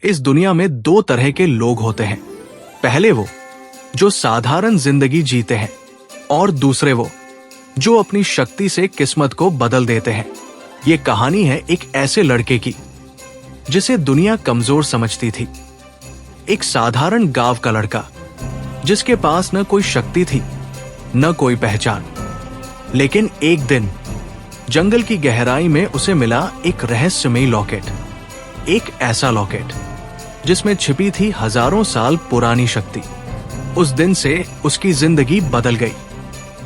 इस दुनिया में दो तरह के लोग होते हैं। पहले वो जो साधारण जिंदगी जीते हैं और दूसरे वो जो अपनी शक्ति से किस्मत को बदल देते हैं। ये कहानी है एक ऐसे लड़के की जिसे दुनिया कमजोर समझती थी। एक साधारण गांव का लड़का जिसके पास न कोई शक्ति थी न कोई पहचान। लेकिन एक दिन जंगल की गहराई में उसे मिला एक रहस्यमयी लॉकेट। एक ऐसा लॉकेट जिसमें छिपी थी हजारों साल पुरानी शक्ति। उस दिन से उसकी जिंदगी बदल गई।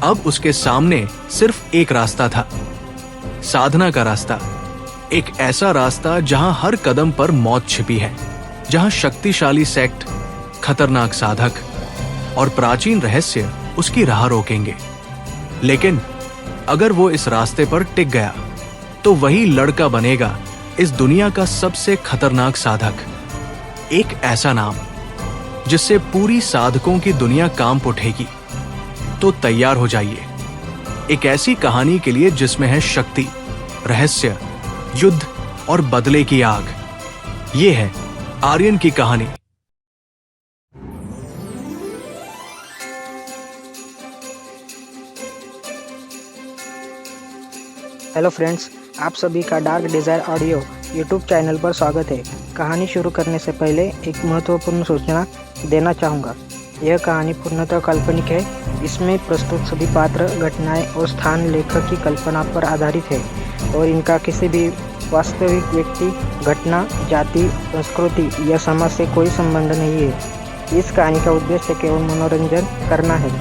अब उसके सामने सिर्फ एक रास्ता था, साधना का रास्ता। एक ऐसा रास्ता जहां हर कदम पर मौत छिपी है, जहां शक्तिशाली सेक्ट, खतरनाक साधक और प्राचीन रहस्य उसकी राह रोकेंगे। लेकिन अगर वो इस रास्ते पर टिक गया तो वही लड़का बनेगा इस दुनिया का सबसे खतरनाक साधक। एक ऐसा नाम जिससे पूरी साधकों की दुनिया कांप उठेगी। तो तैयार हो जाइए एक ऐसी कहानी के लिए जिसमें है शक्ति, रहस्य, युद्ध और बदले की आग। ये है आर्यन की कहानी। हेलो फ्रेंड्स, आप सभी का dark desire audio YouTube channel पर स्वागत है। कहानी शुरू करने से पहले एक महत्वपूर्ण सूचना देना चाहूँगा। यह कहानी पूर्णतः काल्पनिक है। इसमें प्रस्तुत सभी पात्र, घटनाएं और स्थान लेखक की कल्पना पर आधारित है और इनका किसी भी वास्तविक व्यक्ति, घटना, जाति, संस्कृति या समाज से कोई संबंध नहीं है। इस कहानी का उद्देश्य केवल मनोरंजन करना है।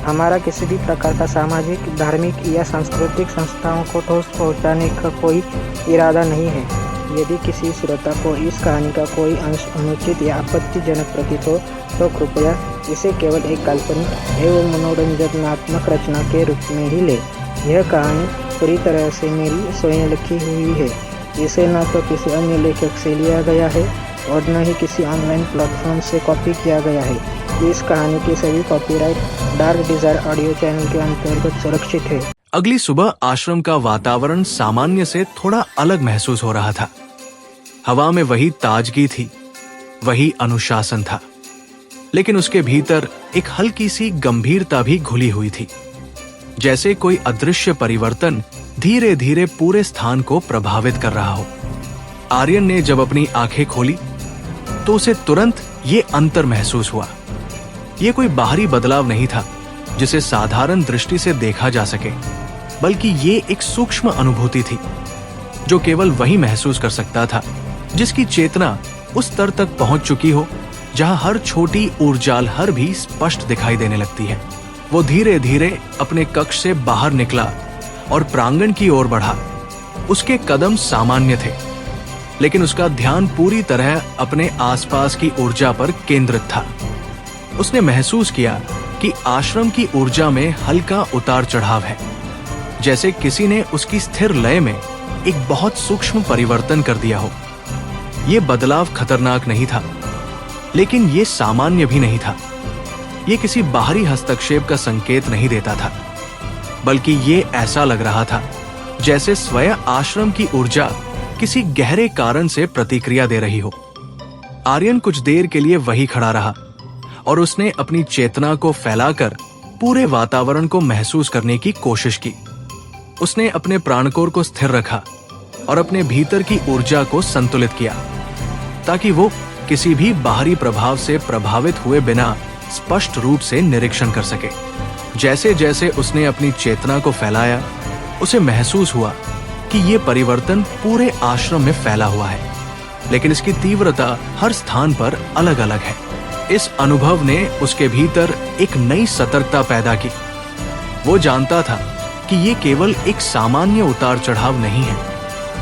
हमारा किसी भी प्रकार का सामाजिक, धार्मिक या सांस्कृतिक संस्थाओं को ठोस पहुंचाने का कोई इरादा नहीं है। यदि किसी श्रोता को इस कहानी का कोई अंश अनुचित या आपत्तिजनक प्रतीत हो तो कृपया इसे केवल एक काल्पनिक एवं मनोरंजनात्मक रचना के रूप में ही ले। यह कहानी पूरी तरह से मेरी स्वयं लिखी हुई है। इसे न तो किसी अन्य लेखक से लिया गया है और न ही किसी ऑनलाइन प्लेटफॉर्म से कॉपी किया गया है। इस कहानी की सभी copyright dark desire audio channel के अंतर्गत सुरक्षित है। अगली सुबह आश्रम का वातावरण सामान्य से थोड़ा अलग महसूस हो रहा था। हवा में वही ताजगी थी, वही अनुशासन था, लेकिन उसके भीतर एक हल्की सी गंभीरता भी घुली हुई थी, जैसे कोई अदृश्य परिवर्तन धीरे धीरे पूरे स्थान को प्रभावित कर रहा हो। आर्यन ने जब अपनी आंखें खोली तो उसे तुरंत ये अंतर महसूस हुआ। ये कोई बाहरी बदलाव नहीं था जिसे साधारण दृष्टि से देखा जा सके, बल्कि ये एक सूक्ष्म अनुभूति थी जो केवल वही महसूस कर सकता था जिसकी चेतना उस स्तर तक पहुंच चुकी हो जहां हर छोटी ऊर्जा लहर भी स्पष्ट दिखाई देने लगती है। वो धीरे धीरे अपने कक्ष से बाहर निकला और प्रांगण की ओर बढ़ा। उसके कदम सामान्य थे, लेकिन उसका ध्यान पूरी तरह अपने आसपास की ऊर्जा पर केंद्रित था। उसने महसूस किया कि आश्रम की ऊर्जा में हल्का उतार चढ़ाव है, जैसे किसी ने उसकी स्थिर लय में एक बहुत सूक्ष्म परिवर्तन कर दिया हो। यह बदलाव खतरनाक नहीं था, लेकिन यह सामान्य भी नहीं था। यह किसी बाहरी हस्तक्षेप का संकेत नहीं देता था, बल्कि यह ऐसा लग रहा था जैसे स्वयं आश्रम की ऊर्जा किसी गहरे कारण से प्रतिक्रिया दे रही हो। आर्यन कुछ देर के लिए वही खड़ा रहा और उसने अपनी चेतना को फैलाकर पूरे वातावरण को महसूस करने की कोशिश की। उसने अपने प्राणकोर को स्थिर रखा और अपने भीतर की ऊर्जा को संतुलित किया ताकि वो किसी भी बाहरी प्रभाव से प्रभावित हुए बिना स्पष्ट रूप से निरीक्षण कर सके। जैसे जैसे उसने अपनी चेतना को फैलाया, उसे महसूस हुआ कि ये परिवर्तन पूरे आश्रम में फैला हुआ है, लेकिन इसकी तीव्रता हर स्थान पर अलग अलग है। इस अनुभव ने उसके भीतर एक नई सतर्कता पैदा की। वो जानता था कि ये केवल एक सामान्य उतार चढ़ाव नहीं है,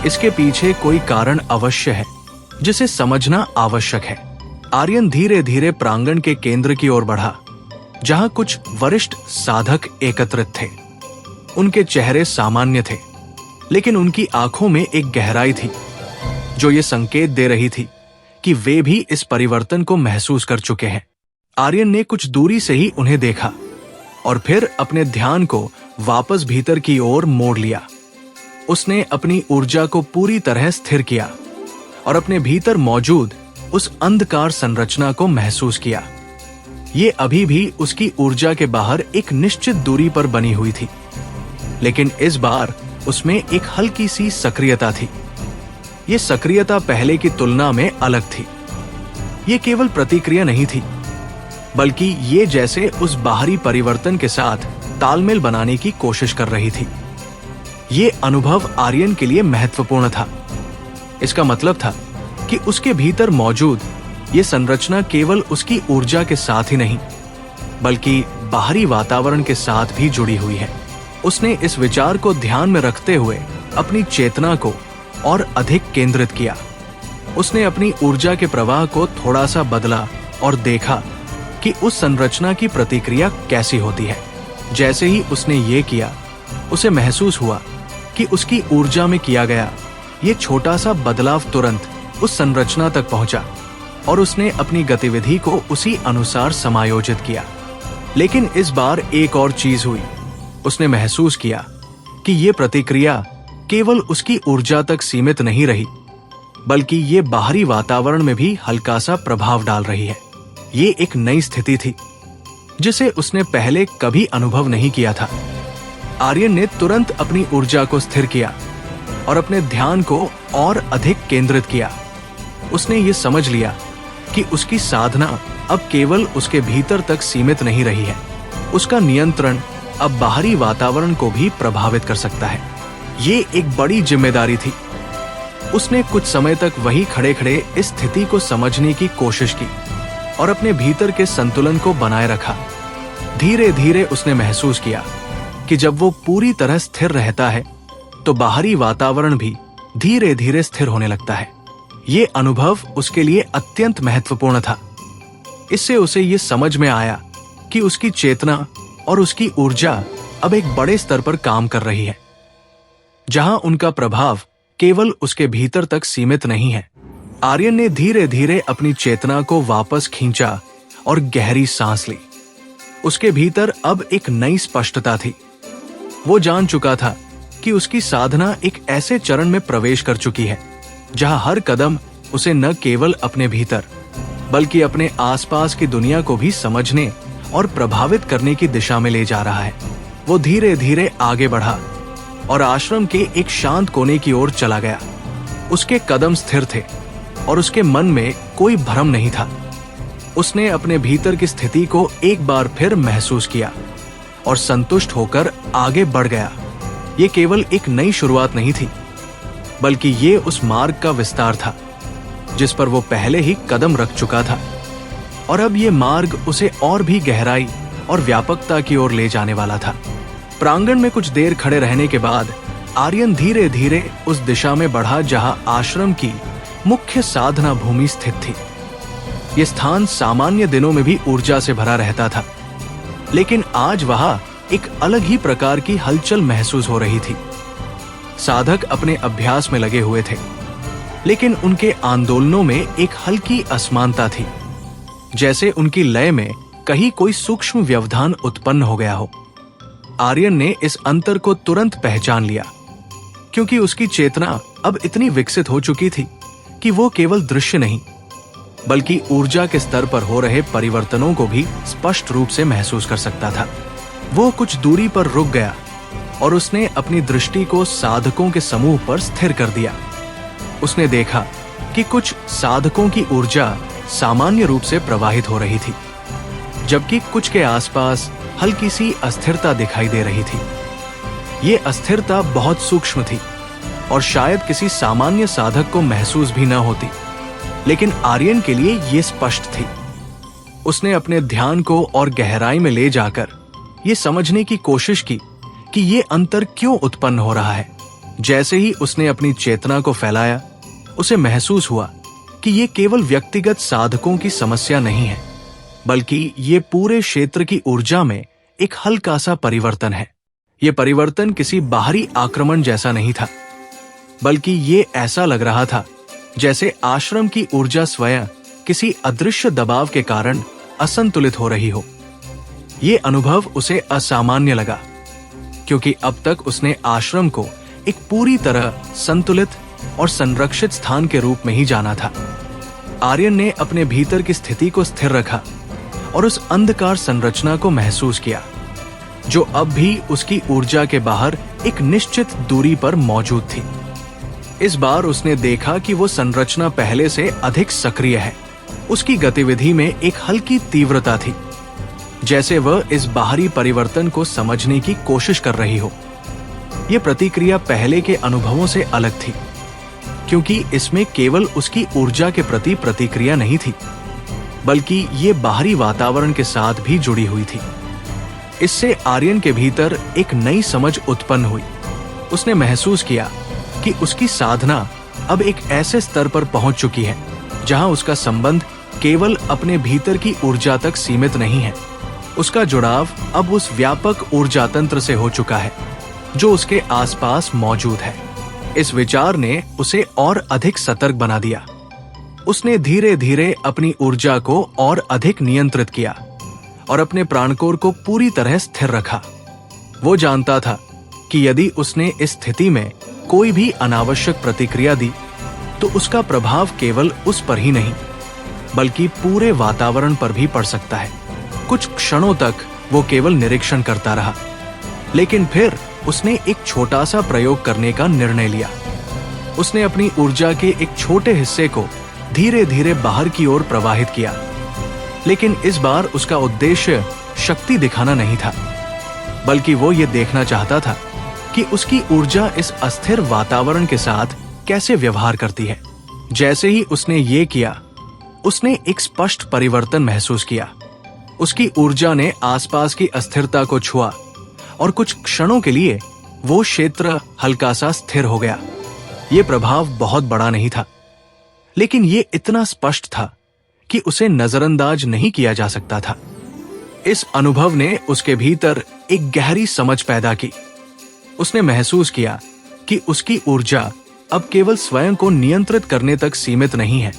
इसके पीछे कोई कारण अवश्य है जिसे समझना आवश्यक है। आर्यन धीरे धीरे प्रांगण के केंद्र की ओर बढ़ा, जहां कुछ वरिष्ठ साधक एकत्रित थे। उनके चेहरे सामान्य थे, लेकिन उनकी आंखों में एक गहराई थी जो ये संकेत दे रही थी कि वे भी इस परिवर्तन को महसूस कर चुके हैं। आर्यन ने कुछ दूरी से ही उन्हें देखा और फिर अपने ध्यान को वापस भीतर की ओर मोड़ लिया। उसने अपनी ऊर्जा को पूरी तरह स्थिर किया और अपने भीतर मौजूद उस अंधकार संरचना को महसूस किया। ये अभी भी उसकी ऊर्जा के बाहर एक निश्चित दूरी पर बनी हुई थी, लेकिन इस बार उसमें एक हल्की सी सक्रियता थी। ये सक्रियता पहले की तुलना में अलग थी। ये केवल प्रतिक्रिया नहीं थी, बल्कि ये जैसे उस बाहरी परिवर्तन के साथ तालमेल बनाने की कोशिश कर रही थी। ये अनुभव आर्यन के लिए महत्वपूर्ण था। इसका मतलब था कि उसके भीतर मौजूद ये संरचना केवल उसकी ऊर्जा के साथ ही नहीं, बल्कि बाहरी वातावरण के साथ भी जुड़ी हुई है। उसने इस विचार को ध्यान में रखते हुए अपनी चेतना को और अधिक केंद्रित किया। उसने अपनी ऊर्जा के प्रवाह को थोड़ा सा बदला और देखा कि उस संरचना की प्रतिक्रिया कैसी होती है। जैसे ही उसने ये किया, उसे महसूस हुआ कि उसकी ऊर्जा में किया गया ये छोटा सा बदलाव तुरंत उस संरचना तक पहुंचा और उसने अपनी गतिविधि को उसी अनुसार समायोजित किया। लेकिन इस बार एक और चीज हुई। उसने महसूस किया कि ये प्रतिक्रिया केवल उसकी ऊर्जा तक सीमित नहीं रही, बल्कि ये बाहरी वातावरण में भी हल्का सा प्रभाव डाल रही है। ये एक नई स्थिति थी जिसे उसने पहले कभी अनुभव नहीं किया था। आर्यन ने तुरंत अपनी ऊर्जा को स्थिर किया और अपने ध्यान को और अधिक केंद्रित किया। उसने ये समझ लिया कि उसकी साधना अब केवल उसके भीतर तक सीमित नहीं रही है। उसका नियंत्रण अब बाहरी वातावरण को भी प्रभावित कर सकता है। ये एक बड़ी जिम्मेदारी थी। उसने कुछ समय तक वही खड़े खड़े इस स्थिति को समझने की कोशिश की और अपने भीतर के संतुलन को बनाए रखा। धीरे धीरे उसने महसूस किया कि जब वो पूरी तरह स्थिर रहता है तो बाहरी वातावरण भी धीरे धीरे स्थिर होने लगता है। ये अनुभव उसके लिए अत्यंत महत्वपूर्ण था। इससे उसे ये समझ में आया कि उसकी चेतना और उसकी ऊर्जा अब एक बड़े स्तर पर काम कर रही है, जहां उनका प्रभाव केवल उसके भीतर तक सीमित नहीं है। आर्यन ने धीरे धीरे अपनी चेतना को वापस खींचा और गहरी सांस ली। उसके भीतर अब एक नई स्पष्टता थी। वो जान चुका था कि उसकी साधना एक ऐसे चरण में प्रवेश कर चुकी है जहां हर कदम उसे न केवल अपने भीतर बल्कि अपने आसपास की दुनिया को भी समझने और प्रभावित करने की दिशा में ले जा रहा है। वो धीरे धीरे आगे बढ़ा और आश्रम के एक शांत कोने की ओर चला गया। उसके कदम स्थिर थे और उसके मन में कोई भ्रम नहीं था। उसने अपने भीतर की स्थिति को एक बार फिर महसूस किया और संतुष्ट होकर आगे बढ़ गया। ये केवल एक नई शुरुआत नहीं थी, बल्कि ये उस मार्ग का विस्तार था जिस पर वो पहले ही कदम रख चुका था, और अब ये मार्ग उसे और भी गहराई और व्यापकता की ओर ले जाने वाला था। प्रांगण में कुछ देर खड़े रहने के बाद आर्यन धीरे धीरे उस दिशा में बढ़ा जहां आश्रम की मुख्य साधना भूमि स्थित थी। ये स्थान सामान्य दिनों में भी ऊर्जा से भरा रहता था, लेकिन आज वहां एक अलग ही प्रकार की हलचल महसूस हो रही थी। साधक अपने अभ्यास में लगे हुए थे, लेकिन उनके आंदोलनों में एक हल्की असमानता थी, जैसे उनकी लय में कहीं कोई सूक्ष्म व्यवधान उत्पन्न हो गया हो। आर्यन ने इस अंतर को तुरंत पहचान लिया, क्योंकि उसकी चेतना अब इतनी विकसित हो चुकी थी कि वो केवल दृश्य नहीं, बल्कि ऊर्जा के स्तर पर हो रहे परिवर्तनों को भी स्पष्ट रूप से महसूस कर सकता था। वो कुछ दूरी पर रुक गया और उसने अपनी दृष्टि को साधकों के समूह पर स्थिर कर दिया। उसने देखा कि कुछ साधकों की ऊर्जा सामान्य रूप से प्रवाहित हो रही थी, जबकि कुछ के आसपास हल्की सी अस्थिरता दिखाई दे रही थी। ये अस्थिरता बहुत सूक्ष्म थी और शायद किसी सामान्य साधक को महसूस भी न होती, लेकिन आर्यन के लिए ये स्पष्ट थी। उसने अपने ध्यान को और गहराई में ले जाकर ये समझने की कोशिश की कि ये अंतर क्यों उत्पन्न हो रहा है। जैसे ही उसने अपनी चेतना को फैलाया, उसे महसूस हुआ कि ये केवल व्यक्तिगत साधकों की समस्या नहीं है, बल्कि ये पूरे क्षेत्र की ऊर्जा में एक हल्का सा परिवर्तन है। ये परिवर्तन किसी बाहरी आक्रमण जैसा नहीं था, बल्कि ये ऐसा लग रहा था जैसे आश्रम की ऊर्जा स्वयं किसी अदृश्य दबाव के कारण असंतुलित हो रही हो। ये अनुभव उसे असामान्य लगा, क्योंकि अब तक उसने आश्रम को एक पूरी तरह संतुलित और संरक्षित स्थान के रूप में ही जाना था। आर्यन ने अपने भीतर की स्थिति को स्थिर रखा और उस अंधकार संरचना को महसूस किया, जो अब भी उसकी ऊर्जा के बाहर एक निश्चित दूरी पर मौजूद थी। इस बार उसने देखा कि वो संरचना पहले से अधिक सक्रिय है। उसकी गतिविधि में एक हल्की तीव्रता थी, जैसे वह इस बाहरी परिवर्तन को समझने की कोशिश कर रही हो। यह प्रतिक्रिया पहले के अनुभवों से अलग थी, क्योंकि इसमें केवल उसकी ऊर्जा के प्रति प्रतिक्रिया नहीं थी, बल्कि ये बाहरी वातावरण के साथ भी जुड़ी हुई थी। इससे आर्यन के भीतर एक नई समझ उत्पन्न हुई। उसने महसूस किया कि उसकी साधना अब एक ऐसे स्तर पर पहुंच चुकी है जहां उसका संबंध केवल अपने भीतर की ऊर्जा तक सीमित नहीं है। उसका जुड़ाव अब उस व्यापक ऊर्जा तंत्र से हो चुका है जो उसके आसपास मौजूद है। इस विचार ने उसे और अधिक सतर्क बना दिया। उसने धीरे धीरे अपनी ऊर्जा को और अधिक नियंत्रित किया और अपने प्राणकोर को पूरी तरह स्थिर रखा। वो जानता था कि यदि उसने इस स्थिति में कोई भी अनावश्यक प्रतिक्रिया दी तो उसका प्रभाव केवल उस पर ही नहीं बल्कि पूरे वातावरण पर भी पड़ सकता है। कुछ क्षणों तक वो केवल निरीक्षण करता रहा, लेकिन फिर उसने एक छोटा सा प्रयोग करने का निर्णय लिया। उसने अपनी ऊर्जा के एक छोटे हिस्से को धीरे धीरे बाहर की ओर प्रवाहित किया, लेकिन इस बार उसका उद्देश्य शक्ति दिखाना नहीं था, बल्कि वो ये देखना चाहता था कि उसकी ऊर्जा इस अस्थिर वातावरण के साथ कैसे व्यवहार करती है। जैसे ही उसने ये किया, उसने एक स्पष्ट परिवर्तन महसूस किया। उसकी ऊर्जा ने आसपास की अस्थिरता को छुआ और कुछ क्षणों के लिए वो क्षेत्र हल्का सा स्थिर हो गया। ये प्रभाव बहुत बड़ा नहीं था, लेकिन ये इतना स्पष्ट था कि उसे नजरअंदाज नहीं किया जा सकता था। इस अनुभव ने उसके भीतर एक गहरी समझ पैदा की। उसने महसूस किया कि उसकी ऊर्जा अब केवल स्वयं को नियंत्रित करने तक सीमित नहीं है,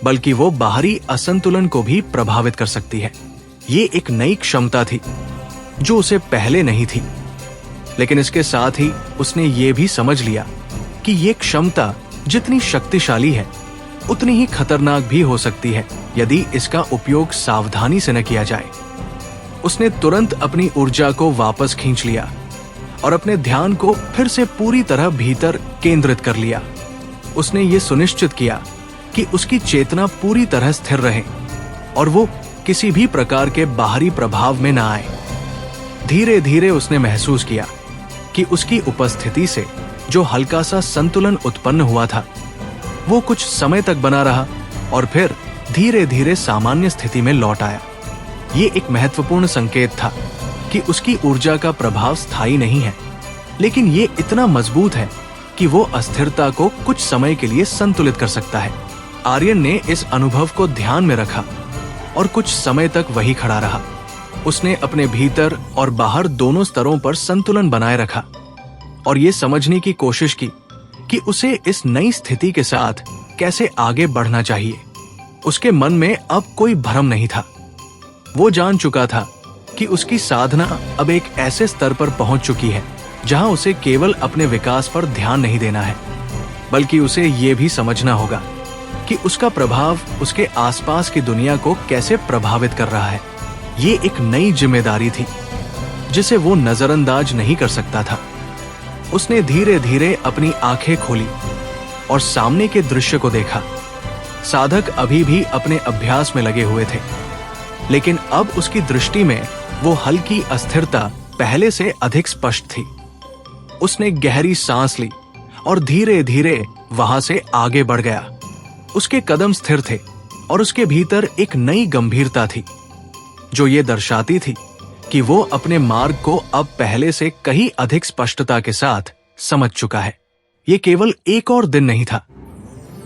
बल्कि वो बाहरी असंतुलन को भी प्रभावित कर सकती है। ये एक नई क्षमता थी जो उसे पहले नहीं थी, लेकिन इसके साथ ही उसने ये भी समझ लिया कि ये क्षमता जितनी शक्तिशाली है उतनी ही खतरनाक भी हो सकती है यदि इसका उपयोग सावधानी से न किया जाए। उसने तुरंत अपनी ऊर्जा को वापस खींच लिया और अपने ध्यान को फिर से पूरी तरह भीतर केंद्रित कर लिया। उसने ये सुनिश्चित किया कि उसकी चेतना पूरी तरह स्थिर रहे और वो किसी भी प्रकार के बाहरी प्रभाव में न आए। धीरे धीरे उसने महसूस किया कि उसकी उपस्थिति से जो हल्का सा संतुलन उत्पन्न हुआ था वो कुछ समय तक बना रहा और फिर धीरे धीरे सामान्य स्थिति में लौट आया। ये एक महत्वपूर्ण संकेत था कि उसकी ऊर्जा का प्रभाव स्थायी नहीं है, लेकिन ये इतना मजबूत है कि वो अस्थिरता को कुछ समय के लिए संतुलित कर सकता है। आर्यन ने इस अनुभव को ध्यान में रखा और कुछ समय तक वही खड़ा रहा। उसने अपने भीतर और बाहर दोनों स्तरों पर संतुलन बनाए रखा और ये समझने की कोशिश की कि उसे इस नई स्थिति के साथ कैसे आगे बढ़ना चाहिए। उसके मन में अब कोई भ्रम नहीं था। वो जान चुका था कि उसकी साधना अब एक ऐसे स्तर पर पहुंच चुकी है जहां उसे केवल अपने विकास पर ध्यान नहीं देना है, बल्कि उसे ये भी समझना होगा कि उसका प्रभाव उसके आसपास की दुनिया को कैसे प्रभावित कर रहा है। ये एक नई जिम्मेदारी थी जिसे वो नजरअंदाज नहीं कर सकता था। उसने धीरे धीरे अपनी आंखें खोली और सामने के दृश्य को देखा। साधक अभी भी अपने अभ्यास में लगे हुए थे, लेकिन अब उसकी दृष्टि में वो हल्की अस्थिरता पहले से अधिक स्पष्ट थी। उसने गहरी सांस ली और धीरे धीरे वहां से आगे बढ़ गया। उसके कदम स्थिर थे और उसके भीतर एक नई गंभीरता थी जो ये दर्शाती थी कि वो अपने मार्ग को अब पहले से कहीं अधिक स्पष्टता के साथ समझ चुका है। ये केवल एक और दिन नहीं था,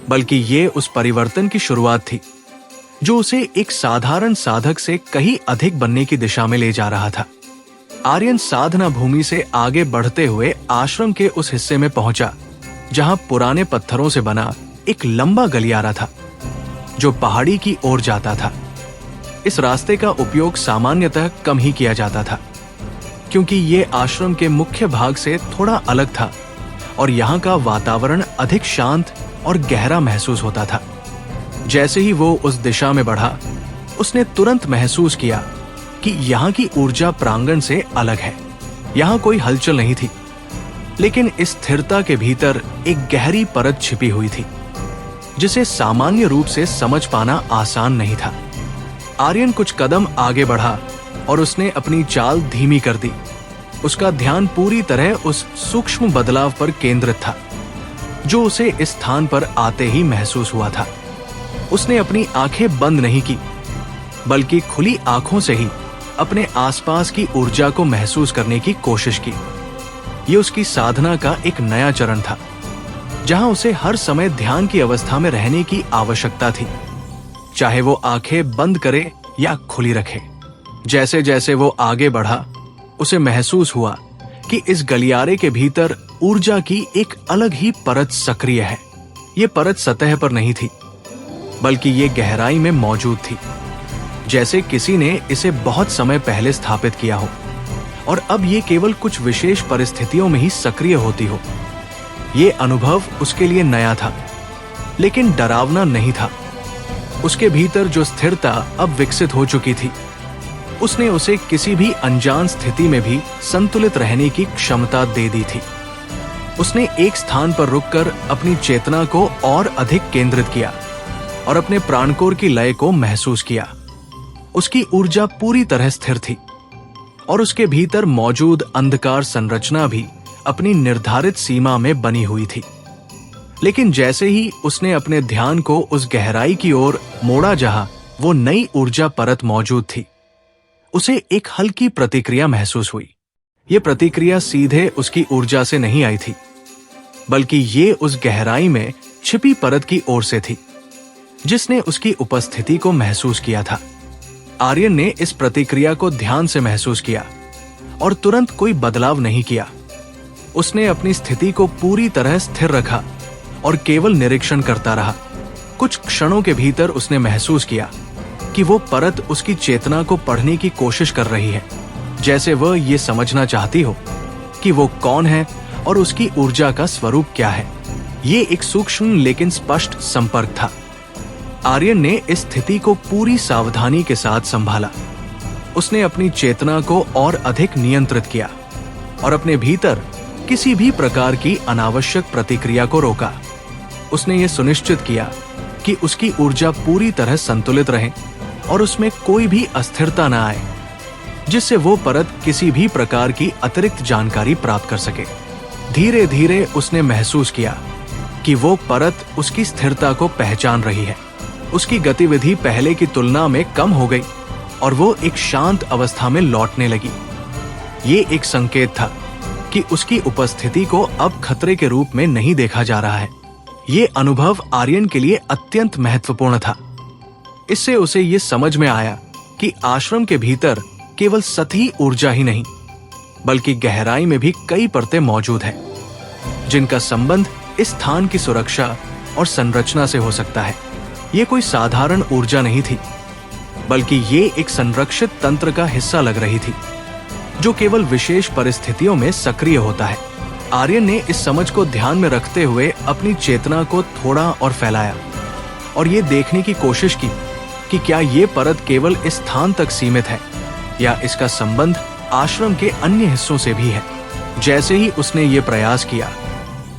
बल्कि ये उस परिवर्तन की शुरुआत थी जो उसे एक साधारण साधक से कहीं अधिक बनने की दिशा में ले जा रहा था। आर्यन साधना भूमि से आगे बढ़ते हुए आश्रम के उस हिस्से में पहुंचा जहां पुराने पत्थरों से बना एक लंबा गलियारा था जो पहाड़ी की ओर जाता था। इस रास्ते का उपयोग सामान्यतः कम ही किया जाता था, क्योंकि ये आश्रम के मुख्य भाग से थोड़ा अलग था और यहाँ का वातावरण अधिक शांत और गहरा महसूस होता था। जैसे ही वो उस दिशा में बढ़ा, उसने तुरंत महसूस किया कि यहाँ की ऊर्जा प्रांगण से अलग है। यहाँ कोई हलचल नहीं थी, लेकिन इस स्थिरता के भीतर एक गहरी परत छिपी हुई थी, जिसे सामान्य रूप से समझ पाना आसान नहीं था। आर्यन कुछ कदम आगे बढ़ा और उसने अपनी चाल धीमी कर दी। उसका ध्यान पूरी तरह उस सूक्ष्म बदलाव पर केंद्रित था, जो उसे इस स्थान पर आते ही महसूस हुआ था। उसने अपनी आंखें बंद नहीं की, बल्कि खुली आंखों से ही अपने आसपास की ऊर्जा को महसूस करने की कोशिश की। ये उसकी साधना का एक नया चरण था, जहां उसे हर समय ध्यान की अवस्था में रहने की आवश्यकता थी, चाहे वो आंखें बंद करे या खुली रखे। जैसे जैसे वो आगे बढ़ा, उसे महसूस हुआ कि इस गलियारे के भीतर ऊर्जा की एक अलग ही परत सक्रिय है। ये परत सतह पर नहीं थी, बल्कि ये गहराई में मौजूद थी, जैसे किसी ने इसे बहुत समय पहले स्थापित किया हो और अब ये केवल कुछ विशेष परिस्थितियों में ही सक्रिय होती हो। ये अनुभव उसके लिए नया था, लेकिन डरावना नहीं था। उसके भीतर जो स्थिरता अब विकसित हो चुकी थी, उसने उसे किसी भी अनजान स्थिति में भी संतुलित रहने की क्षमता दे दी थी। उसने एक स्थान पर रुककर अपनी चेतना को और अधिक केंद्रित किया और अपने प्राणकोर की लय को महसूस किया। उसकी ऊर्जा पूरी तरह स्थिर थी और उसके भीतर मौजूद अंधकार संरचना भी अपनी निर्धारित सीमा में बनी हुई थी। लेकिन जैसे ही उसने अपने ध्यान को उस गहराई की ओर मोड़ा जहां वो नई ऊर्जा परत मौजूद थी, उसे एक हल्की प्रतिक्रिया महसूस हुई। ये प्रतिक्रिया सीधे उसकी ऊर्जा से नहीं आई थी, बल्कि ये उस गहराई में छिपी परत की ओर से थी, जिसने उसकी उपस्थिति को महसूस किया था। आर्यन ने इस प्रतिक्रिया को ध्यान से महसूस किया और तुरंत कोई बदलाव नहीं किया। उसने अपनी स्थिति को पूरी तरह स्थिर रखा और केवल निरीक्षण करता रहा। कुछ क्षणों के भीतर उसने महसूस किया कि वो परत उसकी चेतना को पढ़ने की कोशिश कर रही है, जैसे वह ये समझना चाहती हो कि वो कौन है और उसकी ऊर्जा का स्वरूप क्या है। ये एक सूक्ष्म लेकिन स्पष्ट संपर्क था। आर्यन ने इस स्थिति को पूरी सावधानी के साथ संभाला। उसने अपनी चेतना को और अधिक नियंत्रित किया और अपने भीतर किसी भी प्रकार की अनावश्यक प्रतिक्रिया को रोका। उसने ये सुनिश्चित किया कि उसकी ऊर्जा पूरी तरह संतुलित रहे और उसमें कोई भी अस्थिरता न आए, जिससे वो परत किसी भी प्रकार की अतिरिक्त जानकारी प्राप्त कर सके। धीरे धीरे उसने महसूस किया कि वो परत उसकी स्थिरता को पहचान रही है। उसकी गतिविधि पहले की तुलना में कम हो गई और वो एक शांत अवस्था में लौटने लगी। ये एक संकेत था कि उसकी उपस्थिति को अब खतरे के रूप में नहीं देखा जा रहा है। ये अनुभव आर्यन के लिए अत्यंत महत्वपूर्ण था। इससे उसे ये समझ में आया कि आश्रम के भीतर केवल सतही ऊर्जा ही नहीं, बल्कि गहराई में भी कई परतें मौजूद हैं, जिनका संबंध इस स्थान की सुरक्षा और संरचना से हो सकता है। ये कोई साधारण ऊर्जा नहीं थी, बल्कि ये एक संरक्षित तंत्र का हिस्सा लग रही थी, जो केवल विशेष परिस्थितियों में सक्रिय होता है। आर्यन ने इस समझ को ध्यान में रखते हुए अपनी चेतना को थोड़ा और फैलाया और ये देखने की कोशिश की कि क्या ये परत केवल इस स्थान तक सीमित है या इसका संबंध आश्रम के अन्य हिस्सों से भी है। जैसे ही उसने ये प्रयास किया,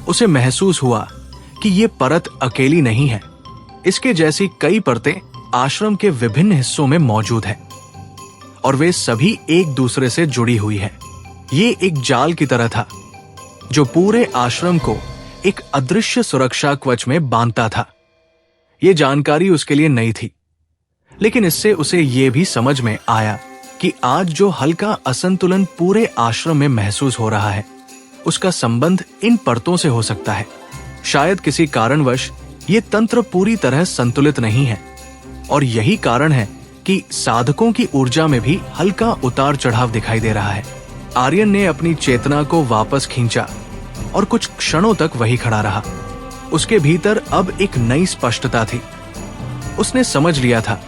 उसे महसूस हुआ कि ये परत अकेली नहीं है। इसके जैसी कई परतें आश्रम के विभिन्न हिस्सों में मौजूद हैं और वे सभी एक दूसरे से जुड़ी हुई है। ये एक जाल की तरह था, जो पूरे आश्रम को एक अदृश्य सुरक्षा कवच में बांधता था। ये जानकारी उसके लिए नई थी, लेकिन इससे उसे ये भी समझ में आया कि आज जो हल्का असंतुलन पूरे आश्रम में महसूस हो रहा है, उसका संबंध इन परतों से हो सकता है। शायद किसी कारणवश ये तंत्र पूरी तरह संतुलित नहीं है और यही कारण है कि साधकों की ऊर्जा में भी हल्का उतार चढ़ाव दिखाई दे रहा है। आर्यन ने अपनी चेतना को वापस खींचा और कुछ क्षणों तक वही खड़ा रहा। उसके भीतर अब एक नई स्पष्टता थी। उसने समझ लिया था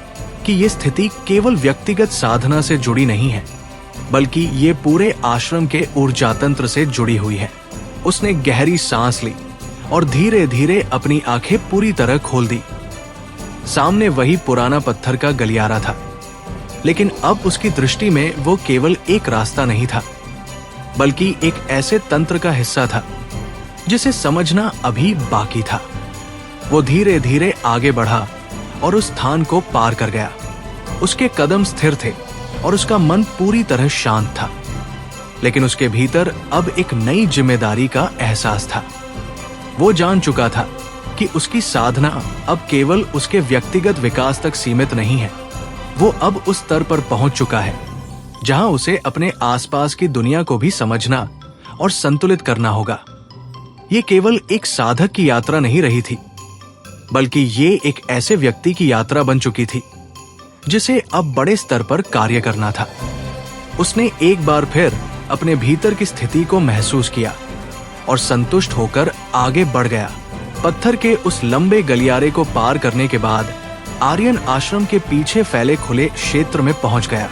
कि ये स्थिति केवल व्यक्तिगत साधना से जुड़ी नहीं है, बल्कि ये पूरे आश्रम के ऊर्जा तंत्र से जुड़ी हुई है। उसने गहरी सांस ली और धीरे धीरे अपनी आंखें पूरी तरह खोल दी। सामने वही पुराना पत्थर का गलियारा था, लेकिन अब उसकी दृष्टि में वो केवल एक रास्ता नहीं था, बल्कि एक ऐसे तंत्र का हिस्सा था जिसे समझना अभी बाकी था। वो धीरे धीरे आगे बढ़ा और उस स्थान को पार कर गया। उसके कदम स्थिर थे और उसका मन पूरी तरह शांत था, लेकिन उसके भीतर अब एक नई जिम्मेदारी का एहसास था। वो जान चुका था कि उसकी साधना अब केवल उसके व्यक्तिगत विकास तक सीमित नहीं है। वो अब उस स्तर पर पहुंच चुका है जहां उसे अपने आसपास की दुनिया को भी समझना और संतुलित करना होगा। ये केवल एक साधक की यात्रा नहीं रही थी, बल्कि ये एक ऐसे व्यक्ति की यात्रा बन चुकी थी जिसे अब बड़े स्तर पर कार्य करना था। उसने एक बार फिर अपने भीतर की स्थिति को महसूस किया और संतुष्ट होकर आगे बढ़ गया। पत्थर के उस लंबे गलियारे को पार करने के बाद आर्यन आश्रम के पीछे फैले खुले क्षेत्र में पहुंच गया,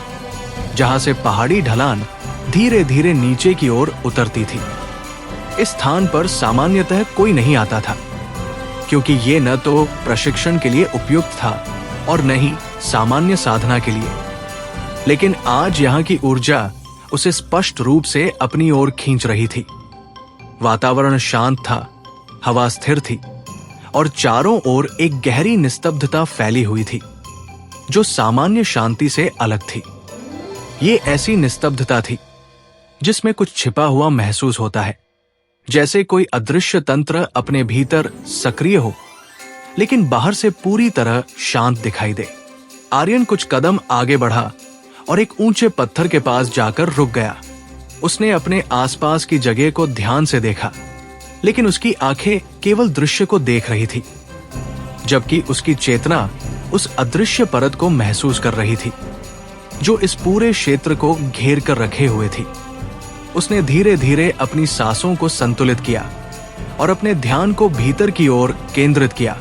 जहां से पहाड़ी ढलान धीरे धीरे नीचे की ओर उतरती थी। इस स्थान पर सामान्यतः कोई नहीं आता था, क्योंकि ये न तो प्रशिक्षण के लिए उपयुक्त था और न ही सामान्य साधना के लिए। लेकिन आज यहाँ की ऊर्जा उसे स्पष्ट रूप से अपनी ओर खींच रही थी। वातावरण शांत था, हवा स्थिर थी और चारों ओर एक गहरी निस्तब्धता फैली हुई थी जो सामान्य शांति से अलग थी। ये ऐसी निस्तब्धता थी जिसमें कुछ छिपा हुआ महसूस होता है, जैसे कोई अदृश्य तंत्र अपने भीतर सक्रिय हो लेकिन बाहर से पूरी तरह शांत दिखाई दे। आर्यन कुछ कदम आगे बढ़ा और एक ऊंचे पत्थर के पास जाकर रुक गया। उसने अपने आसपास की जगह को ध्यान से देखा, लेकिन उसकी आंखें केवल दृश्य को देख रही थी, जबकि उसकी चेतना उस अदृश्य परत को महसूस कर रही थी जो इस पूरे क्षेत्र को घेर कर रखे हुए थी। उसने धीरे धीरे अपनी सांसों को संतुलित किया और अपने ध्यान को भीतर की ओर केंद्रित किया,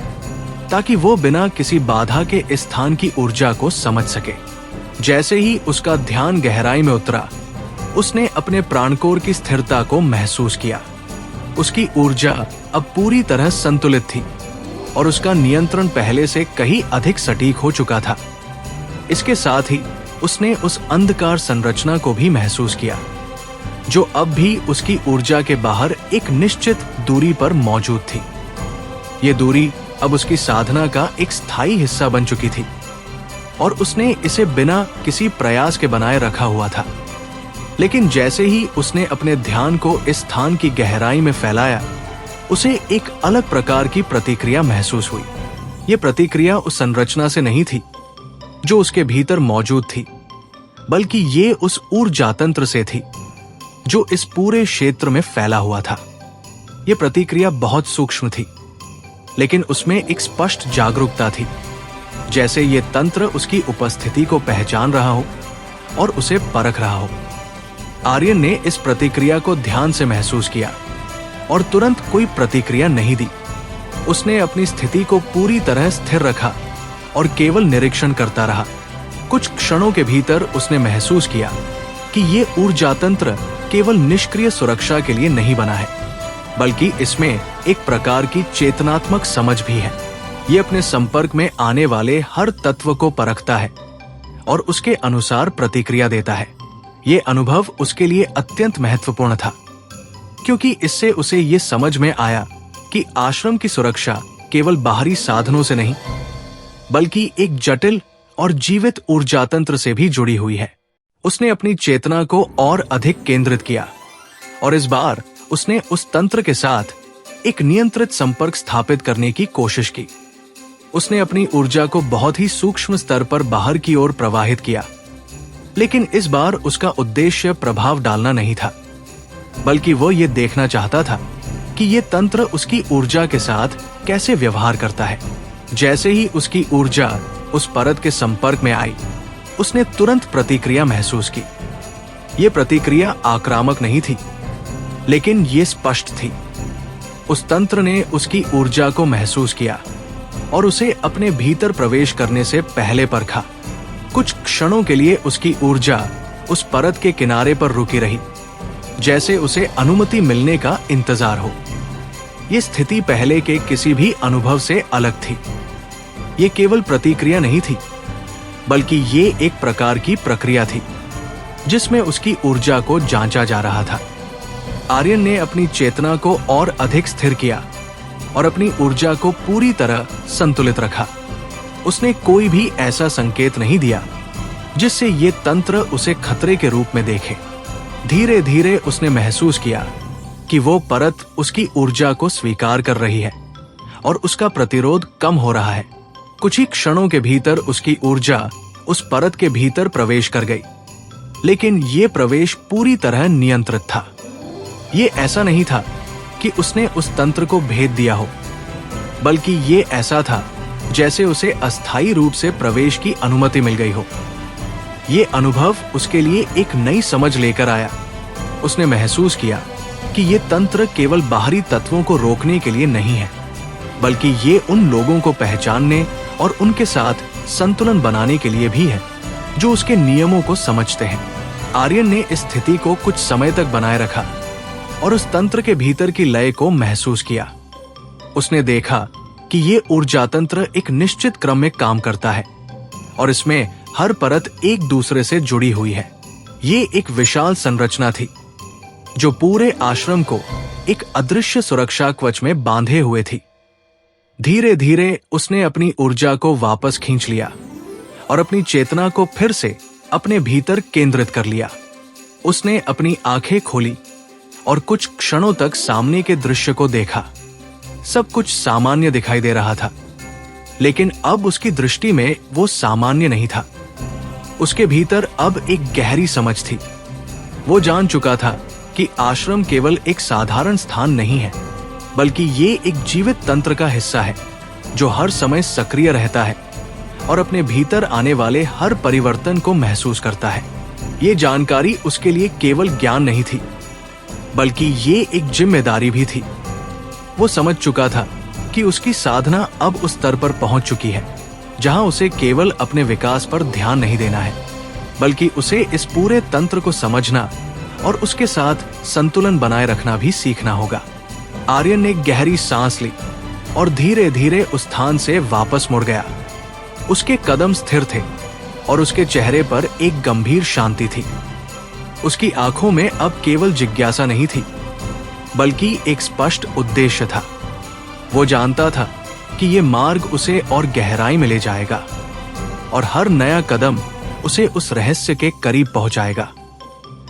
ताकि वो बिना किसी बाधा के इस स्थान की ऊर्जा को समझ सके। जैसे ही उसका ध्यान गहराई में उतरा, उसने अपने प्राणकोर की स्थिरता को महसूस किया। उसकी ऊर्जा अब पूरी तरह संतुलित थी और उसका नियंत्रण पहले से कहीं अधिक सटीक हो चुका था। इसके साथ ही उसने उस अंधकार संरचना को भी महसूस किया, जो अब भी उसकी ऊर्जा के बाहर एक निश्चित दूरी पर मौजूद थी। ये दूरी अब उसकी साधना का एक स्थायी हिस्सा बन चुकी थी और उसने इसे बिना किसी प्रयास के बनाए रखा हुआ था। लेकिन जैसे ही उसने अपने ध्यान को इस स्थान की गहराई में फैलाया, उसे एक अलग प्रकार की प्रतिक्रिया महसूस हुई। यह प्रतिक्रिया उस संरचना से नहीं थी जो उसके भीतर मौजूद थी, बल्कि ये उस ऊर्जा तंत्र से थी जो इस पूरे क्षेत्र में फैला हुआ था। यह प्रतिक्रिया बहुत सूक्ष्म थी, लेकिन उसमें एक स्पष्ट जागरूकता थी, जैसे ये तंत्र उसकी उपस्थिति को पहचान रहा हो और उसे परख रहा हो। आर्यन ने इस प्रतिक्रिया को ध्यान से महसूस किया और तुरंत कोई प्रतिक्रिया नहीं दी। उसने अपनी स्थिति को पूरी तरह स्थिर रखा और केवल निरीक्षण करता रहा। कुछ क्षणों के भीतर उसने महसूस किया कि ये ऊर्जा तंत्र केवल निष्क्रिय सुरक्षा के लिए नहीं बना है, बल्कि इसमें एक प्रकार की चेतनात्मक समझ भी है। ये अपने संपर्क में आने वाले हर तत्व को परखता है और उसके अनुसार प्रतिक्रिया देता है। ये अनुभव उसके लिए अत्यंत महत्वपूर्ण था, क्योंकि इससे उसे ये समझ में आया कि आश्रम की सुरक्षा केवल बाहरी साधनों से नहीं, बल्कि एक जटिल और जीवित ऊर्जा तंत्र से भी जुड़ी हुई है। उसने अपनी चेतना को और अधिक केंद्रित किया और इस बार उसने उस तंत्र के साथ एक नियंत्रित संपर्क स्थापित करने की कोशिश की। उसने अपनी ऊर्जा को बहुत ही सूक्ष्म स्तर पर बाहर की ओर प्रवाहित किया, लेकिन इस बार उसका उद्देश्य प्रभाव डालना नहीं था, बल्कि वो ये देखना चाहता था कि ये तंत्र उसकी ऊर्जा के साथ कैसे व्यवहार करता है। जैसे ही उसकी ऊर्जा उस परत के संपर्क में आई, उसने तुरंत प्रतिक्रिया महसूस की। ये प्रतिक्रिया आक्रामक नहीं थी, लेकिन ये स्पष्ट थी। उस तंत्र ने उसकी ऊर्जा को महसूस किया और उसे अपने भीतर प्रवेश करने से पहले परखा। कुछ क्षणों के लिए उसकी ऊर्जा उस परत के किनारे पर रुकी रही, जैसे उसे अनुमति मिलने का इंतजार हो। ये स्थिति पहले के किसी भी अनुभव से अलग थी। ये केवल प्रतिक्रिया नहीं थी, बल्कि ये एक प्रकार की प्रक्रिया थी जिसमें उसकी ऊर्जा को जांचा जा रहा था। आर्यन ने अपनी चेतना को और अधिक स्थिर किया और अपनी ऊर्जा को पूरी तरह संतुलित रखा। उसने कोई भी ऐसा संकेत नहीं दिया जिससे ये तंत्र उसे खतरे के रूप में देखे। धीरे धीरे उसने महसूस किया कि वो परत उसकी ऊर्जा को स्वीकार कर रही है और उसका प्रतिरोध कम हो रहा है। कुछ ही क्षणों के भीतर उसकी ऊर्जा उस परत के भीतर प्रवेश कर गई, लेकिन ये प्रवेश पूरी तरह नियंत्रित था। ये ऐसा नहीं था कि उसने उस तंत्र को भेद दिया हो, बल्कि ये ऐसा था जैसे उसे अस्थायी रूप से प्रवेश की अनुमति मिल गई हो। ये अनुभव उसके लिए एक नई समझ लेकर आया। उसने महसूस किया कि ये तंत्र केवल बाहरी तत्वों को रोकने के लिए नहीं है, बल्कि ये उन लोगों को पहचानने और उनके साथ संतुलन बनाने के लिए भी है जो उसके नियमों को समझते हैं। आर्यन ने इस स्थिति को कुछ समय तक बनाए रखा और उस तंत्र के भीतर की लय को महसूस किया। उसने देखा कि ये ऊर्जा तंत्र एक निश्चित क्रम में काम करता है और इसमें हर परत एक दूसरे से जुड़ी हुई है। ये एक विशाल संरचना थी जो पूरे आश्रम को एक अदृश्य सुरक्षा कवच में बांधे हुए थी। धीरे धीरे उसने अपनी ऊर्जा को वापस खींच लिया और अपनी चेतना को फिर से अपने भीतर केंद्रित कर लिया। उसने अपनी आंखें खोली और कुछ क्षणों तक सामने के दृश्य को देखा। सब कुछ सामान्य दिखाई दे रहा था, लेकिन अब उसकी दृष्टि में वो सामान्य नहीं था। उसके भीतर अब एक गहरी समझ थी। वो जान चुका था कि आश्रम केवल एक साधारण स्थान नहीं है, बल्कि ये एक जीवित तंत्र का हिस्सा है जो हर समय सक्रिय रहता है और अपने भीतर आने वाले हर परिवर्तन को महसूस करता है। ये जानकारी उसके लिए केवल ज्ञान नहीं थी, बल्कि ये एक जिम्मेदारी भी थी। वो समझ चुका था कि उसकी साधना अब उस स्तर पर पहुंच चुकी है जहां उसे केवल अपने विकास पर ध्यान नहीं देना है, बल्कि उसे इस पूरे तंत्र को समझना और उसके साथ संतुलन बनाए रखना भी सीखना होगा। आर्यन ने गहरी सांस ली और धीरे धीरे उस स्थान से वापस मुड़ गया। उसके कदम स्थिर थे और उसके चेहरे पर एक गंभीर शांति थी। उसकी आंखों में अब केवल जिज्ञासा नहीं थी, बल्कि एक स्पष्ट उद्देश्य था। वो जानता था कि ये मार्ग उसे और गहराई में ले जाएगा और हर नया कदम उसे उस रहस्य के करीब पहुंचाएगा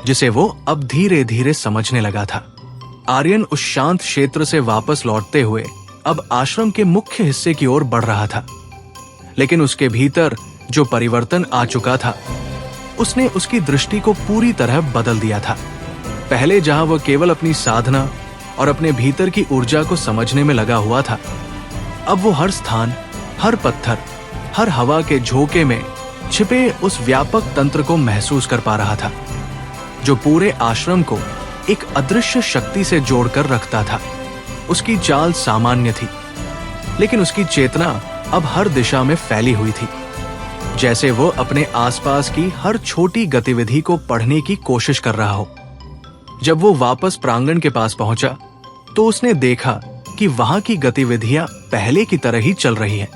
जिसे वो अब धीरे धीरे समझने लगा था। आर्यन उस शांत क्षेत्र से वापस लौटते हुए अब आश्रम के मुख्य हिस्से की ओर बढ़ रहा था, लेकिन उसके भीतर जो परिवर्तन आ चुका था उसने उसकी दृष्टि को पूरी तरह बदल दिया था। पहले जहां वह केवल अपनी साधना और अपने भीतर की ऊर्जा को समझने में लगा हुआ था, अब वो हर स्थान, हर पत्थर, हर हवा के झोंके में छिपे उस व्यापक तंत्र को महसूस कर पा रहा था जो पूरे आश्रम को एक अदृश्य शक्ति से जोड़कर रखता था। उसकी चाल सामान्य थी, लेकिन उसकी चेतना अब हर दिशा में फैली हुई थी, जैसे वो अपने आसपास की हर छोटी गतिविधि को पढ़ने की कोशिश कर रहा हो। जब वो वापस प्रांगण के पास पहुंचा तो उसने देखा कि वहां की गतिविधियां पहले की तरह ही चल रही हैं,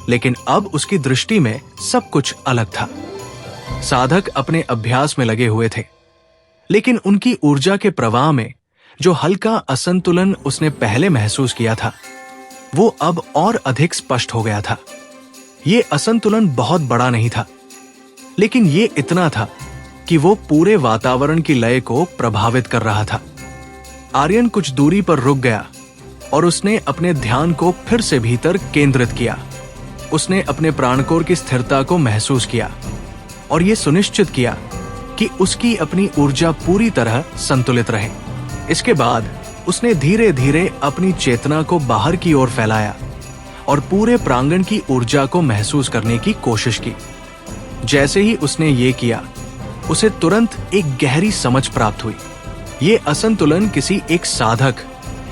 लेकिन अब उसकी दृष्टि में सब कुछ अलग था। साधक अपने अभ्यास में लगे हुए थे, लेकिन उनकी ऊर्जा के प्रवाह में जो हल्का असंतुलन उसने पहले महसूस किया था, वो अब और अधिक स्पष्ट हो गया था। ये असंतुलन बहुत बड़ा नहीं था, लेकिन ये इतना था कि वो पूरे वातावरण की लय को प्रभावित कर रहा था। आर्यन कुछ दूरी पर रुक गया और उसने अपने ध्यान को फिर से भीतर केंद्रित किया। उसने अपने प्राणकोर की स्थिरता को महसूस किया और ये सुनिश्चित किया कि उसकी अपनी ऊर्जा पूरी तरह संतुलित रहे। इसके बाद उसने धीरे धीरे अपनी चेतना को बाहर की ओर फैलाया और पूरे प्रांगण की ऊर्जा को महसूस करने की कोशिश की। जैसे ही उसने ये किया, उसे तुरंत एक गहरी समझ प्राप्त हुई। ये असंतुलन किसी एक साधक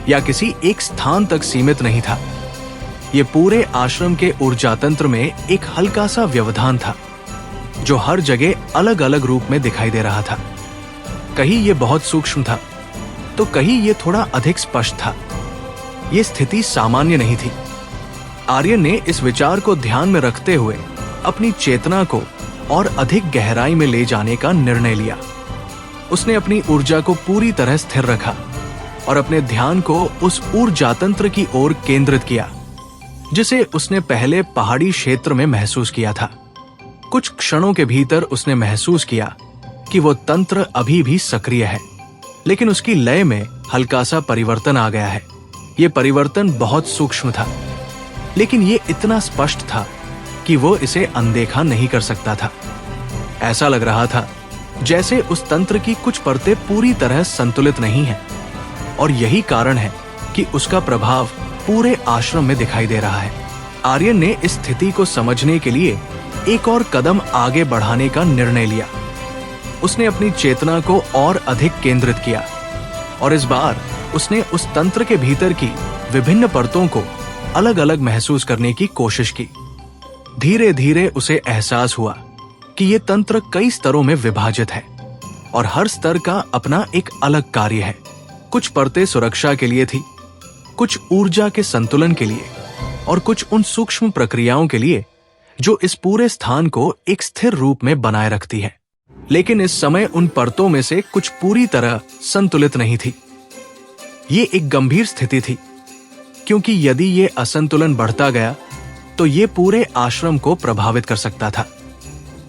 या किसी एक स्थान तक सीमित नहीं था। ये पूरे आश्रम के ऊर्जा तंत्र में एक हल्का सा व्यवधान था जो हर जगह अलग अलग रूप में दिखाई दे रहा था। कहीं ये बहुत सूक्ष्म था तो कहीं ये थोड़ा अधिक स्पष्ट था। ये स्थिति सामान्य नहीं थी। आर्यन ने इस विचार को ध्यान में रखते हुए अपनी चेतना को और अधिक गहराई में ले जाने का निर्णय लिया। उसने अपनी ऊर्जा को पूरी तरह स्थिर रखा और अपने ध्यान को उस ऊर्जा तंत्र की ओर केंद्रित किया जिसे उसने पहले पहाड़ी क्षेत्र में महसूस किया था। कुछ क्षणों के भीतर उसने महसूस किया कि वो तंत्र अभी भी सक्रिय है, लेकिन उसकी लय में हल्का सा परिवर्तन आ गया है। ये परिवर्तन बहुत सूक्ष्म था, लेकिन ये इतना स्पष्ट था कि वो इसे अनदेखा नहीं कर सकता था। ऐसा लग रहा था जैसे उस तंत्र की कुछ परतें पूरी तरह संतुलित नहीं हैं, और यही कारण है कि उसका प्रभाव पूरे आश्रम में दिखाई दे रहा है। आर्यन ने इस स्थिति को समझने के लिए एक और कदम आगे बढ़ाने का निर्णय लिया। उसने अपनी चेतना को और अधिक केंद्रित किया और इस बार उसने उस तंत्र के भीतर की विभिन्न परतों को अलग अलग महसूस करने की कोशिश की। धीरे धीरे उसे एहसास हुआ कि ये तंत्र कई स्तरों में विभाजित है और हर स्तर का अपना एक अलग कार्य है। कुछ परतें सुरक्षा के लिए थी, कुछ ऊर्जा के संतुलन के लिए और कुछ उन सूक्ष्म प्रक्रियाओं के लिए जो इस पूरे स्थान को एक स्थिर रूप में बनाए रखती है। लेकिन इस समय उन परतों में से कुछ पूरी तरह संतुलित नहीं थी। ये एक गंभीर स्थिति थी, क्योंकि यदि ये असंतुलन बढ़ता गया तो ये पूरे आश्रम को प्रभावित कर सकता था।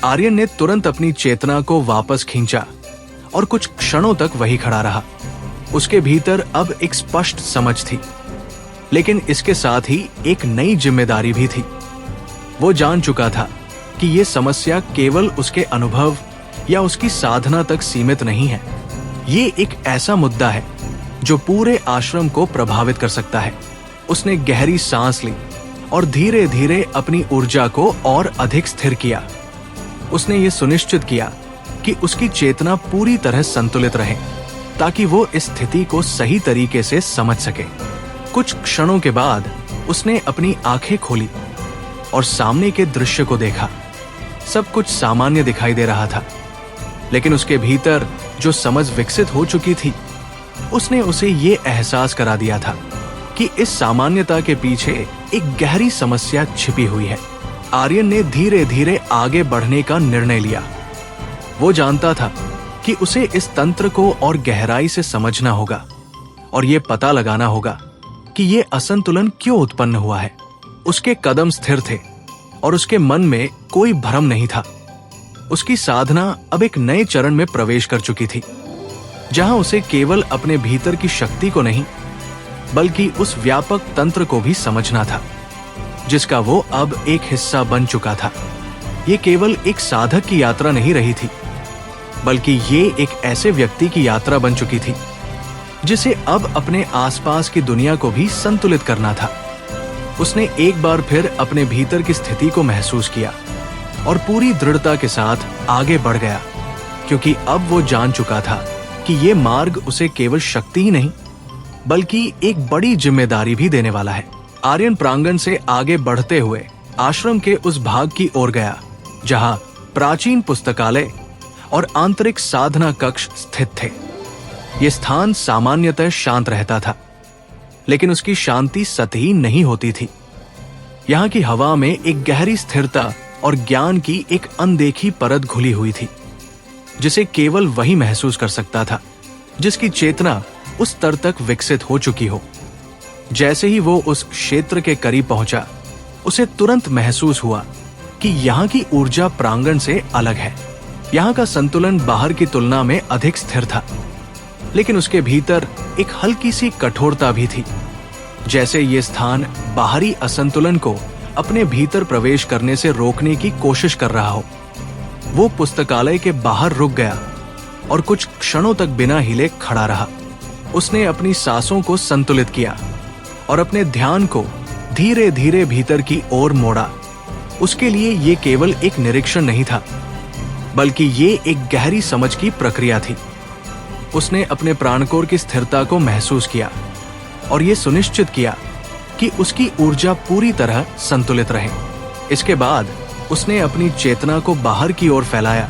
आर्यन ने तुरंत अपनी चेतना को वापस खींचा और कुछ क्षणों तक वही खड़ा रहा। उसके भीतर अब एक स्पष्ट समझ थी, लेकिन इसके साथ ही एक नई जिम्मेदारी भी थी। वो जान चुका था कि ये समस्या केवल उसके अनुभव या उसकी साधना तक सीमित नहीं है। ये एक ऐसा मुद्दा है जो पूरे आश्रम को प्रभावित कर सकता है। उसने गहरी सांस ली और धीरे धीरे अपनी ऊर्जा को और अधिक स्थिर किया। उसने ये सुनिश्चित किया कि उसकी चेतना पूरी तरह संतुलित रहे, ताकि वो इस स्थिति को सही तरीके से समझ सके। कुछ क्षणों के बाद उसने अपनी आंखें खोली और सामने के दृश्य को देखा। सब कुछ सामान्य दिखाई दे रहा था, लेकिन उसके भीतर जो समझ विकसित हो चुकी थी, उसने उसे ये एहसास करा दिया था कि इस सामान्यता के पीछे एक गहरी समस्या छिपी हुई है। आर्यन ने धीरे धीरे आगे बढ़ने का निर्णय लिया। वो जानता था कि उसे इस तंत्र को और गहराई से समझना होगा और ये पता लगाना होगा कि ये असंतुलन क्यों उत्पन्न हुआ है। उसके कदम स्थिर थे और उसके मन में कोई भ्रम नहीं था। उसकी साधना अब एक नए चरण में प्रवेश कर चुकी थी, जहां उसे केवल अपने भीतर की शक्ति को नहीं, बल्कि उस व्यापक तंत्र को भी समझना था, जिसका वो अब एक हिस्सा बन चुका था। ये केवल एक साधक की यात्रा नहीं रही थी, बल्कि ये एक ऐसे व्यक्ति की यात्रा बन चुकी थी जिसे अब अपने आसपास की दुनिया को भी संतुलित करना था। उसने एक बार फिर अपने भीतर की स्थिति को महसूस किया और पूरी दृढ़ता के साथ आगे बढ़ गया, क्योंकि अब वो जान चुका था कि ये मार्ग उसे केवल शक्ति ही नहीं, बल्कि एक बड़ी जिम्मेदारी भी देने वाला है। आर्यन प्रांगण से आगे बढ़ते हुए आश्रम के उस भाग की ओर गया जहां प्राचीन पुस्तकालय और आंतरिक साधना कक्ष स्थित थे। ये स्थान सामान्यतः शांत रहता था, लेकिन उसकी शांति सतही नहीं होती थी। यहाँ की हवा में एक गहरी स्थिरता और ज्ञान की एक अनदेखी परत घुली हुई थी, जिसे केवल वही महसूस कर सकता था जिसकी चेतना उस स्तर तक विकसित हो चुकी हो। जैसे ही वो उस क्षेत्र के करीब पहुंचा, उसे तुरंत महसूस हुआ कि यहाँ की ऊर्जा प्रांगण से अलग है। यहाँ का संतुलन बाहर की तुलना में अधिक स्थिर था, लेकिन उसके भीतर एक हल्की सी कठोरता भी थी, जैसे ये स्थान बाहरी असंतुलन को अपने भीतर प्रवेश करने से रोकने की कोशिश कर रहा हो। वो पुस्तकालय के बाहर रुक गया और कुछ क्षणों तक बिना हिले खड़ा रहा। उसने अपनी सांसों को संतुलित किया और अपने ध्यान को धीरे धीरे भीतर की ओर मोड़ा। उसके लिए ये केवल एक निरीक्षण नहीं था, बल्कि ये एक गहरी समझ की प्रक्रिया थी। उसने अपने प्राणकोर की स्थिरता को महसूस किया और ये सुनिश्चित किया कि उसकी ऊर्जा पूरी तरह संतुलित रहे। इसके बाद उसने अपनी चेतना को बाहर की ओर फैलाया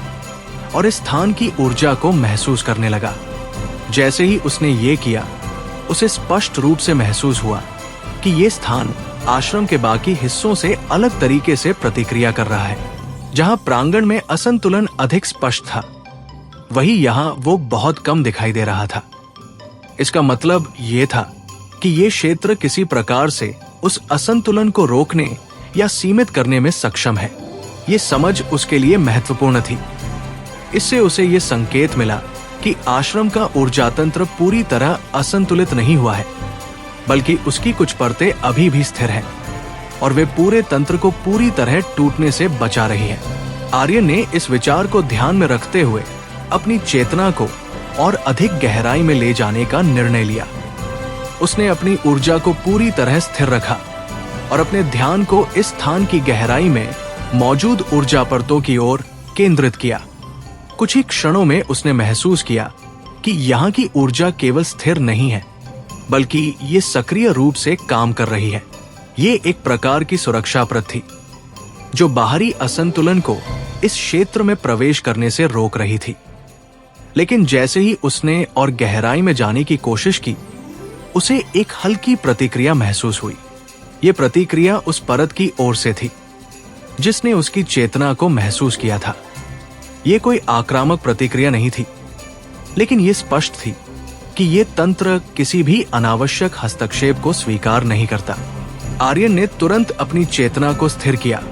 और इस स्थान की ऊर्जा को महसूस करने लगा। जैसे ही उसने ये किया, उसे स्पष्ट रूप से महसूस हुआ कि ये स्थान आश्रम के बाकी हिस्सों से अलग तरीके से प्रतिक्रिया कर रहा है। जहां प्रांगण में असंतुलन अधिक स्पष्ट था, वही यहां वो बहुत कम दिखाई दे रहा था। इसका मतलब ये था कि ये क्षेत्र किसी प्रकार से उस असंतुलन को रोकने या सीमित करने में सक्षम है। ये समझ उसके लिए महत्वपूर्ण थी। इससे उसे ये संकेत मिला कि आश्रम का ऊर्जा तंत्र पूरी तरह असंतुलित नहीं हुआ है, बल्कि उसकी कुछ परतें अभी भी स्थिर हैं और वे पूरे तंत्र को पूरी तरह टूटने से बचा रही है। आर्यन ने इस विचार को ध्यान में रखते हुए अपनी चेतना को और अधिक गहराई में ले जाने का निर्णय लिया। उसने अपनी ऊर्जा को पूरी तरह स्थिर रखा और अपने ध्यान को इस स्थान की गहराई में मौजूद ऊर्जा परतों की ओर केंद्रित किया। कुछ ही क्षणों में उसने महसूस किया कि यहाँ की ऊर्जा केवल स्थिर नहीं है, बल्कि ये सक्रिय रूप से काम कर रही है। ये एक प्रकार की सुरक्षा परत थी जो बाहरी असंतुलन को इस क्षेत्र में प्रवेश करने से रोक रही थी। लेकिन जैसे ही उसने और गहराई में जाने की कोशिश की, उसे एक हल्की प्रतिक्रिया महसूस हुई। ये प्रतिक्रिया उस परत की ओर से थी जिसने उसकी चेतना को महसूस किया था। ये कोई आक्रामक प्रतिक्रिया नहीं थी, लेकिन ये स्पष्ट थी कि ये तंत्र किसी भी अनावश्यक हस्तक्षेप को स्वीकार नहीं करता। आर्यन ने तुरंत अपनी चेतना को स्थिर किया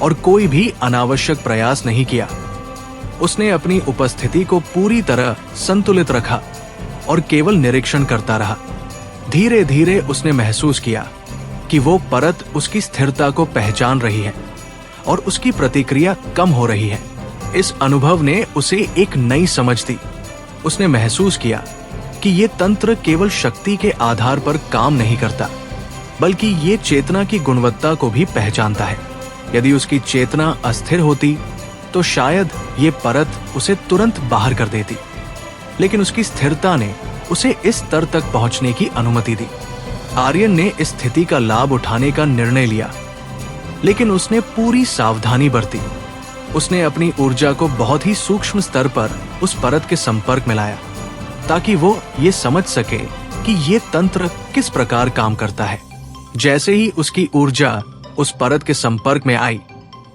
और कोई भी अनावश्यक प्रयास नहीं किया। उसने अपनी उपस्थिति को पूरी तरह संतुलित रखा और केवल निरीक्षण करता रहा। धीरे धीरे उसने महसूस किया कि वो परत उसकी स्थिरता को पहचान रही है और उसकी प्रतिक्रिया कम हो रही है। इस अनुभव ने उसे एक नई समझ दी। उसने महसूस किया कि ये तंत्र केवल शक्ति के आधार पर काम नहीं करता, बल्कि ये चेतना की गुणवत्ता को भी पहचानता है। यदि उसकी चेतना अस्थिर होती तो शायद ये परत उसे तुरंत बाहर कर देती, लेकिन उसकी स्थिरता ने उसे इस स्तर तक पहुंचने की अनुमति दी। आर्यन ने इस स्थिति का लाभ उठाने का निर्णय लिया, लेकिन उसने पूरी सावधानी बरती। उसने अपनी ऊर्जा को बहुत ही सूक्ष्म स्तर पर उस परत के संपर्क में लाया, ताकि वो ये समझ सके कि ये तंत्र किस प्रकार काम करता है। जैसे ही उसकी ऊर्जा उस परत के संपर्क में आई,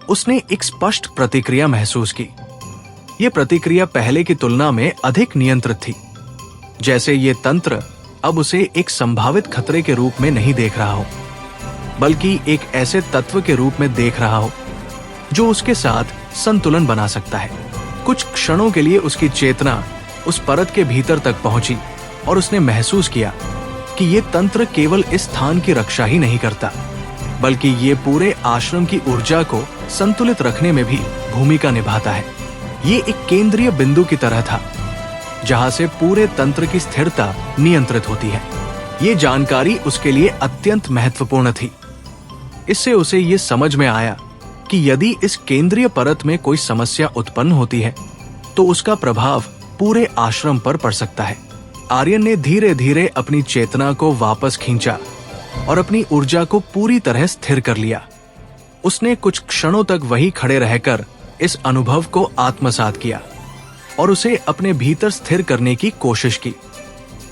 उसने एक स्पष्ट प्रतिक्रिया महसूस की। ये प्रतिक्रिया पहले की तुलना में अधिक नियंत्रित थी, जैसे ये तंत्र अब उसे एक संभावित खतरे के रूप में नहीं देख रहा हो, बल्कि एक ऐसे तत्व के रूप में देख रहा हो जो उसके साथ संतुलन बना सकता है। कुछ क्षणों के लिए उसकी चेतना उस परत के भीतर तक पहुंची और उसने महसूस किया कि ये तंत्र केवल इस स्थान की रक्षा ही नहीं करता, बल्कि ये पूरे आश्रम की ऊर्जा को संतुलित रखने में भी भूमिका निभाता है। ये एक केंद्रीय बिंदु की तरह था जहां से पूरे तंत्र की स्थिरता नियंत्रित होती है। ये जानकारी उसके लिए अत्यंत महत्वपूर्ण थी। इससे उसे ये समझ में आया कि यदि इस केंद्रीय परत में कोई समस्या उत्पन्न होती है तो उसका प्रभाव पूरे आश्रम पर पड़ सकता है। आर्यन ने धीरे धीरे अपनी चेतना को वापस खींचा और अपनी ऊर्जा को पूरी तरह स्थिर कर लिया। उसने कुछ क्षणों तक वहीं खड़े रहकर इस अनुभव को आत्मसात किया और उसे अपने भीतर स्थिर करने की कोशिश की।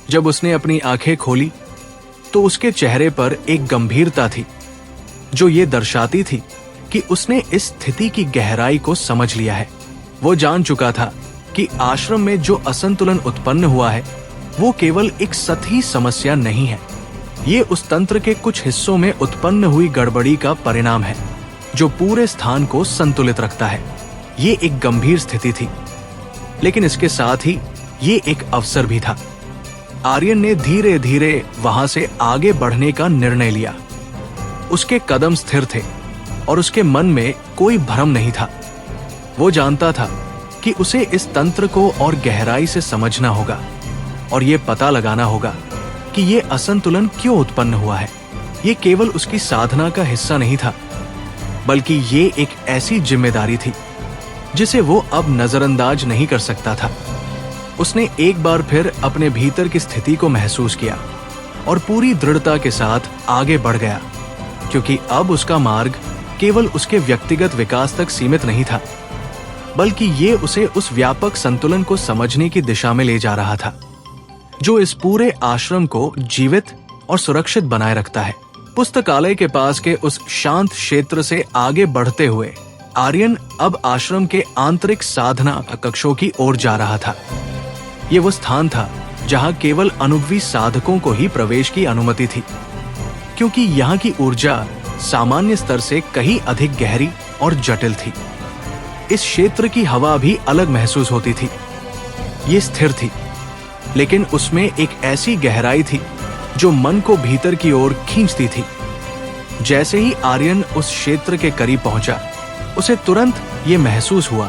जब उसने अपनी आंखें खोली तो उसके चेहरे पर एक गंभीरता थी जो ये दर्शाती थी कि उसने इस स्थिति की गहराई को समझ लिया है। वो जान चुका था कि आश्रम में जो असंतुलन उत्पन्न हुआ है वो केवल एक सतही समस्या नहीं है। ये उस तंत्र के कुछ हिस्सों में उत्पन्न हुई गड़बड़ी का परिणाम है जो पूरे स्थान को संतुलित रखता है। ये एक गंभीर स्थिति थी, लेकिन इसके साथ ही ये एक अवसर भी था। आर्यन ने धीरे धीरे वहां से आगे बढ़ने का निर्णय लिया। उसके कदम स्थिर थे और उसके मन में कोई भ्रम नहीं था। वो जानता था कि उसे इस तंत्र को और गहराई से समझना होगा और ये पता लगाना होगा कि ये असंतुलन क्यों उत्पन्न हुआ है। ये केवल उसकी साधना का हिस्सा नहीं था, बल्कि ये एक ऐसी जिम्मेदारी थी जिसे वो अब नजरअंदाज नहीं कर सकता था। उसने एक बार फिर अपने भीतर की स्थिति को महसूस किया और पूरी दृढ़ता के साथ आगे बढ़ गया, क्योंकि अब उसका मार्ग केवल उसके व्यक्तिगत विकास तक सीमित नहीं था, बल्कि ये उसे उस व्यापक संतुलन को समझने की दिशा में ले जा रहा था, जो इस पूरे आश्रम को जीवित और सुरक्षित बनाए रखता है। पुस्तकालय के पास के उस शांत क्षेत्र से आगे बढ़ते हुए आर्यन अब आश्रम के आंतरिक साधना कक्षों की ओर जा रहा था। ये वो स्थान था जहां केवल अनुभवी साधकों को ही प्रवेश की अनुमति थी, क्योंकि यहाँ की ऊर्जा सामान्य स्तर से कहीं अधिक गहरी और जटिल थी। इस क्षेत्र की हवा भी अलग महसूस होती थी। ये स्थिर थी, लेकिन उसमें एक ऐसी गहराई थी जो मन को भीतर की ओर खींचती थी। जैसे ही आर्यन उस क्षेत्र के करीब पहुंचा, उसे तुरंत ये महसूस हुआ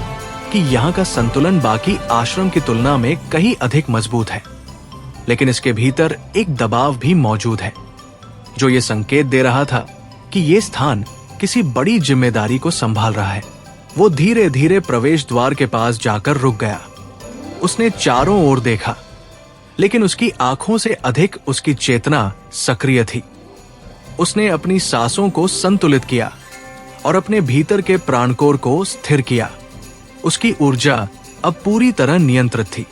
कि यहाँ का संतुलन बाकी आश्रम की तुलना में कहीं अधिक मजबूत है। लेकिन इसके भीतर एक दबाव भी मौजूद है, जो ये संकेत दे रहा था कि ये स्थान किसी बड़ी जिम्मेदारी को संभाल रहा है। वो धीरे धीरे प्रवेश द्वार के पास जाकर रुक गया। उसने चारों ओर देखा, लेकिन उसकी आंखों से अधिक उसकी चेतना सक्रिय थी। उसने अपनी सांसों को संतुलित किया और अपने भीतर के प्राणकोर को स्थिर किया। उसकी ऊर्जा अब पूरी तरह नियंत्रित थी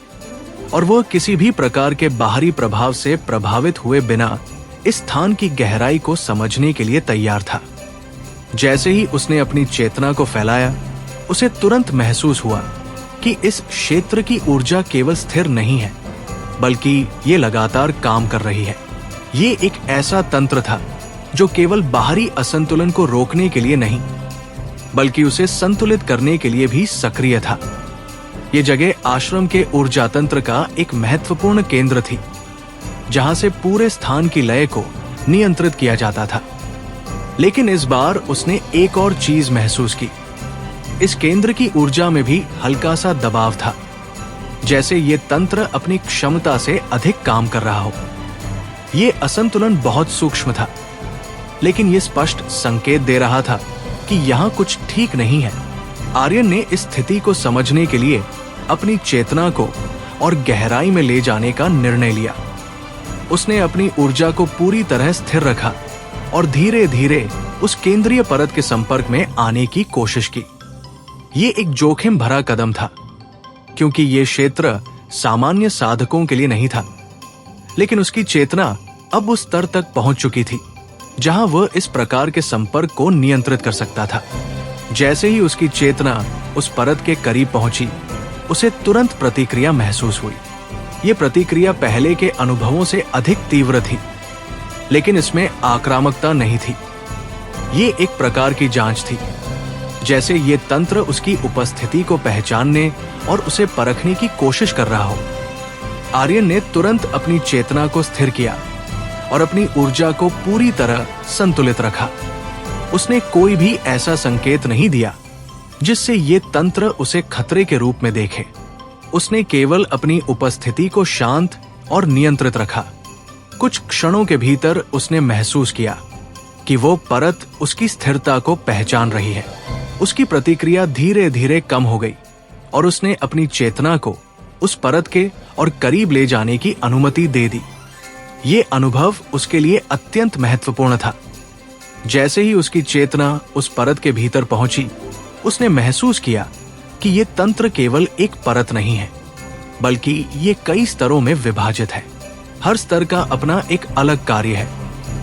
और वह किसी भी प्रकार के बाहरी प्रभाव से प्रभावित हुए बिना इस स्थान की गहराई को समझने के लिए तैयार था। जैसे ही उसने अपनी चेतना को फैलाया, उसे तुरंत महसूस हुआ कि इस क्षेत्र की ऊर्जा केवल स्थिर नहीं है, बल्कि ये लगातार काम कर रही है। ये एक ऐसा तंत्र था जो केवल बाहरी असंतुलन को रोकने के लिए नहीं, बल्कि उसे संतुलित करने के लिए भी सक्रिय था। ये जगह आश्रम के ऊर्जा तंत्र का एक महत्वपूर्ण केंद्र थी, जहां से पूरे स्थान की लय को नियंत्रित किया जाता था। लेकिन इस बार उसने एक और चीज महसूस की। इस केंद्र की ऊर्जा में भी हल्का सा दबाव था, जैसे ये तंत्र अपनी क्षमता से अधिक काम कर रहा हो। ये असंतुलन बहुत सूक्ष्म था, लेकिन ये स्पष्ट संकेत दे रहा था कि यहाँ कुछ ठीक नहीं है। आर्यन ने इस स्थिति को समझने के लिए अपनी चेतना को और गहराई में ले जाने का निर्णय लिया। उसने अपनी ऊर्जा को पूरी तरह स्थिर रखा और धीरे धीरे उस केंद्रीय परत के संपर्क में आने की कोशिश की। ये एक जोखिम भरा कदम था, क्योंकि ये क्षेत्र सामान्य साधकों के लिए नहीं था। लेकिन उसकी चेतना अब उस स्तर तक पहुंच चुकी थी जहां वह इस प्रकार के संपर्क को नियंत्रित कर सकता था। जैसे ही उसकी चेतना उस परत के करीब पहुंची, उसे तुरंत प्रतिक्रिया महसूस हुई। ये प्रतिक्रिया पहले के अनुभवों से अधिक तीव्र थी, लेकिन इसमें आक्रामकता नहीं थी। ये एक प्रकार की जांच थी, जैसे ये तंत्र उसकी उपस्थिति को पहचानने और उसे परखने की कोशिश कर रहा हो। आर्यन ने तुरंत अपनी चेतना को स्थिर किया और अपनी ऊर्जा को पूरी तरह संतुलित रखा। उसने कोई भी ऐसा संकेत नहीं दिया जिससे ये तंत्र उसे खतरे के रूप में देखे। उसने केवल अपनी उपस्थिति को शांत और नियंत्रित रखा। कुछ क्षणों के भीतर उसने महसूस किया कि वो परत उसकी स्थिरता को पहचान रही है। उसकी प्रतिक्रिया धीरे धीरे कम हो गई और उसने अपनी चेतना को उस परत के और करीब ले जाने की अनुमति दे दी। ये अनुभव उसके लिए अत्यंत महत्वपूर्ण था। जैसे ही उसकी चेतना उस परत के भीतर पहुंची, उसने महसूस किया कि ये तंत्र केवल एक परत नहीं है, बल्कि ये कई स्तरों में विभाजित है। हर स्तर का अपना एक अलग कार्य है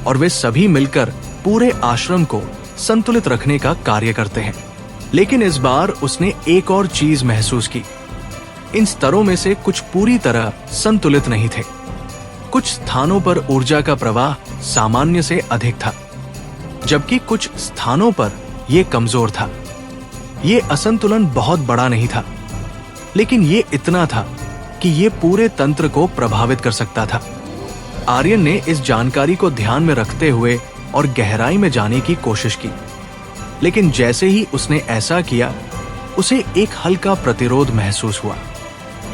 और वे सभी मिलकर पूरे आश्रम को संतुलित रखने का कार्य करते हैं। लेकिन इस बार उसने एक और चीज महसूस की। इन स्तरों में से कुछ पूरी तरह संतुलित नहीं थे। कुछ स्थानों पर ऊर्जा का प्रवाह सामान्य से अधिक था, जबकि कुछ स्थानों पर यह कमजोर था। ये असंतुलन बहुत बड़ा नहीं था, लेकिन ये इतना था कि ये पूरे तंत्र को प्रभावित कर सकता था। आर्यन ने इस जानकारी को ध्यान में रखते हुए और गहराई में जाने की कोशिश की, लेकिन जैसे ही उसने ऐसा किया, उसे एक हल्का प्रतिरोध महसूस हुआ।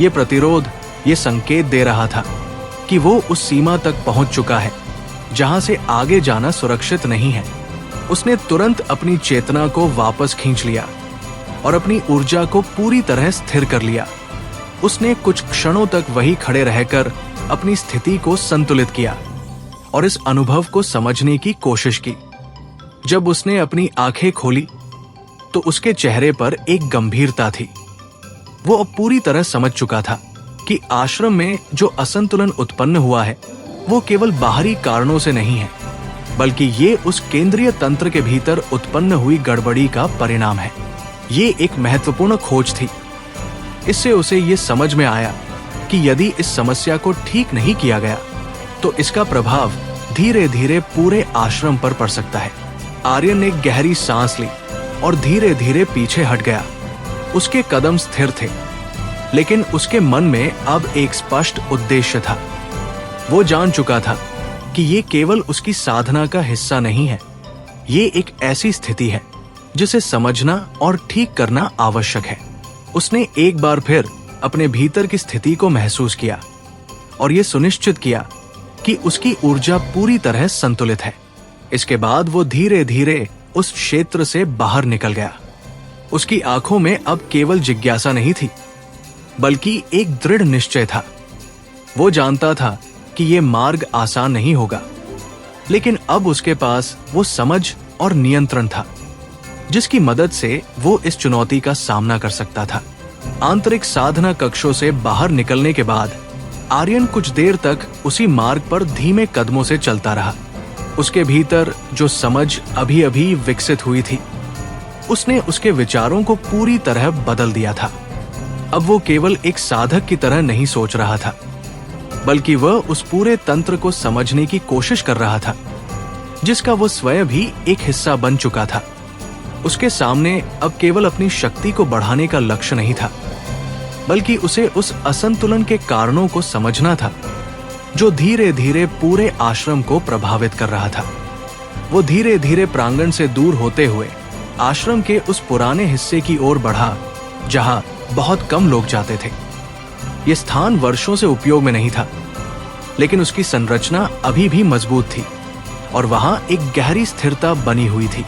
ये प्रतिरोध ये संकेत दे रहा था कि वो उस सीमा तक पहुंच चुका है जहां से आगे जाना सुरक्षित नहीं है। उसने तुरंत अपनी चेतना को वापस खींच लिया और अपनी ऊर्जा को पूरी तरह स्थिर कर लिया। उसने कुछ क्षणों तक वहीं खड़े रहकर अपनी स्थिति को संतुलित किया और इस अनुभव को समझने की कोशिश की। जब उसने अपनी आंखें खोली, तो उसके चेहरे पर एक गंभीरता थी। वो अब पूरी तरह समझ चुका था कि आश्रम में जो असंतुलन उत्पन्न हुआ है, वो केवल बाहरी कारणों से नहीं है, बल्कि ये उस केंद्रीय तंत्र के भीतर उत्पन्न हुई गड़बड़ी का परिणाम है। ये एक महत्वपूर्ण खोज थी। इससे उसे ये समझ में आया कि यदि इस समस्या को ठीक नहीं किया गया तो इसका प्रभाव धीरे धीरे पूरे आश्रम पर पड़ सकता है। आर्यन ने गहरी सांस ली और धीरे धीरे पीछे हट गया। उसके कदम स्थिर थे, लेकिन उसके मन में अब एक स्पष्ट उद्देश्य था। वो जान चुका था कि ये केवल उसकी साधना का हिस्सा नहीं है। ये एक ऐसी स्थिति है जिसे समझना और ठीक करना आवश्यक है। उसने एक बार फिर अपने भीतर की स्थिति को महसूस किया और ये सुनिश्चित किया कि उसकी ऊर्जा पूरी तरह संतुलित है। इसके बाद वो धीरे धीरे उस क्षेत्र से बाहर निकल गया। उसकी आंखों में अब केवल जिज्ञासा नहीं थी, बल्कि एक दृढ़ निश्चय था। वो जानता था कि ये मार्ग आसान नहीं होगा, लेकिन अब उसके पास वो समझ और नियंत्रण था जिसकी मदद से वो इस चुनौती का सामना कर सकता था। आंतरिक साधना कक्षों से बाहर निकलने के बाद आर्यन कुछ देर तक उसी मार्ग पर धीमे कदमों से चलता रहा। उसके भीतर जो समझ अभी अभी विकसित हुई थी, उसने उसके विचारों को पूरी तरह बदल दिया था। अब वो केवल एक साधक की तरह नहीं सोच रहा था, बल्कि वह उस पूरे तंत्र को समझने की कोशिश कर रहा था जिसका वो स्वयं भी एक हिस्सा बन चुका था। उसके सामने अब केवल अपनी शक्ति को बढ़ाने का लक्ष्य नहीं था, बल्कि उसे उस असंतुलन के कारणों को समझना था जो धीरे धीरे पूरे आश्रम को प्रभावित कर रहा था। वो धीरे धीरे प्रांगण से दूर होते हुए आश्रम के उस पुराने हिस्से की ओर बढ़ा जहां बहुत कम लोग जाते थे। ये स्थान वर्षों से उपयोग में नहीं था, लेकिन उसकी संरचना अभी भी मजबूत थी और वहां एक गहरी स्थिरता बनी हुई थी।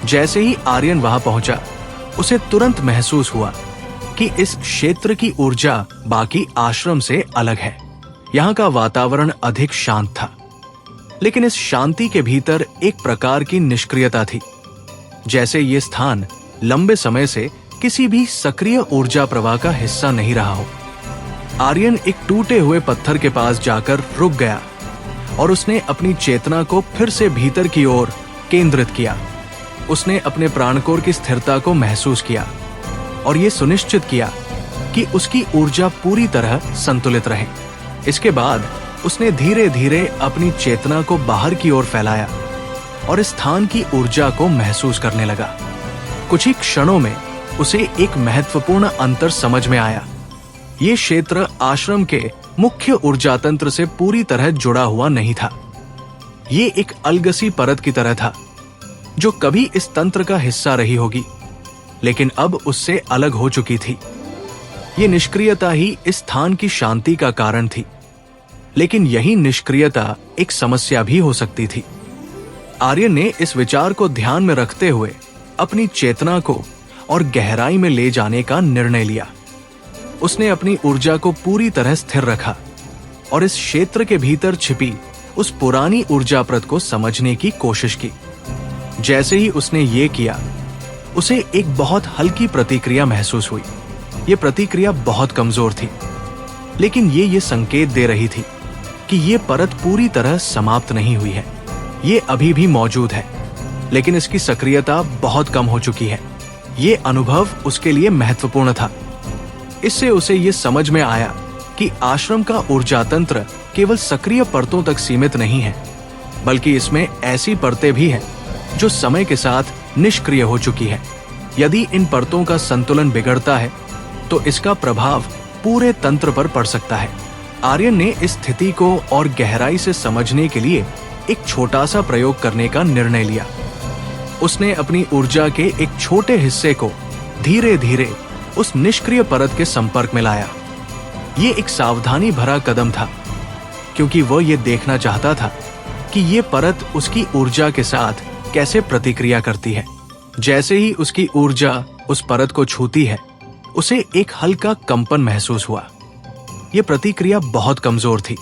जैसे ही आर्यन वहां पहुंचा, उसे तुरंत महसूस हुआ कि इस क्षेत्र की ऊर्जा बाकी आश्रम से अलग है। यहाँ का वातावरण अधिक शांत था, लेकिन इस शांति के भीतर एक प्रकार की निष्क्रियता थी, जैसे ये स्थान लंबे समय से किसी भी सक्रिय ऊर्जा प्रवाह का हिस्सा नहीं रहा हो। आर्यन एक टूटे हुए पत्थर के पास जाकर रुक गया और उसने अपनी चेतना को फिर से भीतर की ओर केंद्रित किया। उसने अपने प्राणकोर की स्थिरता को महसूस किया और ये सुनिश्चित किया कि उसकी ऊर्जा पूरी तरह संतुलित रहे। इसके बाद उसने धीरे धीरे अपनी चेतना को बाहर की ओर फैलाया और इस स्थान की ऊर्जा को महसूस करने लगा। कुछ ही क्षणों में उसे एक महत्वपूर्ण अंतर समझ में आया। ये क्षेत्र आश्रम के मुख्य ऊर्जा तंत्र से पूरी तरह जुड़ा हुआ नहीं था। ये एक अलगसी परत की तरह था जो कभी इस तंत्र का हिस्सा रही होगी, लेकिन अब उससे अलग हो चुकी थी। ये निष्क्रियता ही इस स्थान की शांति का कारण थी, लेकिन यही निष्क्रियता एक समस्या भी हो सकती थी। आर्यन ने इस विचार को ध्यान में रखते हुए अपनी चेतना को और गहराई में ले जाने का निर्णय लिया। उसने अपनी ऊर्जा को पूरी तरह स्थिर रखा और इस क्षेत्र के भीतर छिपी उस पुरानी ऊर्जा परत को समझने की कोशिश की। जैसे ही उसने ये किया, उसे एक बहुत हल्की प्रतिक्रिया महसूस हुई। ये प्रतिक्रिया बहुत कमजोर थी, लेकिन ये संकेत दे रही थी कि ये परत पूरी तरह समाप्त नहीं हुई है। ये अभी भी मौजूद है, लेकिन इसकी सक्रियता बहुत कम हो चुकी है। ये अनुभव उसके लिए महत्वपूर्ण था। इससे उसे ये समझ में आया कि आश्रम का ऊर्जा तंत्र केवल सक्रिय परतों तक सीमित नहीं है, बल्कि इसमें ऐसी परतें भी हैं जो समय के साथ निष्क्रिय हो चुकी है। यदि इन परतों का संतुलन बिगड़ता है तो इसका प्रभाव पूरे तंत्र पर पड़ सकता है। आर्यन ने इस स्थिति को और गहराई से समझने के लिए एक छोटा सा प्रयोग करने का निर्णय लिया। उसने अपनी ऊर्जा के एक छोटे हिस्से को धीरे धीरे उस निष्क्रिय परत के संपर्क में लाया। ये एक सावधानी भरा कदम था, क्योंकि वह ये देखना चाहता था कि ये परत उसकी ऊर्जा के साथ कैसे प्रतिक्रिया करती है। जैसे ही उसकी ऊर्जा उस परत को छूती है, उसे एक हल्का कंपन महसूस हुआ। ये प्रतिक्रिया बहुत कमजोर थी,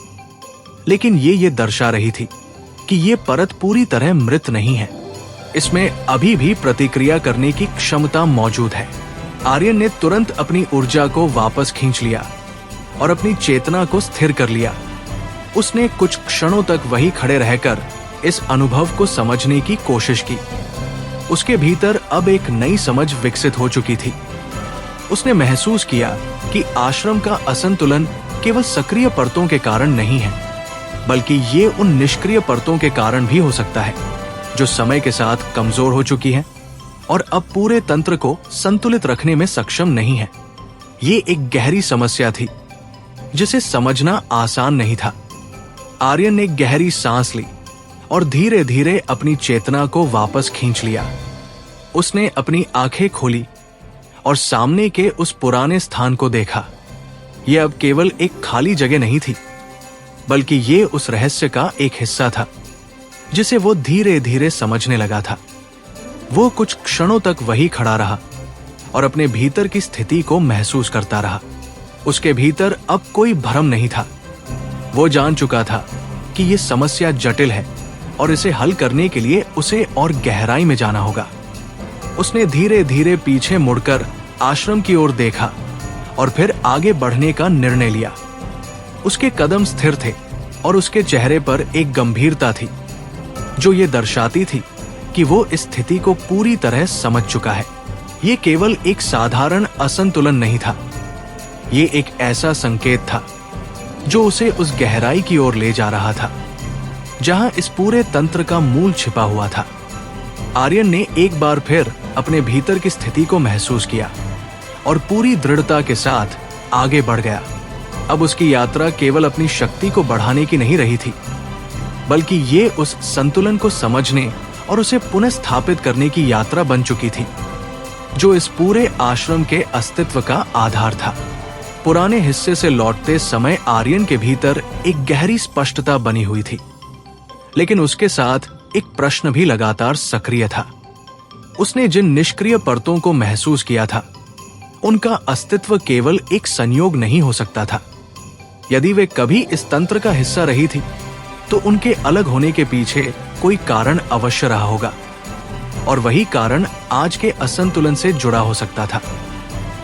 लेकिन ये दर्शा रही थी कि ये परत पूरी तरह मृत नहीं है। इसमें अभी भी प्रतिक्रिया करने की क्षमता मौजूद है। आर्यन ने तुरंत अपनी ऊर्जा को वापस खींच लिया और अपनी चेतना को स्थिर कर लिया। उसने कुछ क्षणों तक वहीं खड़े रहकर इस अनुभव को समझने की कोशिश की। उसके भीतर अब एक नई समझ विकसित हो चुकी थी। उसने महसूस किया कि आश्रम का असंतुलन केवल सक्रिय परतों के कारण नहीं है, बल्कि ये उन निष्क्रिय परतों के कारण भी हो सकता है जो समय के साथ कमजोर हो चुकी हैं और अब पूरे तंत्र को संतुलित रखने में सक्षम नहीं है। ये एक गहरी समस्या थी जिसे समझना आसान नहीं था। आर्यन ने गहरी सांस ली और धीरे धीरे अपनी चेतना को वापस खींच लिया। उसने अपनी आंखें खोली और सामने के उस पुराने स्थान को देखा। यह अब केवल एक खाली जगह नहीं थी, बल्कि ये उस रहस्य का एक हिस्सा था जिसे वो धीरे धीरे समझने लगा था। वो कुछ क्षणों तक वही खड़ा रहा और अपने भीतर की स्थिति को महसूस करता रहा। उसके भीतर अब कोई भ्रम नहीं था। वो जान चुका था कि ये समस्या जटिल है और इसे हल करने के लिए उसे और गहराई में जाना होगा। उसने धीरे धीरे पीछे मुड़कर आश्रम की ओर देखा और फिर आगे बढ़ने का निर्णय लिया। उसके कदम स्थिर थे और उसके चेहरे पर एक गंभीरता थी जो ये दर्शाती थी कि वो इस स्थिति को पूरी तरह समझ चुका है। ये केवल एक साधारण असंतुलन नहीं था, ये एक ऐसा संकेत था जो उसे उस गहराई की ओर ले जा रहा था जहां इस पूरे तंत्र का मूल छिपा हुआ था। आर्यन ने एक बार फिर अपने भीतर की स्थिति को महसूस किया और पूरी दृढ़ता के साथ आगे बढ़ गया। अब उसकी यात्रा केवल अपनी शक्ति को बढ़ाने की नहीं रही थी, बल्कि ये उस संतुलन को समझने और उसे पुनः स्थापित करने की यात्रा बन चुकी थी जो इस पूरे आश्रम के अस्तित्व का आधार था। पुराने हिस्से से लौटते समय आर्यन के भीतर एक गहरी स्पष्टता बनी हुई थी, लेकिन उसके साथ एक प्रश्न भी लगातार सक्रिय था। उसने जिन निष्क्रिय परतों को महसूस किया था, उनका अस्तित्व केवल एक संयोग नहीं हो सकता था। यदि वे कभी इस तंत्र का हिस्सा रही थी, तो उनके अलग होने के पीछे कोई कारण अवश्य रहा होगा, और वही कारण आज के असंतुलन से जुड़ा हो सकता था।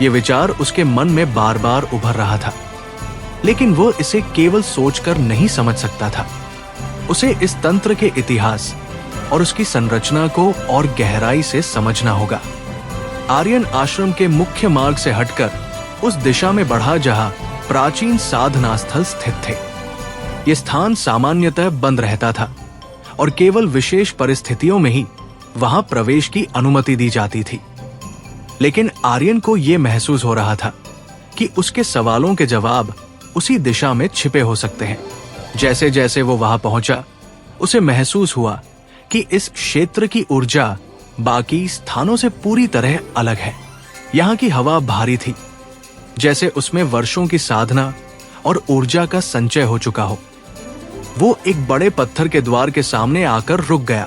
ये विचार उसके मन में बार बार उभर रहा था, लेकिन वो इसे केवल सोचकर नहीं समझ सकता था। उसे इस तंत्र के इतिहास और उसकी संरचना को और गहराई से समझना होगा। आर्यन आश्रम के मुख्य मार्ग से हटकर उस दिशा में बढ़ा जहां प्राचीन साधना स्थल स्थित थे। ये स्थान सामान्यतः बंद रहता था और केवल विशेष परिस्थितियों में ही वहां प्रवेश की अनुमति दी जाती थी। लेकिन आर्यन को यह महसूस हो रहा था कि उसके सवालों के जवाब उसी दिशा में छिपे हो सकते हैं। जैसे जैसे वो वहां पहुंचा, उसे महसूस हुआ कि इस क्षेत्र की ऊर्जा बाकी स्थानों से पूरी तरह अलग है। यहाँ की हवा भारी थी, जैसे उसमें वर्षों की साधना और ऊर्जा का संचय हो चुका हो। वो एक बड़े पत्थर के द्वार के सामने आकर रुक गया।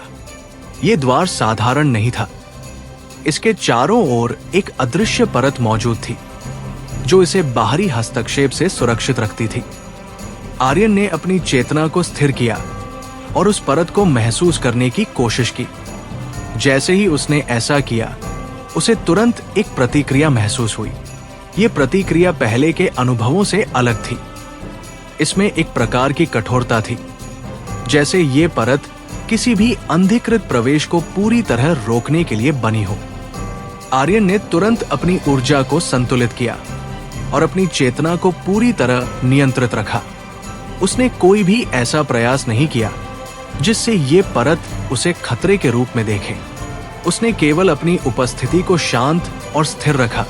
ये द्वार साधारण नहीं था। इसके चारों ओर एक अदृश्य परत मौजूद थी जो इसे बाहरी हस्तक्षेप से सुरक्षित रखती थी। आर्यन ने अपनी चेतना को स्थिर किया और उस परत को महसूस करने की कोशिश की। जैसे ही उसने ऐसा किया, उसे तुरंत एक प्रतिक्रिया महसूस हुई। ये प्रतिक्रिया पहले के अनुभवों से अलग थी। इसमें एक प्रकार की कठोरता थी, जैसे ये परत किसी भी अनधिकृत प्रवेश को पूरी तरह रोकने के लिए बनी हो। आर्यन ने तुरंत अपनी ऊर्जा को संतुलित किया और अपनी चेतना को पूरी तरह नियंत्रित रखा। उसने कोई भी ऐसा प्रयास नहीं किया जिससे ये परत उसे खतरे के रूप में देखे। उसने केवल अपनी उपस्थिति को शांत और स्थिर रखा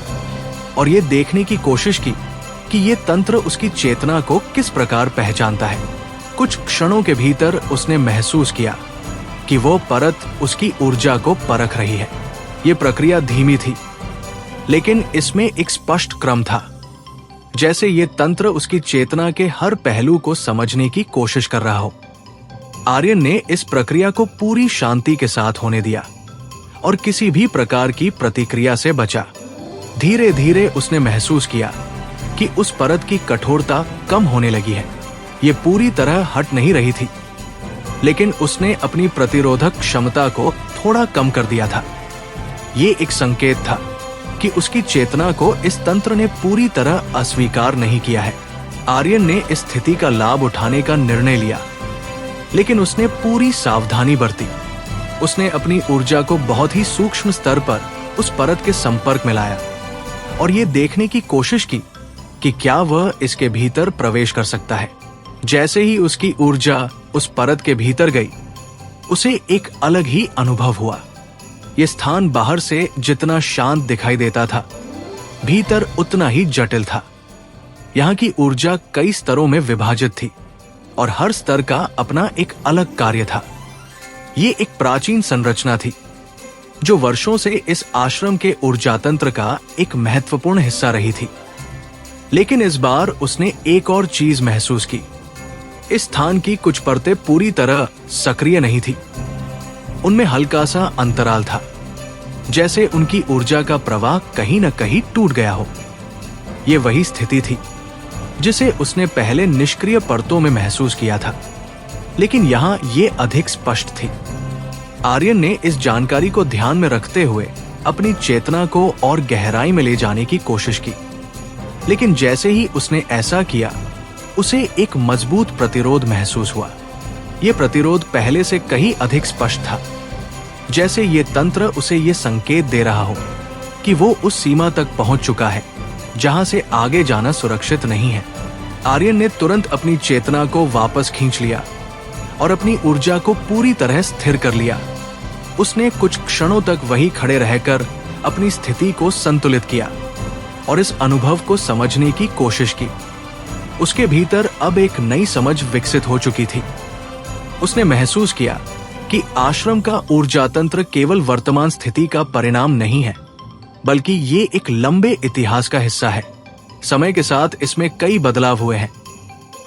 और ये देखने की कोशिश की कि ये तंत्र उसकी चेतना को किस प्रकार पहचानता है। कुछ क्षणों के भीतर उसने महसूस किया कि वो परत उसकी ऊर्जा को परख रही है। ये प्रक्रिया धीमी थी, लेकिन इसमें एक स्पष्ट क्रम था, जैसे ये तंत्र उसकी चेतना के हर पहलू को समझने की कोशिश कर रहा हो। आर्यन ने इस प्रक्रिया को पूरी शांति के साथ होने दिया और किसी भी प्रकार की प्रतिक्रिया से बचा। धीरे धीरे उसने महसूस किया कि उस परत की कठोरता कम होने लगी है। ये पूरी तरह हट नहीं रही थी, लेकिन उसने अपनी प्रतिरोधक क्षमता को थोड़ा कम कर दिया था। ये एक संकेत था कि उसकी चेतना को इस तंत्र ने पूरी तरह अस्वीकार नहीं किया है। आर्यन ने इस स्थिति का लाभ उठाने का निर्णय लिया। लेकिन उसने पूरी सावधानी बरती। उसने अपनी ऊर्जा को बहुत ही सूक्ष्म स्तर पर उस परत के संपर्क में लाया और ये देखने की कोशिश की कि क्या वह इसके भीतर प्रवेश कर सकता है। जैसे ही उसकी ऊर्जा उस परत के भीतर गई, उसे एक अलग ही अनुभव हुआ। यह स्थान बाहर से जितना शांत दिखाई देता था, भीतर उतना ही जटिल था। यहाँ की ऊर्जा कई स्तरों में विभाजित थी और हर स्तर का अपना एक अलग कार्य था। ये एक प्राचीन संरचना थी जो वर्षों से इस आश्रम के ऊर्जा तंत्र का एक महत्वपूर्ण हिस्सा रही थी। लेकिन इस बार उसने एक और चीज महसूस की। इस स्थान की कुछ परतें पूरी तरह सक्रिय नहीं थी। उनमें हल्का सा अंतराल था, जैसे उनकी ऊर्जा का प्रवाह कहीं न कहीं टूट गया हो। यह वही स्थिति थी जिसे उसने पहले निष्क्रिय परतों में महसूस किया था, लेकिन यहां यह अधिक स्पष्ट थी। आर्यन ने इस जानकारी को ध्यान में रखते हुए अपनी चेतना को और गहराई में ले जाने की कोशिश की, लेकिन जैसे ही उसने ऐसा किया, उसे एक मजबूत प्रतिरोध महसूस हुआ। यह प्रतिरोध पहले से कहीं अधिक स्पष्ट था, जैसे ये तंत्र उसे ये संकेत दे रहा हो कि वो उस सीमा तक पहुंच चुका है जहां से आगे जाना सुरक्षित नहीं है। आर्यन ने तुरंत अपनी चेतना को वापस खींच लिया और अपनी ऊर्जा को पूरी तरह स्थिर कर लिया। उसने कुछ क्षणों तक वहीं खड़े रहकर अपनी स्थिति को संतुलित किया और इस अनुभव को समझने की कोशिश की। उसके भीतर अब एक नई समझ विकसित हो चुकी थी। उसने महसूस किया कि आश्रम का ऊर्जा तंत्र केवल वर्तमान स्थिति का परिणाम नहीं है, बल्कि ये एक लंबे इतिहास का हिस्सा है। समय के साथ इसमें कई बदलाव हुए हैं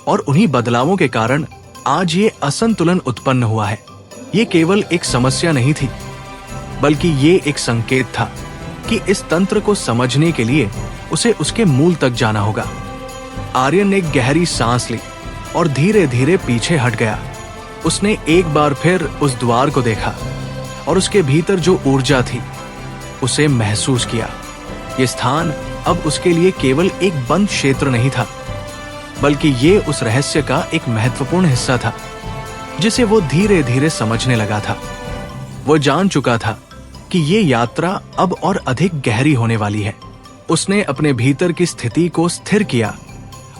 और उन्हीं बदलावों के कारण आज ये असंतुलन उत्पन्न हुआ है। ये केवल एक समस्या नहीं थी, बल्कि ये एक संकेत था कि इस तंत्र को समझने के लिए उसे उसके मूल तक जाना होगा। आर्यन ने गहरी सांस ली और धीरे धीरे पीछे हट गया। उसने एक बार फिर उस द्वार को देखा और उसके भीतर जो ऊर्जा थी उसे महसूस किया। ये स्थान अब उसके लिए केवल एक बंद क्षेत्र नहीं था, बल्कि ये उस रहस्य का एक महत्वपूर्ण हिस्सा था जिसे वो धीरे धीरे समझने लगा था। वो जान चुका था कि ये यात्रा अब और अधिक गहरी होने वाली है। उसने अपने भीतर की स्थिति को स्थिर किया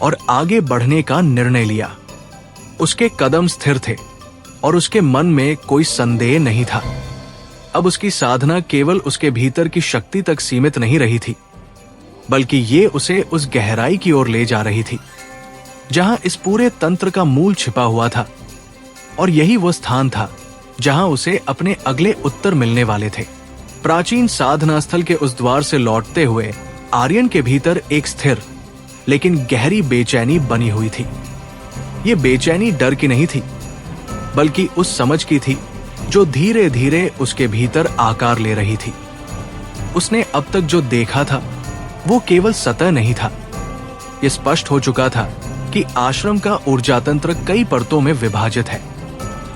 और आगे बढ़ने का निर्णय लिया। उसके कदम स्थिर थे और उसके मन में कोई संदेह नहीं था। अब उसकी साधना केवल उसके भीतर की शक्ति तक सीमित नहीं रही थी, बल्कि ये उसे उस गहराई की ओर ले जा रही थी जहां इस पूरे तंत्र का मूल छिपा हुआ था। और यही वो स्थान था जहां उसे अपने अगले उत्तर मिलने वाले थे। प्राचीन साधना स्थल के उस द्वार से लौटते हुए आर्यन के भीतर एक स्थिर लेकिन गहरी बेचैनी बनी हुई थी। ये बेचैनी डर की नहीं थी, बल्कि उस समझ की थी जो धीरे धीरे उसके भीतर आकार ले रही थी। उसने अब तक जो देखा था वो केवल सतह नहीं था। ये स्पष्ट हो चुका था कि आश्रम का ऊर्जा तंत्र कई परतों में विभाजित है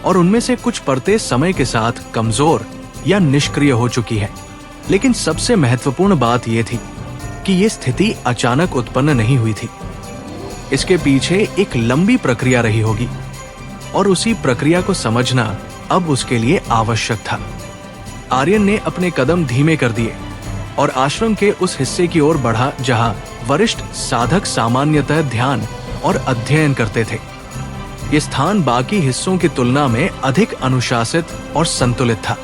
और उनमें से कुछ परतें समय के साथ कमजोर या निष्क्रिय हो चुकी है। लेकिन सबसे महत्वपूर्ण बात यह थी कि यह स्थिति अचानक उत्पन्न नहीं हुई थी। इसके पीछे एक लंबी प्रक्रिया रही होगी और उसी प्रक्रिया को समझना अब उसके लिए आवश्यक था। आर्यन ने अपने कदम धीमे कर दिए और आश्रम के उस हिस्से की ओर बढ़ा जहां वरिष्ठ साधक सामान्यतः ध्यान और अध्ययन करते थे। यह स्थान बाकी हिस्सों की तुलना में अधिक अनुशासित और संतुलित था।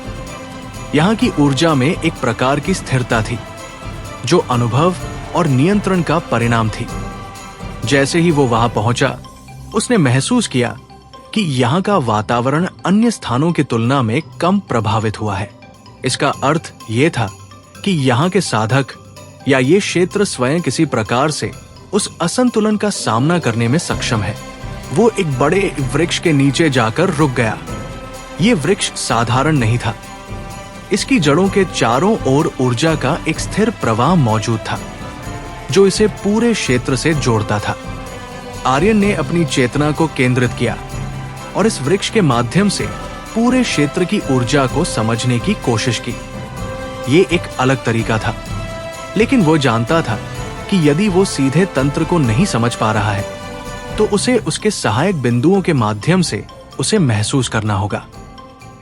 यहाँ की ऊर्जा में एक प्रकार की स्थिरता थी जो अनुभव और नियंत्रण का परिणाम थी। जैसे ही वो वहां पहुंचा, उसने महसूस किया कि यहाँ का वातावरण अन्य स्थानों की तुलना में कम प्रभावित हुआ है। इसका अर्थ ये था कि यहाँ के साधक या ये क्षेत्र स्वयं किसी प्रकार से उस असंतुलन का सामना करने में सक्षम है। वो एक बड़े वृक्ष के नीचे जाकर रुक गया। ये वृक्ष साधारण नहीं था। इसकी जड़ों के चारों ओर ऊर्जा का एक स्थिर प्रवाह मौजूद था जो इसे पूरे क्षेत्र से जोड़ता था। आर्यन ने अपनी चेतना को केंद्रित किया और इस वृक्ष के माध्यम से पूरे क्षेत्र की ऊर्जा को समझने की कोशिश की। ये एक अलग तरीका था, लेकिन वो जानता था कि यदि वो सीधे तंत्र को नहीं समझ पा रहा है तो उसे उसके सहायक बिंदुओं के माध्यम से उसे महसूस करना होगा।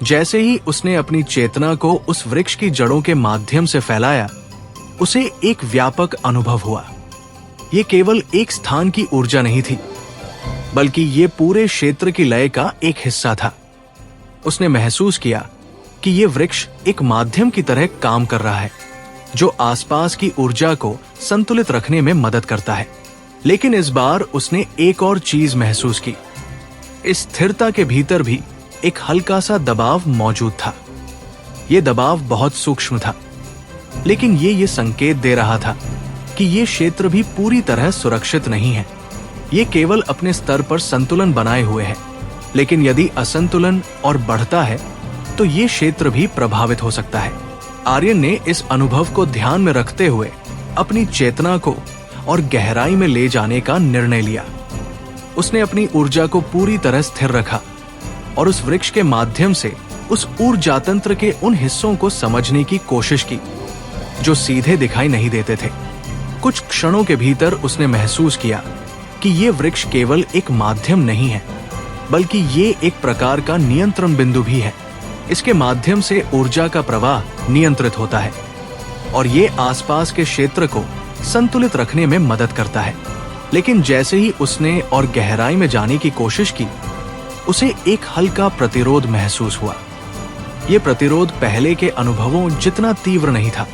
जैसे ही उसने अपनी चेतना को उस वृक्ष की जड़ों के माध्यम से फैलाया, उसे एक व्यापक अनुभव हुआ। ये केवल एक स्थान की ऊर्जा नहीं थी, बल्कि ये पूरे क्षेत्र की लय का एक हिस्सा था। उसने महसूस किया कि ये वृक्ष एक माध्यम की तरह काम कर रहा है, जो आसपास की ऊर्जा को संतुलित रखने में मदद करता है। लेकिन इस बार उसने एक और चीज महसूस की। इस स्थिरता के भीतर भी एक हल्का सा दबाव मौजूद था। यह दबाव बहुत सूक्ष्म था, लेकिन ये संकेत दे रहा था कि ये क्षेत्र भी पूरी तरह सुरक्षित नहीं है। ये केवल अपने स्तर पर संतुलन बनाए हुए है, लेकिन यदि असंतुलन और बढ़ता है तो ये क्षेत्र भी प्रभावित हो सकता है। आर्यन ने इस अनुभव को ध्यान में रखते हुए अपनी चेतना को और गहराई में ले जाने का निर्णय लिया। उसने अपनी ऊर्जा को पूरी तरह स्थिर रखा और उस वृक्ष के माध्यम से उस ऊर्जा तंत्र के उन हिस्सों को समझने की कोशिश की जो सीधे दिखाई नहीं देते थे। कुछ क्षणों के भीतर उसने महसूस किया कि ये वृक्ष केवल एक माध्यम नहीं है, बल्कि ये एक प्रकार का नियंत्रण बिंदु भी है। इसके माध्यम से ऊर्जा का प्रवाह नियंत्रित होता है और ये आसपास के क्षेत्र को संतुलित रखने में मदद करता है। लेकिन जैसे ही उसने और गहराई में जाने की कोशिश की, उसे एक हल्का प्रतिरोध महसूस हुआ। यह प्रतिरोध पहले के अनुभवों जितना तीव्र नहीं था,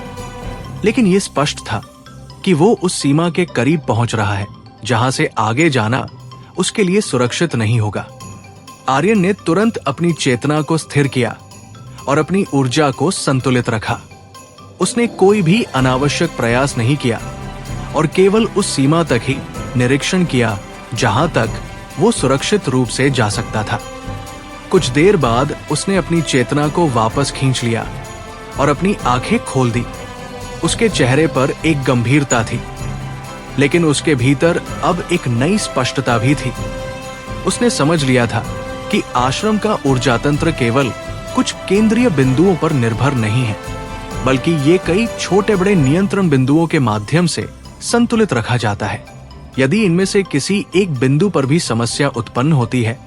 लेकिन यह स्पष्ट था कि वो उस सीमा के करीब पहुंच रहा है जहां से आगे जाना उसके लिए सुरक्षित नहीं होगा। आर्यन ने तुरंत अपनी चेतना को स्थिर किया और अपनी ऊर्जा को संतुलित रखा। उसने कोई भी अनावश्यक प्रयास नहीं किया और केवल उस सीमा तक ही निरीक्षण किया जहां तक वो सुरक्षित रूप से जा सकता था। कुछ देर बाद उसने अपनी चेतना को वापस खींच लिया और अपनी आंखें खोल दी। उसके चेहरे पर एक गंभीरता थी, लेकिन उसके भीतर अब एक नई स्पष्टता भी थी। उसने समझ लिया था कि आश्रम का ऊर्जा तंत्र केवल कुछ केंद्रीय बिंदुओं पर निर्भर नहीं है, बल्कि ये कई छोटे बड़े नियंत्रण बिंदुओं के माध्यम से संतुलित रखा जाता है। यदि इनमें से किसी एक बिंदु पर भी समस्या उत्पन्न होती है,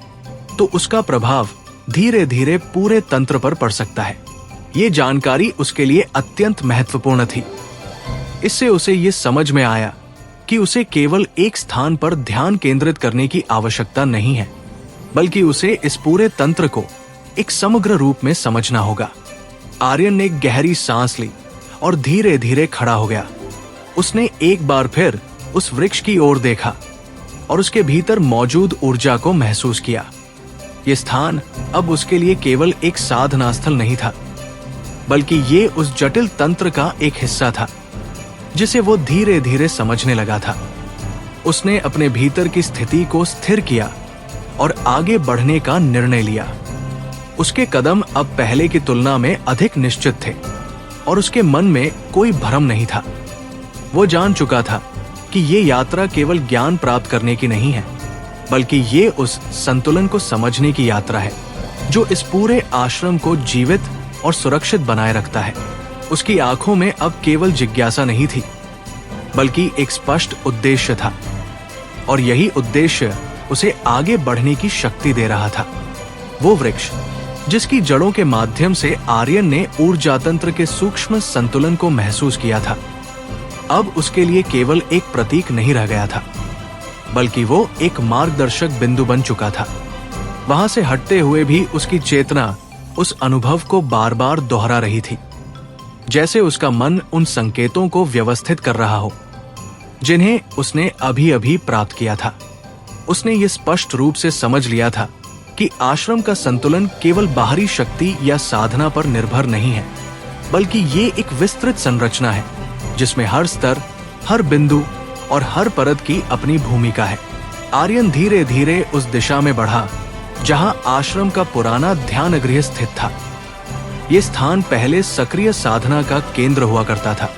तो उसका प्रभाव धीरे धीरे पूरे तंत्र पर पड़ सकता है। ये जानकारी उसके लिए अत्यंत महत्वपूर्ण थी। इससे उसे ये समझ में आया कि उसे केवल एक स्थान पर ध्यान केंद्रित करने की आवश्यकता नहीं है, बल्कि उसे इस पूरे तंत्र को एक समग्र रूप में समझना होगा। आर्यन ने गहरी सांस ली और धीरे धीरे खड़ा हो गया। उसने एक बार फिर उस वृक्ष की ओर देखा और उसके भीतर मौजूद ऊर्जा को महसूस किया। यह स्थान अब उसके लिए केवल एक साधना स्थल नहीं था, बल्कि ये उस जटिल तंत्र का एक हिस्सा था जिसे वो धीरे धीरे समझने लगा था। उसने अपने भीतर की स्थिति को स्थिर किया और आगे बढ़ने का निर्णय लिया। उसके कदम अब पहले की तुलना में अधिक निश्चित थे और उसके मन में कोई भ्रम नहीं था। वो जान चुका था कि ये यात्रा केवल ज्ञान प्राप्त करने की नहीं है, बल्कि ये उस संतुलन को समझने की यात्रा है जो इस पूरे आश्रम को जीवित और सुरक्षित बनाए रखता है। उसकी आंखों में अब केवल जिज्ञासा नहीं थी, बल्कि एक स्पष्ट उद्देश्य था, और यही उद्देश्य उसे आगे बढ़ने की शक्ति दे रहा था। वो वृक्ष जिसकी जड़ों के माध्यम से आर्यन ने ऊर्जा तंत्र के सूक्ष्म संतुलन को महसूस किया था, अब उसके लिए केवल एक प्रतीक नहीं रह गया था, बल्कि वो एक मार्गदर्शक बिंदु बन चुका था। वहां से हटते हुए भी उसकी चेतना उस अनुभव को बार बार दोहरा रही थी, जैसे उसका मन उन संकेतों को व्यवस्थित कर रहा हो जिन्हें उसने अभी अभी प्राप्त किया था। उसने ये स्पष्ट रूप से समझ लिया था कि आश्रम का संतुलन केवल बाहरी शक्ति या साधना पर निर्भर नहीं है, बल्कि ये एक विस्तृत संरचना है जिसमें हर स्तर, हर बिंदु और हर परत की अपनी भूमिका है। आर्यन धीरे धीरे उस दिशा में बढ़ा जहां आश्रम का पुराना ध्यान गृह स्थित था। यह स्थान पहले सक्रिय साधना का केंद्र हुआ करता था,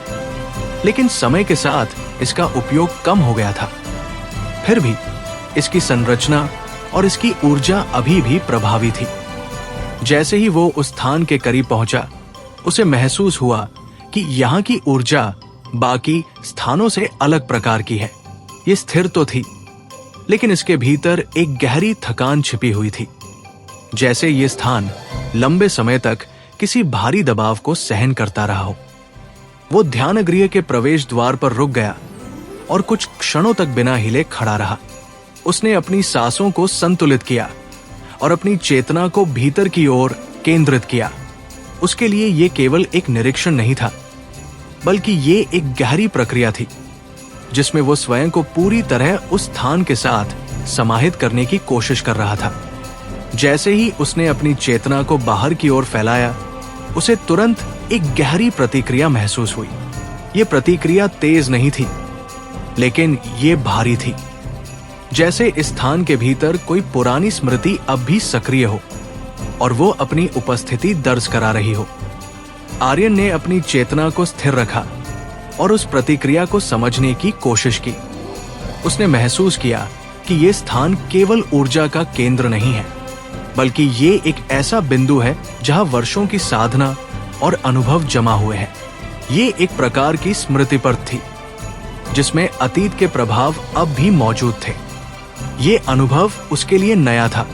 लेकिन समय के साथ इसका उपयोग कम हो गया था। फिर भी इसकी संरचना और इसकी ऊर्जा अभी भी प्रभावी थी। जैसे ही वो उस स्थान के करीब पहुंचा, उसे महसूस हुआ कि यहाँ की ऊर्जा बाकी स्थानों से अलग प्रकार की है। ये स्थिर तो थी, लेकिन इसके भीतर एक गहरी थकान छिपी हुई थी। जैसे ये स्थान लंबे समय तक किसी भारी दबाव को सहन करता रहा हो। वो ध्यानगृह के प्रवेश द्वार पर रुक गया और कुछ क्षणों तक बिना हिले खड़ा रहा। उसने अपनी सांसों को संतुलित किया और अपनी चेतना को भीतर की ओर केंद्रित किया। उसके लिए ये केवल एक निरीक्षण नहीं था, बल्कि ये एक गहरी प्रक्रिया थी जिसमें वो स्वयं को पूरी तरह उस स्थान के साथ समाहित करने की कोशिश कर रहा था। जैसे ही उसने अपनी चेतना को बाहर की ओर फैलाया, उसे तुरंत एक गहरी प्रतिक्रिया महसूस हुई। ये प्रतिक्रिया तेज नहीं थी, लेकिन ये भारी थी, जैसे इस स्थान के भीतर कोई पुरानी स्मृति अब भी सक्रिय हो और वो अपनी उपस्थिति दर्ज करा रही हो। आर्यन ने अपनी चेतना को स्थिर रखा और उस प्रतिक्रिया को समझने की कोशिश की। उसने महसूस किया कि ये स्थान केवल ऊर्जा का केंद्र नहीं है, बल्कि ये एक ऐसा बिंदु है जहां वर्षों की साधना और अनुभव जमा हुए हैं। ये एक प्रकार की स्मृति परत थी जिसमें अतीत के प्रभाव अब भी मौजूद थे। ये अनुभव उसके लिए नया था।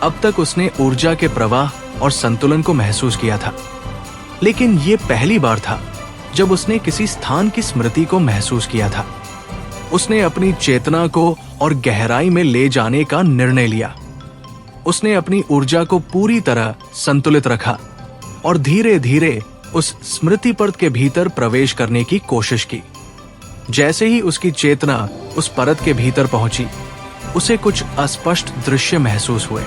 अब तक उसने ऊर्जा के प्रवाह और संतुलन को महसूस किया था, लेकिन ये पहली बार था जब उसने किसी स्थान की स्मृति को महसूस किया था। उसने अपनी चेतना को और गहराई में ले जाने का निर्णय लिया। उसने अपनी ऊर्जा को पूरी तरह संतुलित रखा और धीरे धीरे उस स्मृति परत के भीतर प्रवेश करने की कोशिश की। जैसे ही उसकी चेतना उस परत के भीतर पहुंची, उसे कुछ अस्पष्ट दृश्य महसूस हुए।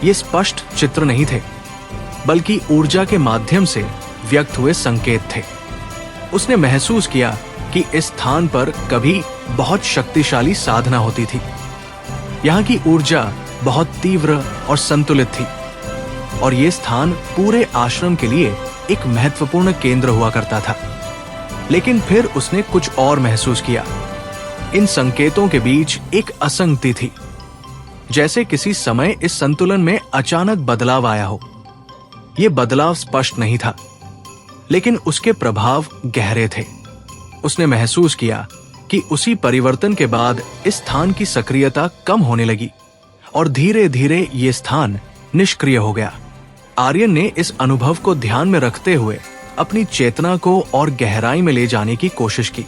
ये स्पष्ट चित्र नहीं थे, बल्कि ऊर्जा के माध्यम से व्यक्त हुए संकेत थे। उसने महसूस किया कि इस स्थान पर कभी बहुत शक्तिशाली साधना होती थी। यहाँ की ऊर्जा बहुत तीव्र और संतुलित थी और ये स्थान पूरे आश्रम के लिए एक महत्वपूर्ण केंद्र हुआ करता था। लेकिन फिर उसने कुछ और महसूस किया। इन संकेतों के बीच एक असंगति थी, जैसे किसी समय इस संतुलन में अचानक बदलाव आया हो। यह बदलाव स्पष्ट नहीं था, लेकिन उसके प्रभाव गहरे थे। उसने महसूस किया कि उसी परिवर्तन के बाद इस स्थान की सक्रियता कम होने लगी और धीरे धीरे ये स्थान निष्क्रिय हो गया। आर्यन ने इस अनुभव को ध्यान में रखते हुए अपनी चेतना को और गहराई में ले जाने की कोशिश की,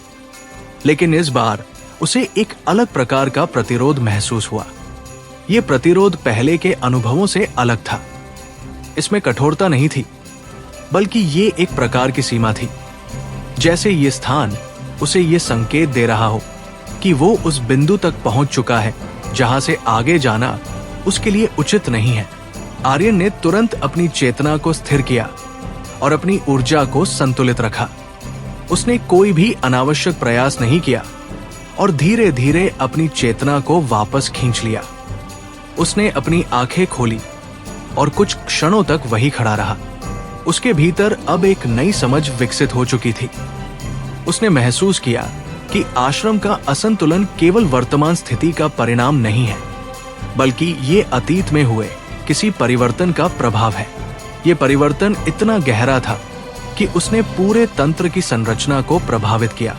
लेकिन इस बार उसे एक अलग प्रकार का प्रतिरोध महसूस हुआ। यह प्रतिरोध पहले के अनुभवों से अलग था। इसमें कठोरता नहीं थी, बल्कि ये एक प्रकार की सीमा थी, जैसे ये स्थान उसे ये संकेत दे रहा हो कि वो उस बिंदु तक पहुंच चुका है जहां से आगे जाना उसके लिए उचित नहीं है। आर्यन ने तुरंत अपनी चेतना को स्थिर किया और अपनी ऊर्जा को संतुलित रखा। उसने कोई भी अनावश्यक प्रयास नहीं किया और धीरे धीरे अपनी चेतना को वापस खींच लिया। उसने अपनी आंखें खोली और कुछ क्षणों तक वही खड़ा रहा। उसके भीतर अब एक नई समझ विकसित हो चुकी थी। उसने महसूस किया कि आश्रम का असंतुलन केवल वर्तमान स्थिति का परिणाम नहीं है, बल्कि ये अतीत में हुए किसी परिवर्तन का प्रभाव है। ये परिवर्तन इतना गहरा था कि उसने पूरे तंत्र की संरचना को प्रभावित किया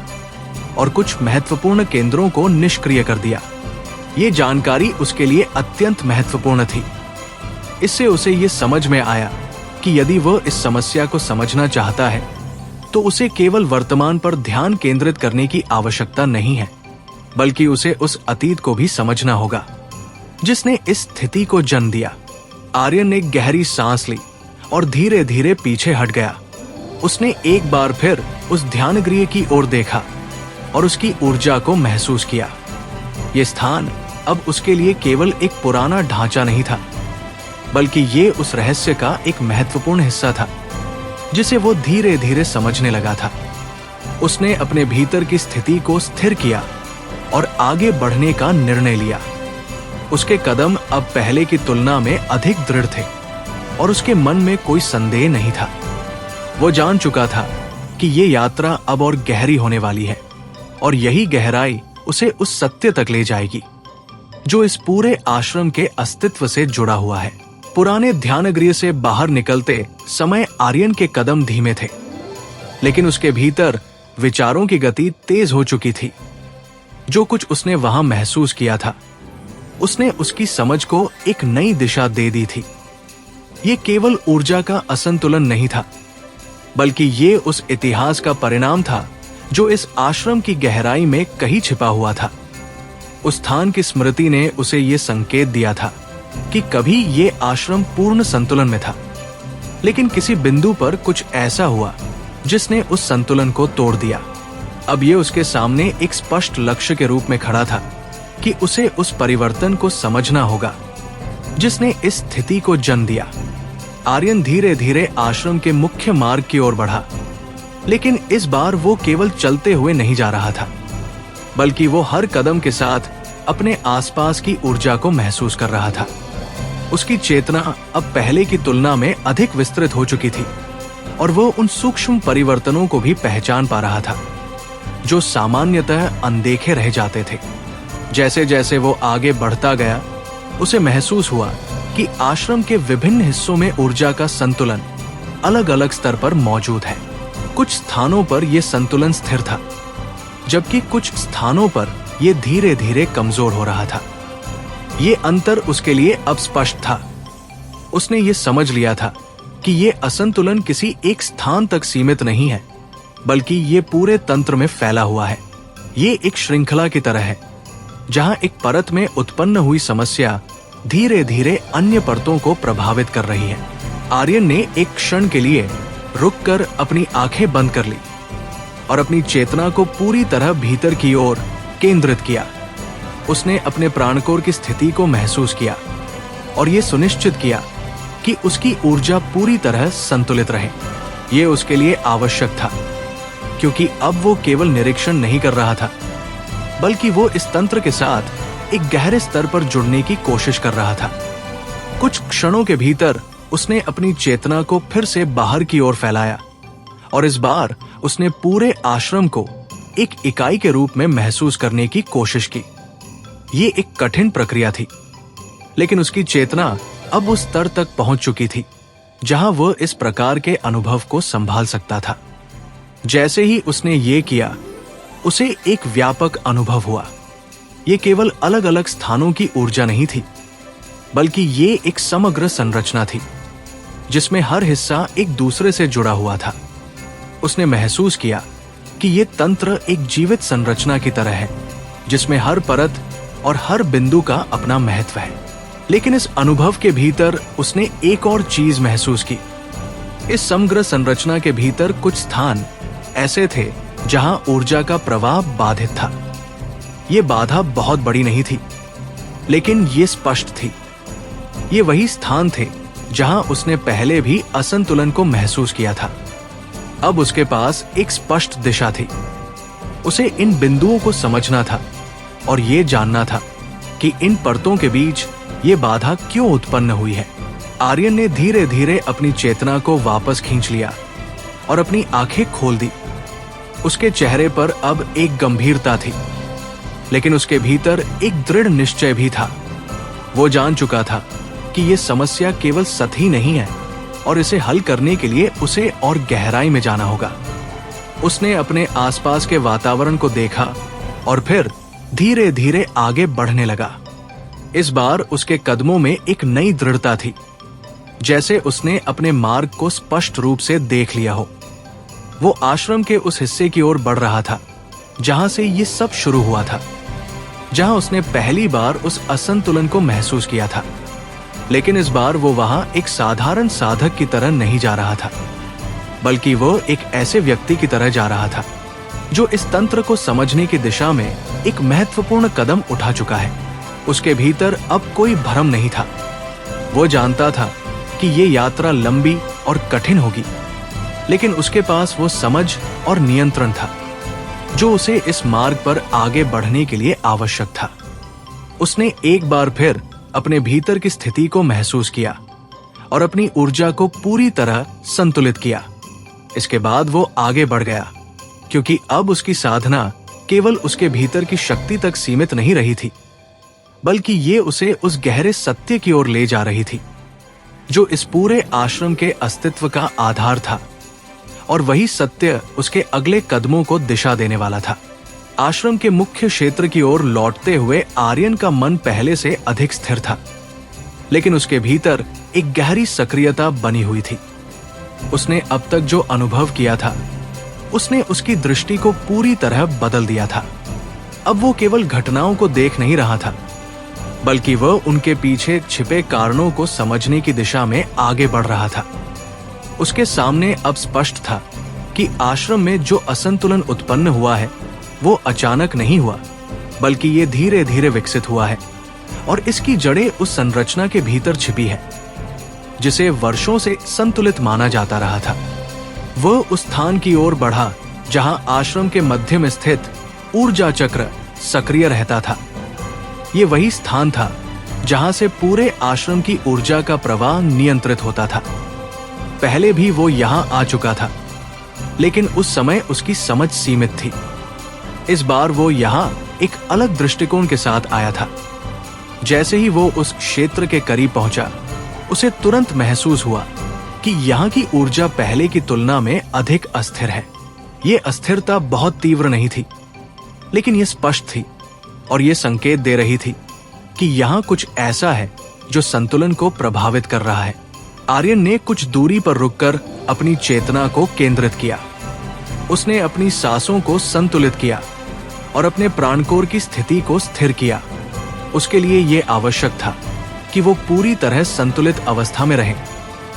और कुछ महत्वपूर्ण केंद्रों को निष्क्रिय कर दिया। ये जानकारी उसके लिए अत्यंत महत्वपूर्ण थी। इससे उसे ये समझ में आया कि यदि वह इस समस्या को समझना चाहता है, तो उसे केवल वर्तमान पर ध्यान केंद्रित करने की आवश्यकता नहीं है, बल्कि उसे उस अतीत को भी समझना होगा जिसने इस स्थिति को जन्म दिया। आर्यन ने गहरी सांस ली और धीरे धीरे पीछे हट गया। उसने एक बार फिर उस ध्यानगृह की ओर देखा और उसकी ऊर्जा को महसूस किया। यह स्थान अब उसके लिए केवल एक पुराना ढांचा नहीं था, बल्कि ये उस रहस्य का एक महत्वपूर्ण हिस्सा था जिसे वो धीरे धीरे समझने लगा था। उसने अपने भीतर की स्थिति को स्थिर किया और आगे बढ़ने का निर्णय लिया। उसके कदम अब पहले की तुलना में अधिक दृढ़ थे और उसके मन में कोई संदेह नहीं था। वो जान चुका था कि ये यात्रा अब और गहरी होने वाली है और यही गहराई उसे उस सत्य तक ले जाएगी जो इस पूरे आश्रम के अस्तित्व से जुड़ा हुआ है। पुराने ध्यानगृह से बाहर निकलते समय आर्यन के कदम धीमे थे, लेकिन उसके भीतर विचारों की गति तेज हो चुकी थी। जो कुछ उसने वहां महसूस किया था उसने उसकी समझ को एक नई दिशा दे दी थी। ये केवल ऊर्जा का असंतुलन नहीं था, बल्कि ये उस इतिहास का परिणाम था जो इस आश्रम की गहराई में कहीं छिपा हुआ था। उस स्थान की स्मृति ने उसे ये संकेत दिया था कि कभी ये आश्रम पूर्ण संतुलन में था, लेकिन किसी बिंदु पर कुछ ऐसा हुआ जिसने उस संतुलन को तोड़ दिया। अब ये उसके सामने एक स्पष्ट लक्ष्य के रूप में खड़ा था कि उसे उस परिवर्तन को समझना होगा जिसने इस स्थिति को जन्म दिया। आर्यन धीरे धीरे आश्रम के मुख्य मार्ग की ओर बढ़ा, लेकिन इस बार वो केवल चलते हुए नहीं जा रहा था, बल्कि वो हर कदम के साथ अपने आसपास की ऊर्जा को महसूस कर रहा था। उसकी चेतना अब पहले की तुलना में अधिक विस्तृत हो चुकी थी और वो उन सूक्ष्म परिवर्तनों को भी पहचान पा रहा था जो सामान्यतः अनदेखे रह जाते थे। जैसे जैसे वो आगे बढ़ता गया, उसे महसूस हुआ कि आश्रम के विभिन्न हिस्सों में ऊर्जा का संतुलन अलग अलग स्तर पर मौजूद है। कुछ स्थानों पर यह संतुलन स्थिर था, जबकि कुछ स्थानों पर यह धीरे धीरे कमजोर हो रहा था। ये अंतर उसके लिए अब स्पष्ट था। उसने ये समझ लिया था कि ये असंतुलन किसी एक स्थान तक सीमित नहीं है, बल्कि ये पूरे तंत्र में फैला हुआ है। ये एक श्रृंखला की तरह है, जहां एक परत में उत्पन्न हुई समस्या धीरे धीरे अन्य परतों को प्रभावित कर रही है। आर्यन ने एक क्षण के लिए रुककर अपनी आंखें बंद कर ली और अपनी चेतना को पूरी तरह भीतर की ओर केंद्रित किया। उसने अपने प्राणकोर की स्थिति को महसूस किया और यह सुनिश्चित किया कि उसकी ऊर्जा पूरी तरह संतुलित रहे। यह उसके लिए आवश्यक था, क्योंकि अब वो केवल निरीक्षण नहीं कर रहा था, बल्कि वो इस तंत्र के साथ एक गहरे स्तर पर जुड़ने की कोशिश कर रहा था। कुछ क्षणों के भीतर उसने अपनी चेतना को फिर से बाहर की ओर फैलाया और इस बार उसने पूरे आश्रम को एक इकाई के रूप में महसूस करने की कोशिश की। ये एक कठिन प्रक्रिया थी, लेकिन उसकी चेतना अब उस स्तर तक पहुंच चुकी थी जहां वह इस प्रकार के अनुभव को संभाल सकता था। जैसे ही उसने ये किया, उसे एक व्यापक अनुभव हुआ। ये केवल अलग अलग स्थानों की ऊर्जा नहीं थी, बल्कि ये एक समग्र संरचना थी जिसमें हर हिस्सा एक दूसरे से जुड़ा हुआ था। उसने महसूस किया कि ये तंत्र एक जीवित संरचना की तरह है, जिसमें हर परत और हर बिंदु का अपना महत्व है। लेकिन इस अनुभव के भीतर उसने एक और चीज महसूस की। इस समग्र संरचना के भीतर कुछ स्थान ऐसे थे जहां ऊर्जा का प्रवाह बाधित था। ये बाधा बहुत बड़ी नहीं थी, लेकिन ये स्पष्ट थी। ये वही स्थान थे जहां उसने पहले भी असंतुलन को महसूस किया था। अब उसके पास एक स्पष्ट दिशा थी। उसे इन बिंदुओं को समझना था और ये जानना था कि इन परतों के बीच ये बाधा क्यों उत्पन्न हुई है। आर्यन ने धीरे धीरे अपनी चेतना को वापस खींच लिया और अपनी आंखें खोल दी। उसके चेहरे पर अब एक गंभीरता थी, लेकिन उसके भीतर एक दृढ़ निश्चय भी था। वो जान चुका था कि ये समस्या केवल सतही नहीं है और इसे हल करने के लिए उसे और गहराई में जाना होगा। उसने अपने आसपास के वातावरण को देखा और फिर धीरे धीरे आगे बढ़ने लगा। इस बार उसके कदमों में एक नई दृढ़ता थी, जैसे उसने अपने मार्ग को स्पष्ट रूप से देख लिया हो। वो आश्रम के उस हिस्से की ओर बढ़ रहा था जहां से ये सब शुरू हुआ था, जहां उसने पहली बार उस असंतुलन को महसूस किया था। लेकिन इस बार वो वहां एक साधारण साधक की तरह नहीं जा रहा था, बल्कि वो एक ऐसे व्यक्ति की तरह जा रहा था जो इस तंत्र को समझने की दिशा में एक महत्वपूर्ण कदम उठा चुका है। उसके भीतर अब कोई भ्रम नहीं था। वो जानता था कि ये यात्रा लंबी और कठिन होगी, लेकिन उसके पास वो समझ और नियंत्रण था जो उसे इस मार्ग पर आगे बढ़ने के लिए आवश्यक था। उसने एक बार फिर अपने भीतर की स्थिति को महसूस किया और अपनी ऊर्जा को पूरी तरह संतुलित किया। इसके बाद वो आगे बढ़ गया, क्योंकि अब उसकी साधना केवल उसके भीतर की शक्ति तक सीमित नहीं रही थी, बल्कि ये उसे उस गहरे सत्य की ओर ले जा रही थी जो इस पूरे आश्रम के अस्तित्व का आधार था, और वही सत्य उसके अगले कदमों को दिशा देने वाला था। आश्रम के मुख्य क्षेत्र की ओर लौटते हुए आर्यन का मन पहले से अधिक स्थिर था, लेकिन उसके भीतर एक गहरी सक्रियता बनी हुई थी। उसने अब तक जो अनुभव किया था, उसने उसकी दृष्टि को पूरी तरह बदल दिया था। अब वो केवल घटनाओं को देख नहीं रहा था, बल्कि वह उनके पीछे छिपे कारणों को समझने की दिशा में आगे बढ़ रहा था। उसके सामने अब स्पष्ट था कि आश्रम में जो असंतुलन उत्पन्न हुआ है, वो अचानक नहीं हुआ, बल्कि ये धीरे धीरे विकसित हुआ है और इसकी जड़ें उस संरचना के भीतर छिपी है जिसे वर्षों से संतुलित माना जाता रहा था। वह उस स्थान की ओर बढ़ा जहां आश्रम के मध्य में स्थित ऊर्जा चक्र सक्रिय रहता था। ये वही स्थान था जहां से पूरे आश्रम की ऊर्जा का प्रवाह नियंत्रित होता था। पहले भी वो यहां आ चुका था, लेकिन उस समय उसकी समझ सीमित थी। इस बार वो यहां एक अलग दृष्टिकोण के साथ आया था। जैसे ही वो उस क्षेत्र के करीब पहुंचा, उसे तुरंत महसूस हुआ कि यहाँ की ऊर्जा पहले की तुलना में अधिक अस्थिर है। ये अस्थिरता बहुत तीव्र नहीं थी, लेकिन ये स्पष्ट थी और ये संकेत दे रही थी कि यहाँ कुछ ऐसा है जो संतुलन को प्रभावित कर रहा है। आर्यन ने कुछ दूरी पर रुककर अपनी चेतना को केंद्रित किया। उसने अपनी सांसों को संतुलित किया और अपने प्राणकोर की स्थिति को स्थिर किया। उसके लिए यह आवश्यक था कि वो पूरी तरह संतुलित अवस्था में रहे,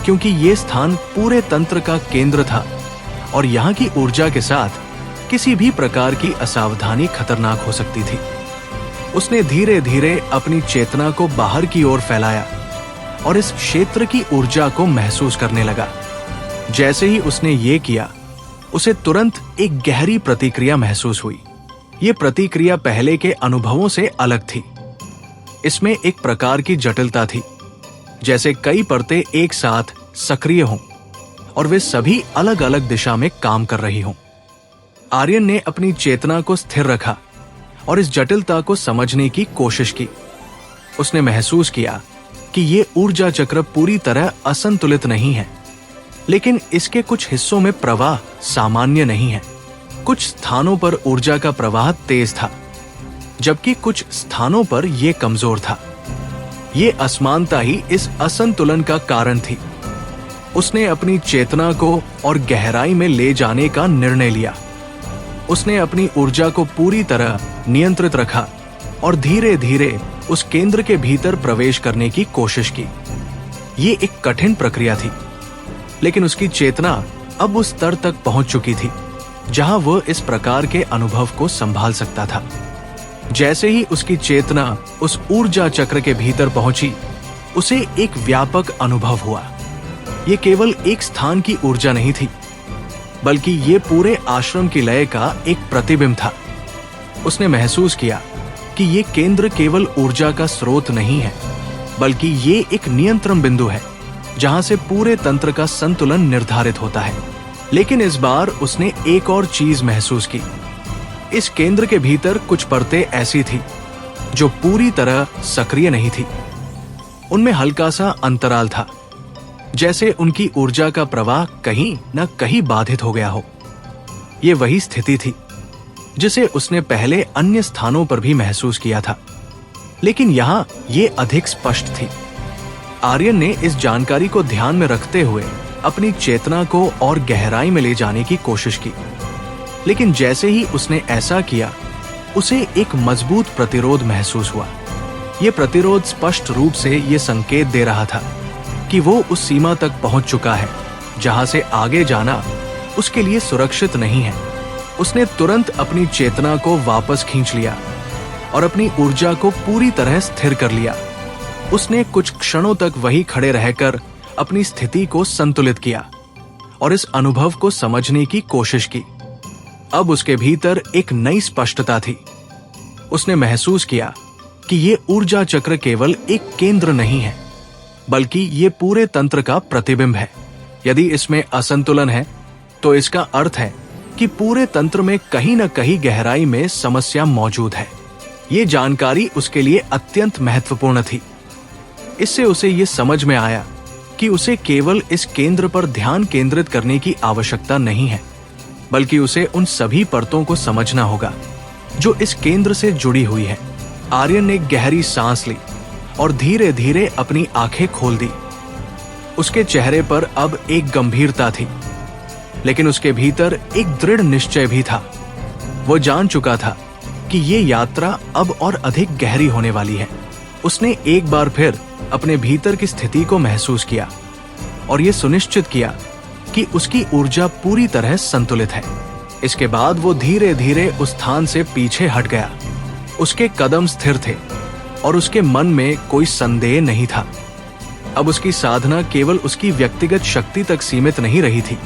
क्योंकि ये स्थान पूरे तंत्र का केंद्र था और यहाँ की ऊर्जा के साथ किसी भी प्रकार की असावधानी खतरनाक हो सकती थी। उसने धीरे धीरे अपनी चेतना को बाहर की ओर फैलाया और इस क्षेत्र की ऊर्जा को महसूस करने लगा। जैसे ही उसने ये किया, उसे तुरंत एक गहरी प्रतिक्रिया महसूस हुई। ये प्रतिक्रिया पहले के अनुभवों से अलग थी। इसमें एक प्रकार की जटिलता थी, जैसे कई परतें एक साथ सक्रिय हों और वे सभी अलग अलग दिशा में काम कर रही हों। आर्यन ने अपनी चेतना को स्थिर रखा और इस जटिलता को समझने की कोशिश की। उसने महसूस किया कि ये ऊर्जा चक्र पूरी तरह असंतुलित नहीं है, लेकिन इसके कुछ हिस्सों में प्रवाह सामान्य नहीं है। कुछ स्थानों पर ऊर्जा का प्रवाह तेज था, जबकि कुछ स्थानों पर यह कमजोर था। ये असमानता ही इस असंतुलन का कारण थी। उसने अपनी चेतना को और गहराई में ले जाने का निर्णय लिया। उसने अपनी ऊर्जा को पूरी तरह नियंत्रित रखा और धीरे धीरे उस केंद्र के भीतर प्रवेश करने की कोशिश की। ये एक कठिन प्रक्रिया थी, लेकिन उसकी चेतना अब उस स्तर तक पहुंच चुकी थी जहां वह इस प्रकार के अनुभव को संभाल सकता था। जैसे ही उसकी चेतना उस ऊर्जा चक्र के भीतर पहुंची, उसे एक व्यापक अनुभव हुआ। ये केवल एक स्थान की ऊर्जा नहीं थी, बल्कि ये पूरे आश्रम की लय का एक प्रतिबिंब था। उसने महसूस किया कि ये केंद्र केवल ऊर्जा का स्रोत नहीं है, बल्कि ये एक नियंत्रण बिंदु है जहां से पूरे तंत्र का संतुलन निर्धारित होता है। लेकिन इस बार उसने एक और चीज महसूस की। इस केंद्र के भीतर कुछ परतें ऐसी थी जो पूरी तरह सक्रिय नहीं थी। उनमें हल्का सा अंतराल था, जैसे उनकी ऊर्जा का प्रवाह कहीं न कहीं बाधित हो गया हो। ये वही स्थिति थी जिसे उसने पहले अन्य स्थानों पर भी महसूस किया था, लेकिन यहां ये अधिक स्पष्ट थी। आर्यन ने इस जानकारी को ध्यान में रखते हुए अपनी चेतना को और गहराई में ले जाने की कोशिश की, लेकिन जैसे ही उसने ऐसा किया, उसे एक मजबूत प्रतिरोध महसूस हुआ। यह प्रतिरोध स्पष्ट रूप से ये संकेत दे रहा था कि वो उस सीमा तक पहुंच चुका है जहां से आगे जाना उसके लिए सुरक्षित नहीं है। उसने तुरंत अपनी चेतना को वापस खींच लिया और अपनी ऊर्जा को पूरी तरह स्थिर कर लिया। उसने कुछ क्षणों तक वहीं खड़े रहकर अपनी स्थिति को संतुलित किया और इस अनुभव को समझने की कोशिश की। अब उसके भीतर एक नई स्पष्टता थी। उसने महसूस किया कि ये ऊर्जा चक्र केवल एक केंद्र नहीं है, बल्कि ये पूरे तंत्र का प्रतिबिंब है। यदि इसमें असंतुलन है, तो इसका अर्थ है कि पूरे तंत्र में कहीं न कहीं गहराई में समस्या मौजूद है। ये जानकारी उसके लिए अत्यंत महत्वपूर्ण थी। इससे उसे ये समझ में आया कि उसे केवल इस केंद्र पर ध्यान केंद्रित करने की आवश्यकता नहीं है, बल्कि उसे उन सभी परतों को समझना होगा जो इस केंद्र से जुड़ी हुई है। आर्यन ने गहरी सांस ली और धीरे धीरे अपनी आंखें खोल दी। उसके चेहरे पर अब एक गंभीरता थी, लेकिन उसके भीतर एक दृढ़ निश्चय भी था। वो जान चुका था कि ये यात्रा अब और अधिक गहरी होने वाली है। उसने एक बार फिर अपने भीतर की स्थिति को महसूस किया और ये सुनिश्चित किया कि उसकी ऊर्जा पूरी तरह संतुलित है। इसके बाद वो धीरे धीरे उस स्थान से पीछे हट गया। उसके कदम स्थिर थे और उसके मन में कोई संदेह नहीं था। अब उसकी साधना केवल उसकी व्यक्तिगत शक्ति तक सीमित नहीं रही थी,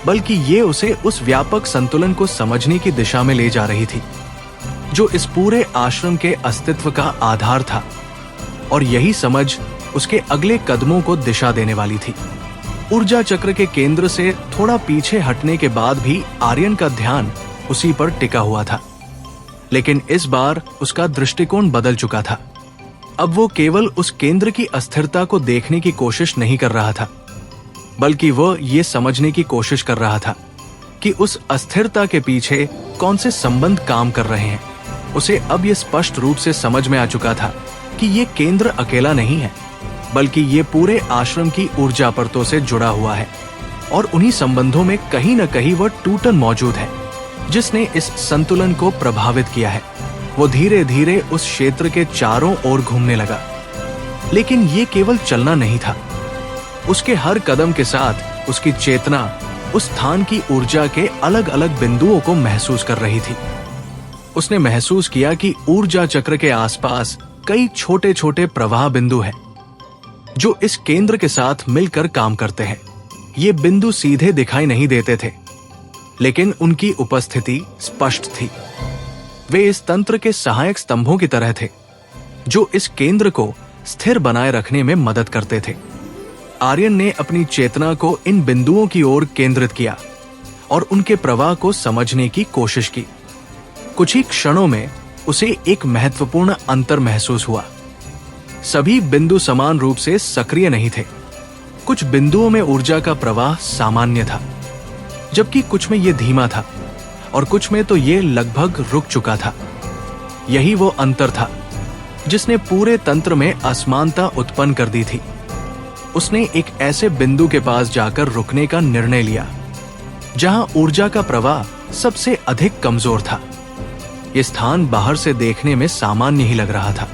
बल्कि ये उसे उस व्यापक संतुलन को समझने की दिशा में ले जा रही थी जो इस पूरे आश्रम के अस्तित्व का आधार था। और यही समझ उसके अगले कदमों को दिशा देने वाली थी। ऊर्जा चक्र के केंद्र से थोड़ा पीछे हटने के बाद भी आर्यन का ध्यान उसी पर टिका हुआ था, लेकिन इस बार उसका दृष्टिकोण बदल चुका था। अब वो केवल उस केंद्र की अस्थिरता को देखने की कोशिश नहीं कर रहा था, बल्कि वो ये समझने की कोशिश कर रहा था कि उस अस्थिरता के पीछे कौन से संबंध काम कर रहे हैं। उसे अब ये स्पष्ट रूप से समझ में आ चुका था कि ये केंद्र अकेला नहीं है, बल्कि ये पूरे आश्रम की ऊर्जा परतों से जुड़ा हुआ है और उन्हीं संबंधों में कहीं न कहीं वह टूटन मौजूद है जिसने इस संतुलन को प्रभावित किया है। वो धीरे धीरे उस क्षेत्र के चारों ओर घूमने लगा, लेकिन ये केवल चलना नहीं था। उसके हर कदम के साथ उसकी चेतना उस स्थान की ऊर्जा के अलग अलग बिंदुओं को महसूस कर रही थी। उसने महसूस किया कि ऊर्जा चक्र के आसपास कई छोटे छोटे प्रवाह बिंदु हैं जो इस केंद्र के साथ मिलकर काम करते हैं। ये बिंदु सीधे दिखाई नहीं देते थे, लेकिन उनकी उपस्थिति स्पष्ट थी। वे इस तंत्र के सहायक स्तंभों की तरह थे जो इस केंद्र को स्थिर बनाए रखने में मदद करते थे। आर्यन ने अपनी चेतना को इन बिंदुओं की ओर केंद्रित किया और उनके प्रवाह को समझने की कोशिश की। कुछ ही क्षणों में उसे एक महत्वपूर्ण अंतर महसूस हुआ। सभी बिंदु समान रूप से सक्रिय नहीं थे। कुछ बिंदुओं में ऊर्जा का प्रवाह सामान्य था, जबकि कुछ में यह धीमा था और कुछ में तो ये लगभग रुक चुका था। यही वो अंतर था जिसने पूरे तंत्र में असमानता उत्पन्न कर दी थी। उसने एक ऐसे बिंदु के पास जाकर रुकने का निर्णय लिया जहां ऊर्जा का प्रवाह सबसे अधिक कमजोर था। यह स्थान बाहर से देखने में सामान्य ही लग रहा था,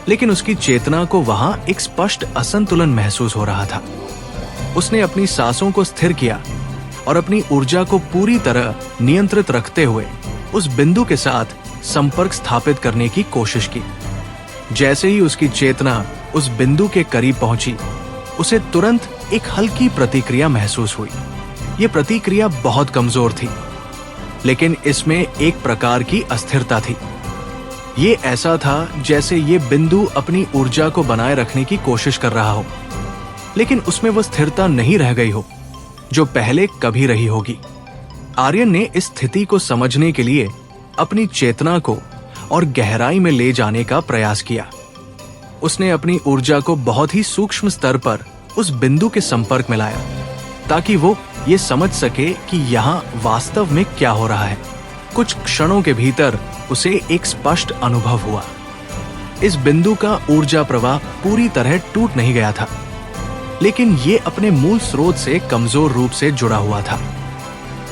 लेकिन उसकी चेतना को वहां एक स्पष्ट असंतुलन महसूस हो रहा था। उसने अपनी सांसों को स्थिर किया और अपनी ऊर्जा को पूरी तरह नियंत्रित रखते हुए उस बिंदु के साथ संपर्क स्थापित करने की कोशिश की। जैसे ही उसकी चेतना उस बिंदु के करीब पहुंची, उसे तुरंत एक हल्की प्रतिक्रिया महसूस हुई। यह प्रतिक्रिया बहुत कमजोर थी, लेकिन इसमें एक प्रकार की अस्थिरता थी। ये ऐसा था जैसे ये बिंदु अपनी ऊर्जा को बनाए रखने की कोशिश कर रहा हो, लेकिन उसमें वह स्थिरता नहीं रह गई हो जो पहले कभी रही होगी। आर्यन ने इस स्थिति को समझने के लिए अपनी चेतना को और गहराई में ले जाने का प्रयास किया। उसने अपनी ऊर्जा को बहुत ही सूक्ष्म स्तर पर उस बिंदु के संपर्क में लाया ताकि वो ये समझ सके कि यहाँ वास्तव में क्या हो रहा है। कुछ क्षणों के भीतर उसे एक स्पष्ट अनुभव हुआ। इस बिंदु का ऊर्जा प्रवाह पूरी तरह टूट नहीं गया था, लेकिन ये अपने मूल स्रोत से कमजोर रूप से जुड़ा हुआ था।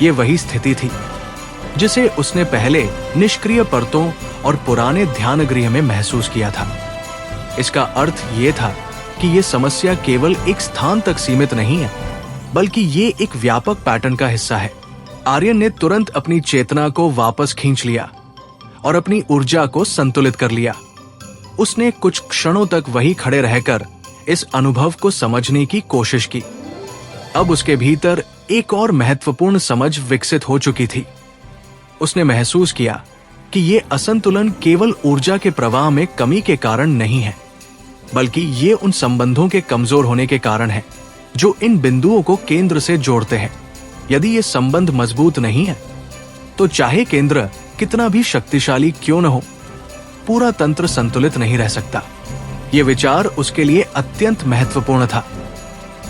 ये वही स्थिति थी जिसे उसने पहले निष्क्रिय परतों और पुराने ध्यान गृह में महसूस किया था। इसका अर्थ ये था कि ये समस्या केवल एक स्थान तक सीमित नहीं है, बल्कि ये एक व्यापक पैटर्न का हिस्सा है। आर्यन ने तुरंत अपनी चेतना को वापस खींच लिया और अपनी ऊर्जा को संतुलित कर लिया। उसने कुछ क्षणों तक वहीं खड़े रहकर इस अनुभव को समझने की कोशिश की। अब उसके भीतर एक और महत्वपूर्ण समझ विकसित हो चुकी थी। उसने महसूस किया कि ये असंतुलन केवल ऊर्जा के प्रवाह में कमी के कारण नहीं है, बल्कि ये उन संबंधों के कमजोर होने के कारण है जो इन बिंदुओं को केंद्र से जोड़ते हैं। यदि ये संबंध मजबूत नहीं है, तो चाहे केंद्र कितना भी शक्तिशाली क्यों न हो, पूरा तंत्र संतुलित नहीं रह सकता। ये विचार उसके लिए अत्यंत महत्वपूर्ण था।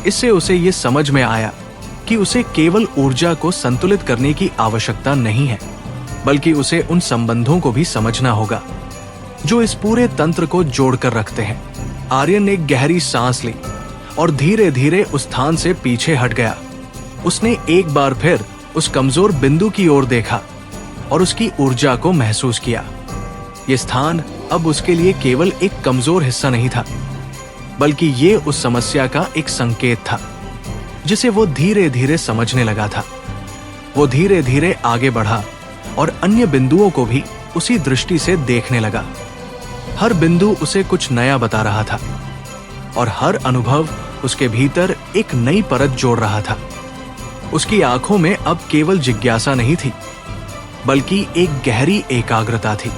इससे उसे ये समझ में आया कि उसे केवल ऊर्जा को संतुलित करने की आवश्यकता नहीं है, बल्कि उसे उन संबंधों को भी समझना होगा जो इस पूरे तंत्र को जोड़कर रखते हैं। आर्यन ने गहरी सांस ली और धीरे धीरे उस स्थान से पीछे हट गया। उसने एक बार फिर उस कमजोर बिंदु की ओर देखा और उसकी ऊर्जा को महसूस किया। यह स्थान अब उसके लिए केवल एक कमजोर हिस्सा नहीं था, बल्कि ये उस समस्या का एक संकेत था जिसे वो धीरे धीरे समझने लगा था। वो धीरे धीरे आगे बढ़ा और अन्य बिंदुओं को भी उसी दृष्टि से देखने लगा। हर बिंदु उसे कुछ नया बता रहा था और हर अनुभव उसके भीतर एक नई परत जोड़ रहा था। उसकी आंखों में अब केवल जिज्ञासा नहीं थी, बल्कि एक गहरी एकाग्रता थी।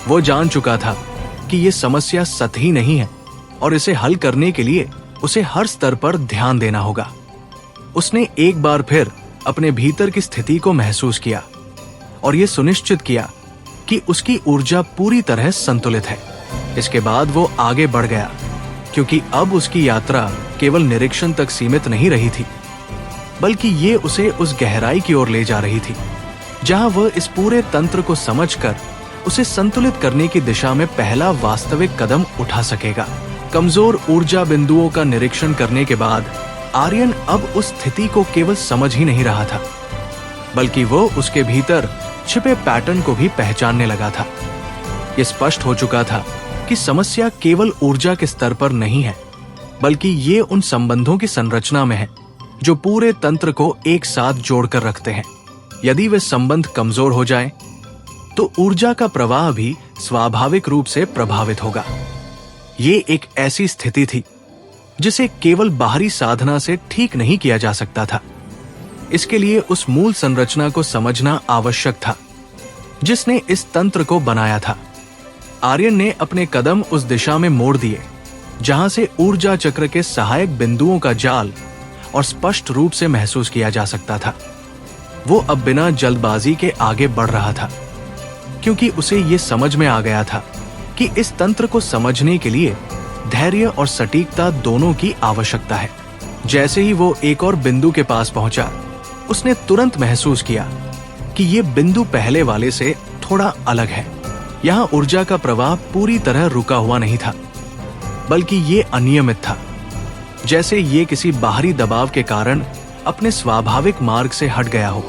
वो जान चुका था कि यह समस्या सतही नहीं है और इसे हल करने के लिए उसे हर स्तर पर ध्यान देना होगा। उसने एक बार फिर अपने भीतर की स्थिति को महसूस किया और यह सुनिश्चित किया कि उसकी ऊर्जा पूरी तरह संतुलित है। इसके बाद वो आगे बढ़ गया, क्योंकि अब उसकी यात्रा केवल निरीक्षण तक सीमित नहीं रही थी, बल्कि ये उसे उस गहराई की ओर ले जा रही थी जहां वह इस पूरे तंत्र को समझकर उसे संतुलित करने की दिशा में पहला वास्तविक कदम उठा सकेगा। कमजोर ऊर्जा बिंदुओं का निरीक्षण करने के बाद आर्यन अब उस स्थिति को केवल समझ ही नहीं रहा था, बल्कि वो उसके भीतर छिपे पैटर्न को भी पहचानने लगा था। यह स्पष्ट हो चुका था कि समस्या केवल ऊर्जा के स्तर पर नहीं है, बल्कि ये उन संबंधों की संरचना में है जो पूरे तंत्र को एक साथ जोड़कर रखते हैं। यदि वे संबंध कमजोर हो जाए तो ऊर्जा का प्रवाह भी स्वाभाविक रूप से प्रभावित होगा। ये एक ऐसी स्थिति थी जिसे केवल बाहरी साधना से ठीक नहीं किया जा सकता था। इसके लिए उस मूल संरचना को समझना आवश्यक था जिसने इस तंत्र को बनाया था। आर्यन ने अपने कदम उस दिशा में मोड़ दिए जहां से ऊर्जा चक्र के सहायक बिंदुओं का जाल और स्पष्ट रूप से महसूस किया जा सकता था। वो अब बिना जल्दबाजी के आगे बढ़ रहा था, क्योंकि उसे ये समझ में आ गया था कि इस तंत्र को समझने के लिए धैर्य और सटीकता दोनों की आवश्यकता है। जैसे ही वो एक और बिंदु के पास पहुंचा, उसने तुरंत महसूस किया कि ये बिंदु पहले वाले से थोड़ा अलग है। यहाँ ऊर्जा का प्रवाह पूरी तरह रुका हुआ नहीं था, बल्कि ये अनियमित था, जैसे ये किसी बाहरी दबाव के कारण अपने स्वाभाविक मार्ग से हट गया हो।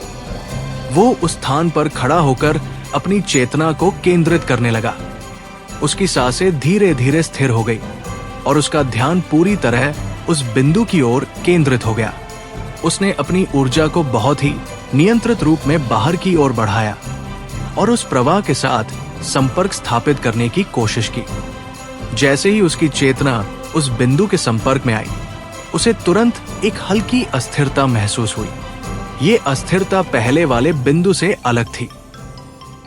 वो उस स्थान पर खड़ा होकर अपनी चेतना को केंद्रित करने लगा। उसकी सांसें धीरे धीरे स्थिर हो गई और उसका ध्यान पूरी तरह उस बिंदु की ओर केंद्रित हो गया। उसने अपनी ऊर्जा को बहुत ही नियंत्रित रूप में बाहर की ओर बढ़ाया और उस प्रवाह के साथ संपर्क स्थापित करने की कोशिश की। जैसे ही उसकी चेतना उस बिंदु के संपर्क में आई, उसे तुरंत एक हल्की अस्थिरता महसूस हुई। ये अस्थिरता पहले वाले बिंदु से अलग थी।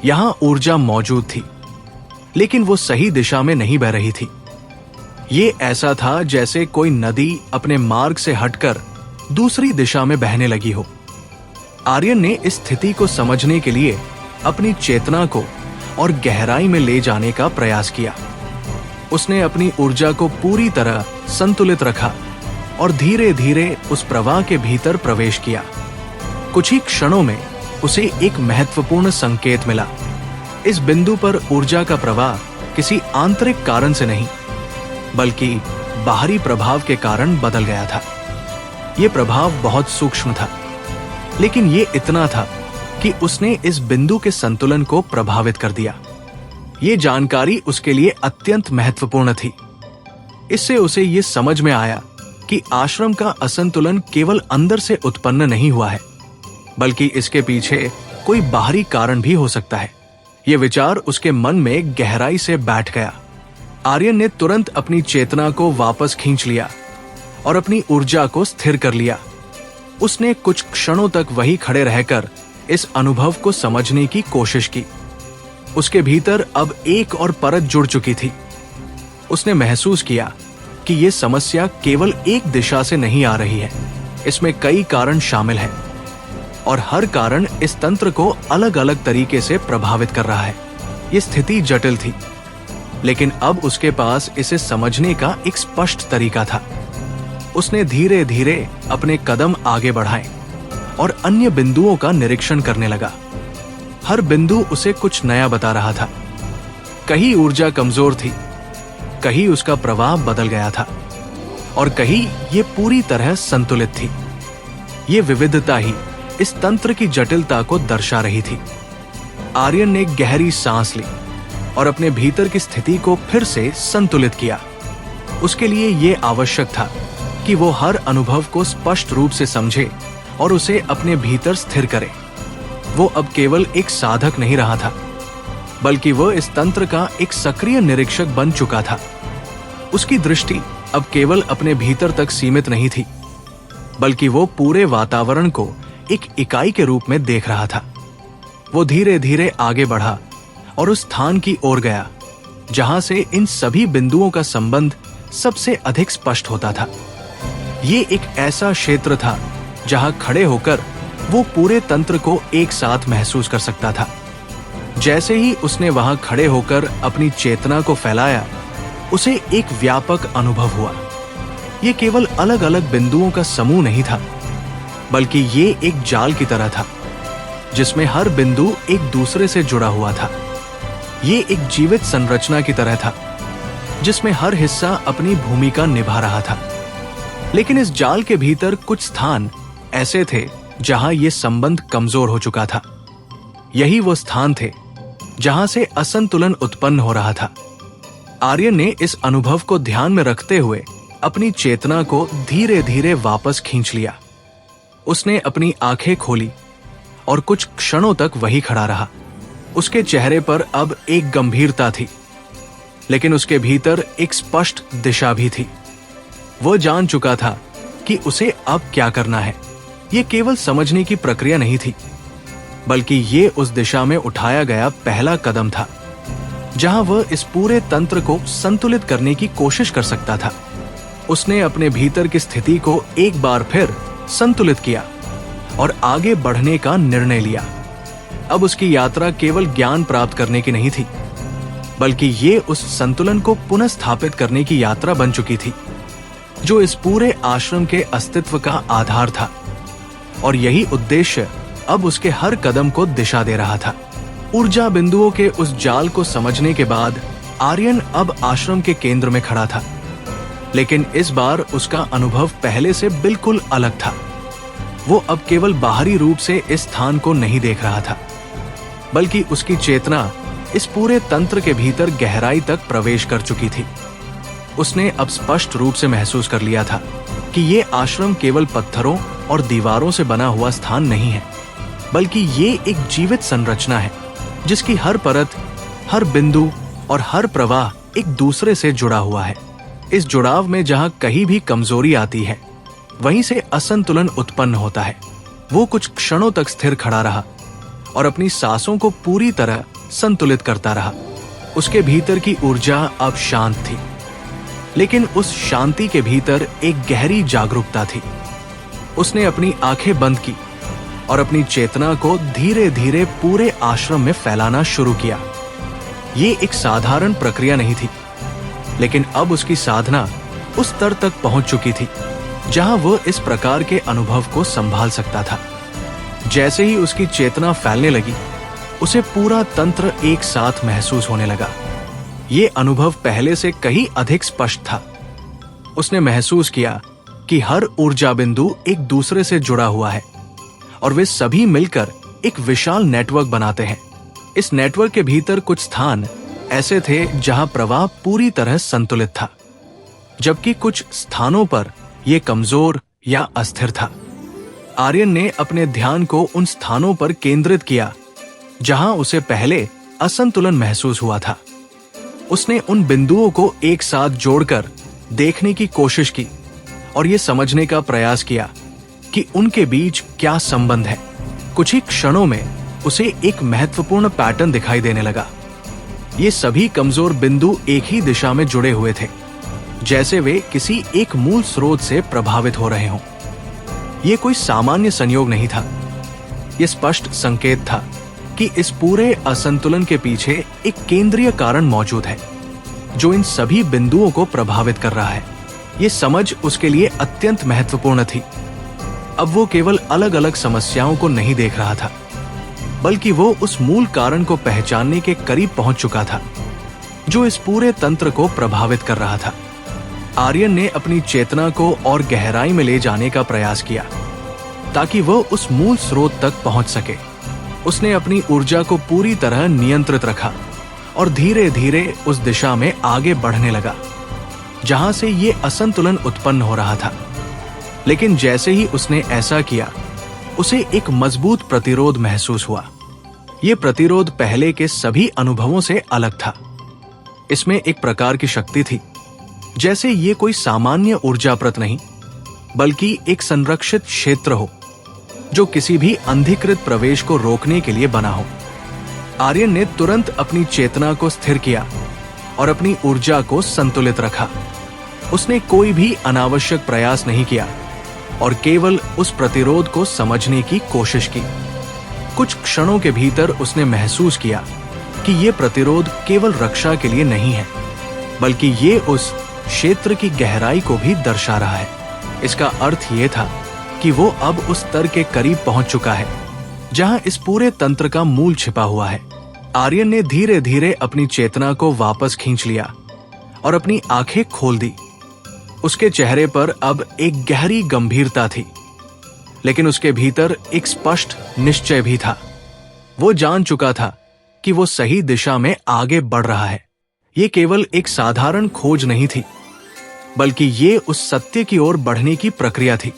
यहां ऊर्जा मौजूद थी, लेकिन वो सही दिशा में नहीं बह रही थी। ये ऐसा था जैसे कोई नदी अपने मार्ग से हटकर दूसरी दिशा में बहने लगी हो। आर्यन ने इस स्थिति को समझने के लिए अपनी चेतना को और गहराई में ले जाने का प्रयास किया। उसने अपनी ऊर्जा को पूरी तरह संतुलित रखा और धीरे धीरे उस प्रवाह के भीतर प्रवेश किया। कुछ ही क्षणों में उसे एक महत्वपूर्ण संकेत मिला। इस बिंदु पर ऊर्जा का प्रवाह किसी आंतरिक कारण से नहीं, बल्कि बाहरी प्रभाव के कारण बदल गया था। यह प्रभाव बहुत सूक्ष्म था, लेकिन यह इतना था कि उसने इस बिंदु के संतुलन को प्रभावित कर दिया। यह जानकारी उसके लिए अत्यंत महत्वपूर्ण थी। इससे उसे यह समझ में आया कि आश्रम का असंतुलन केवल अंदर से उत्पन्न नहीं हुआ है, बल्कि इसके पीछे कोई बाहरी कारण भी हो सकता है। यह विचार उसके मन में गहराई से बैठ गया। आर्यन ने तुरंत अपनी चेतना को वापस खींच लिया और अपनी ऊर्जा को स्थिर कर लिया। उसने कुछ क्षणों तक वहीं खड़े रहकर इस अनुभव को समझने की कोशिश की। उसके भीतर अब एक और परत जुड़ चुकी थी। उसने महसूस किया कि यह समस्या केवल एक दिशा से नहीं आ रही है, इसमें कई कारण शामिल हैं और हर कारण इस तंत्र को अलग अलग तरीके से प्रभावित कर रहा है। यह स्थिति जटिल थी, लेकिन अब उसके पास इसे समझने का एक स्पष्ट तरीका था। उसने धीरे धीरे अपने कदम आगे बढ़ाए और अन्य बिंदुओं का निरीक्षण करने लगा। हर बिंदु उसे कुछ नया बता रहा था। कहीं ऊर्जा कमजोर थी, कहीं उसका प्रवाह बदल गया था और कहीं ये पूरी तरह संतुलित थी। ये विविधता ही इस तंत्र की जटिलता को दर्शा रही थी। आर्यन ने गहरी सांस ली और अपने भीतर की स्थिति को फिर से संतुलित किया। उसके लिए ये आवश्यक था कि वो हर अनुभव को स्पष्ट रूप से समझे और उसे अपने भीतर स्थिर करे। वो अब केवल एक साधक नहीं रहा था, बल्कि वह इस तंत्र का एक सक्रिय निरीक्षक बन चुका था। उसकी दृष्टि अब केवल अपने भीतर तक सीमित नहीं थी, बल्कि वो पूरे वातावरण को एक इकाई के रूप में देख रहा था। वो धीरे धीरे आगे बढ़ा और उस स्थान की ओर गया जहां से इन सभी बिंदुओं का संबंध सबसे अधिक स्पष्ट होता था। ये एक ऐसा क्षेत्र था जहां खड़े होकर वो पूरे तंत्र को एक साथ महसूस कर सकता था। जैसे ही उसने वहां खड़े होकर अपनी चेतना को फैलाया, उसे एक व्यापक अनुभव हुआ। ये केवल अलग अलग बिंदुओं का समूह नहीं था, बल्कि ये एक जाल की तरह था जिसमें हर बिंदु एक दूसरे से जुड़ा हुआ था। ये एक जीवित संरचना की तरह था जिसमें हर हिस्सा अपनी भूमिका निभा रहा था। लेकिन इस जाल के भीतर कुछ स्थान ऐसे थे जहां यह संबंध कमजोर हो चुका था। यही वो स्थान थे जहां से असंतुलन उत्पन्न हो रहा था। आर्यन ने इस अनुभव को ध्यान में रखते हुए अपनी चेतना को धीरे धीरे वापस खींच लिया। उसने अपनी आंखें खोली और कुछ क्षणों तक वही खड़ा रहा। उसके चेहरे पर अब एक गंभीरता थी, लेकिन उसके भीतर एक स्पष्ट दिशा भी थी। वह जान चुका था कि उसे अब क्या करना है। यह केवल समझने की प्रक्रिया नहीं थी, बल्कि ये उस दिशा में उठाया गया पहला कदम था जहां वह इस पूरे तंत्र को संतुलित करने की कोशिश कर सकता था। उसने अपने भीतर की स्थिति को एक बार फिर संतुलित किया और आगे बढ़ने का निर्णय लिया। अब उसकी यात्रा केवल ज्ञान प्राप्त करने की नहीं थी, बल्कि ये उस संतुलन को पुनः स्थापित करने की यात्रा बन चुकी थी जो इस पूरे आश्रम के अस्तित्व का आधार था। और यही उद्देश्य अब उसके हर कदम को दिशा दे रहा था। ऊर्जा बिंदुओं के उस जाल को समझने के बाद आर्यन अब आश्रम के केंद्र में खड़ा था, लेकिन इस बार उसका अनुभव पहले से बिल्कुल अलग था। वो अब केवल बाहरी रूप से इस स्थान को नहीं देख रहा था, बल्कि उसकी चेतना इस पूरे तंत्र के भीतर गहराई तक प्रवेश कर चुकी थी। उसने अब स्पष्ट रूप से महसूस कर लिया था कि ये आश्रम केवल पत्थरों और दीवारों से बना हुआ स्थान नहीं है, बल्कि ये एक जीवित संरचना है जिसकी हर परत, हर बिंदु और हर प्रवाह एक दूसरे से जुड़ा हुआ है। इस जुड़ाव में जहां कहीं भी कमजोरी आती है, वहीं से असंतुलन उत्पन्न होता है। वो कुछ क्षणों तक स्थिर खड़ा रहा और अपनी सांसों को पूरी तरह संतुलित करता रहा। उसके भीतर की ऊर्जा अब शांत थी, लेकिन उस शांति के भीतर एक गहरी जागरूकता थी। उसने अपनी आंखें बंद की और अपनी चेतना को धीरे धीरे पूरे आश्रम में फैलाना शुरू किया। ये एक साधारण प्रक्रिया नहीं थी, लेकिन अब उसकी साधना उस स्तर तक पहुंच चुकी थी जहां वह इस प्रकार के अनुभव को संभाल सकता था। जैसे ही उसकी चेतना फैलने लगी, उसे पूरा तंत्र एक साथ महसूस होने लगा। ये अनुभव पहले से कहीं अधिक स्पष्ट था। उसने महसूस किया कि हर ऊर्जा बिंदु एक दूसरे से जुड़ा हुआ है और वे सभी मिलकर एक विशाल नेटवर्क बनाते हैं। इस नेटवर्क के भीतर कुछ स्थान ऐसे थे जहां प्रवाह पूरी तरह संतुलित था, जबकि कुछ स्थानों पर यह कमजोर या अस्थिर था। आर्यन ने अपने ध्यान को उन स्थानों पर केंद्रित किया जहां उसे पहले असंतुलन महसूस हुआ था। उसने उन बिंदुओं को एक साथ जोड़कर देखने की कोशिश की और यह समझने का प्रयास किया कि उनके बीच क्या संबंध है। कुछ ही क्षणों में उसे एक महत्वपूर्ण पैटर्न दिखाई देने लगा। ये सभी कमजोर बिंदु एक ही दिशा में जुड़े हुए थे, जैसे वे किसी एक मूल स्रोत से प्रभावित हो रहे हों। यह कोई सामान्य संयोग नहीं था। यह स्पष्ट संकेत था कि इस पूरे असंतुलन के पीछे एक केंद्रीय कारण मौजूद है जो इन सभी बिंदुओं को प्रभावित कर रहा है। यह समझ उसके लिए अत्यंत महत्वपूर्ण थी। अब वो केवल अलग अलग समस्याओं को नहीं देख रहा था, बल्कि वो उस मूल कारण को पहचानने के करीब पहुंच चुका था जो इस पूरे तंत्र को प्रभावित कर रहा था। आर्यन ने अपनी चेतना को और गहराई में ले जाने का प्रयास किया ताकि वो उस मूल स्रोत तक पहुंच सके। उसने अपनी ऊर्जा को पूरी तरह नियंत्रित रखा और धीरे धीरे उस दिशा में आगे बढ़ने लगा जहां से ये असंतुलन उत्पन्न हो रहा था। लेकिन जैसे ही उसने ऐसा किया, उसे एक मजबूत प्रतिरोध महसूस हुआ। ये प्रतिरोध पहले के सभी अनुभवों से अलग था। इसमें एक प्रकार की शक्ति थी, जैसे ये कोई सामान्य ऊर्जाप्रत नहीं, बल्कि एक संरक्षित क्षेत्र हो जो किसी भी अनधिकृत प्रवेश को रोकने के लिए बना हो। आर्यन ने तुरंत अपनी चेतना को स्थिर किया और अपनी ऊर्जा को संतुलित रखा। उसने कोई भी अनावश्यक प्रयास नहीं किया और केवल उस प्रतिरोध को समझने की कोशिश की। कुछ क्षणों के भीतर उसने महसूस किया कि यह प्रतिरोध केवल रक्षा के लिए नहीं है, बल्कि ये उस क्षेत्र की गहराई को भी दर्शा रहा है। इसका अर्थ यह था कि वो अब उस स्तर के करीब पहुंच चुका है जहां इस पूरे तंत्र का मूल छिपा हुआ है। आर्यन ने धीरे धीरे अपनी चेतना को वापस खींच लिया और अपनी आंखें खोल दी। उसके चेहरे पर अब एक गहरी गंभीरता थी, लेकिन उसके भीतर एक स्पष्ट निश्चय भी था। वो जान चुका था कि वो सही दिशा में आगे बढ़ रहा है। ये केवल एक साधारण खोज नहीं थी, बल्कि ये उस सत्य की ओर बढ़ने की प्रक्रिया थी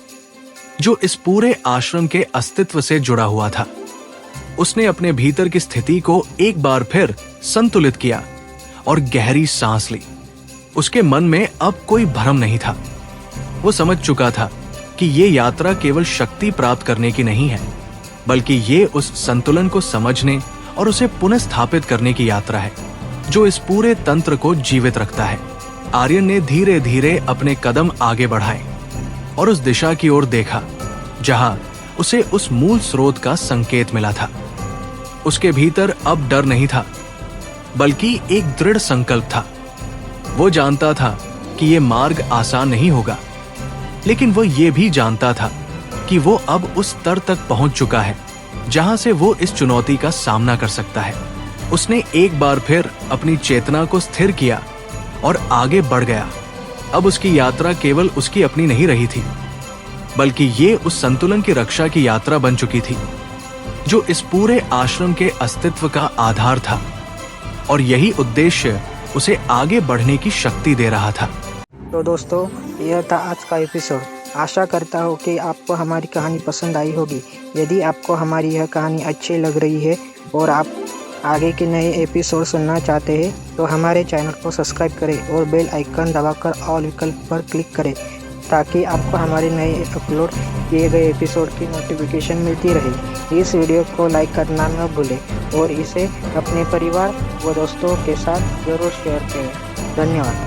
जो इस पूरे आश्रम के अस्तित्व से जुड़ा हुआ था। उसने अपने भीतर की स्थिति को एक बार फिर संतुलित किया और गहरी सांस ली। उसके मन में अब कोई भ्रम नहीं था। वो समझ चुका था कि ये यात्रा केवल शक्ति प्राप्त करने की नहीं है, बल्कि ये उस संतुलन को समझने और उसे पुनः स्थापित करने की यात्रा है जो इस पूरे तंत्र को जीवित रखता है। आर्यन ने धीरे धीरे अपने कदम आगे बढ़ाए और उस दिशा की ओर देखा जहां उसे उस मूल स्रोत का संकेत मिला था। उसके भीतर अब डर नहीं था, बल्कि एक दृढ़ संकल्प था। वो जानता था कि ये मार्ग आसान नहीं होगा, लेकिन वो ये भी जानता था कि वो अब उस स्तर तक पहुंच चुका है जहां से वो इस चुनौती का सामना कर सकता है। उसने एक बार फिर अपनी चेतना को स्थिर किया और आगे बढ़ गया। अब उसकी यात्रा केवल उसकी अपनी नहीं रही थी, बल्कि ये उस संतुलन की रक्षा की यात्रा बन चुकी थी जो इस पूरे आश्रम के अस्तित्व का आधार था, और यही उद्देश्य उसे आगे बढ़ने की शक्ति दे रहा था। तो दोस्तों, यह था आज का एपिसोड। आशा करता हूँ कि आपको हमारी कहानी पसंद आई होगी। यदि आपको हमारी यह कहानी अच्छी लग रही है और आप आगे के नए एपिसोड सुनना चाहते हैं, तो हमारे चैनल को सब्सक्राइब करें और बेल आइकन दबाकर ऑल विकल्प पर क्लिक करें ताकि आपको हमारे नए अपलोड किए गए एपिसोड की नोटिफिकेशन मिलती रहे। इस वीडियो को लाइक करना न भूलें और इसे अपने परिवार व दोस्तों के साथ ज़रूर शेयर करें। धन्यवाद।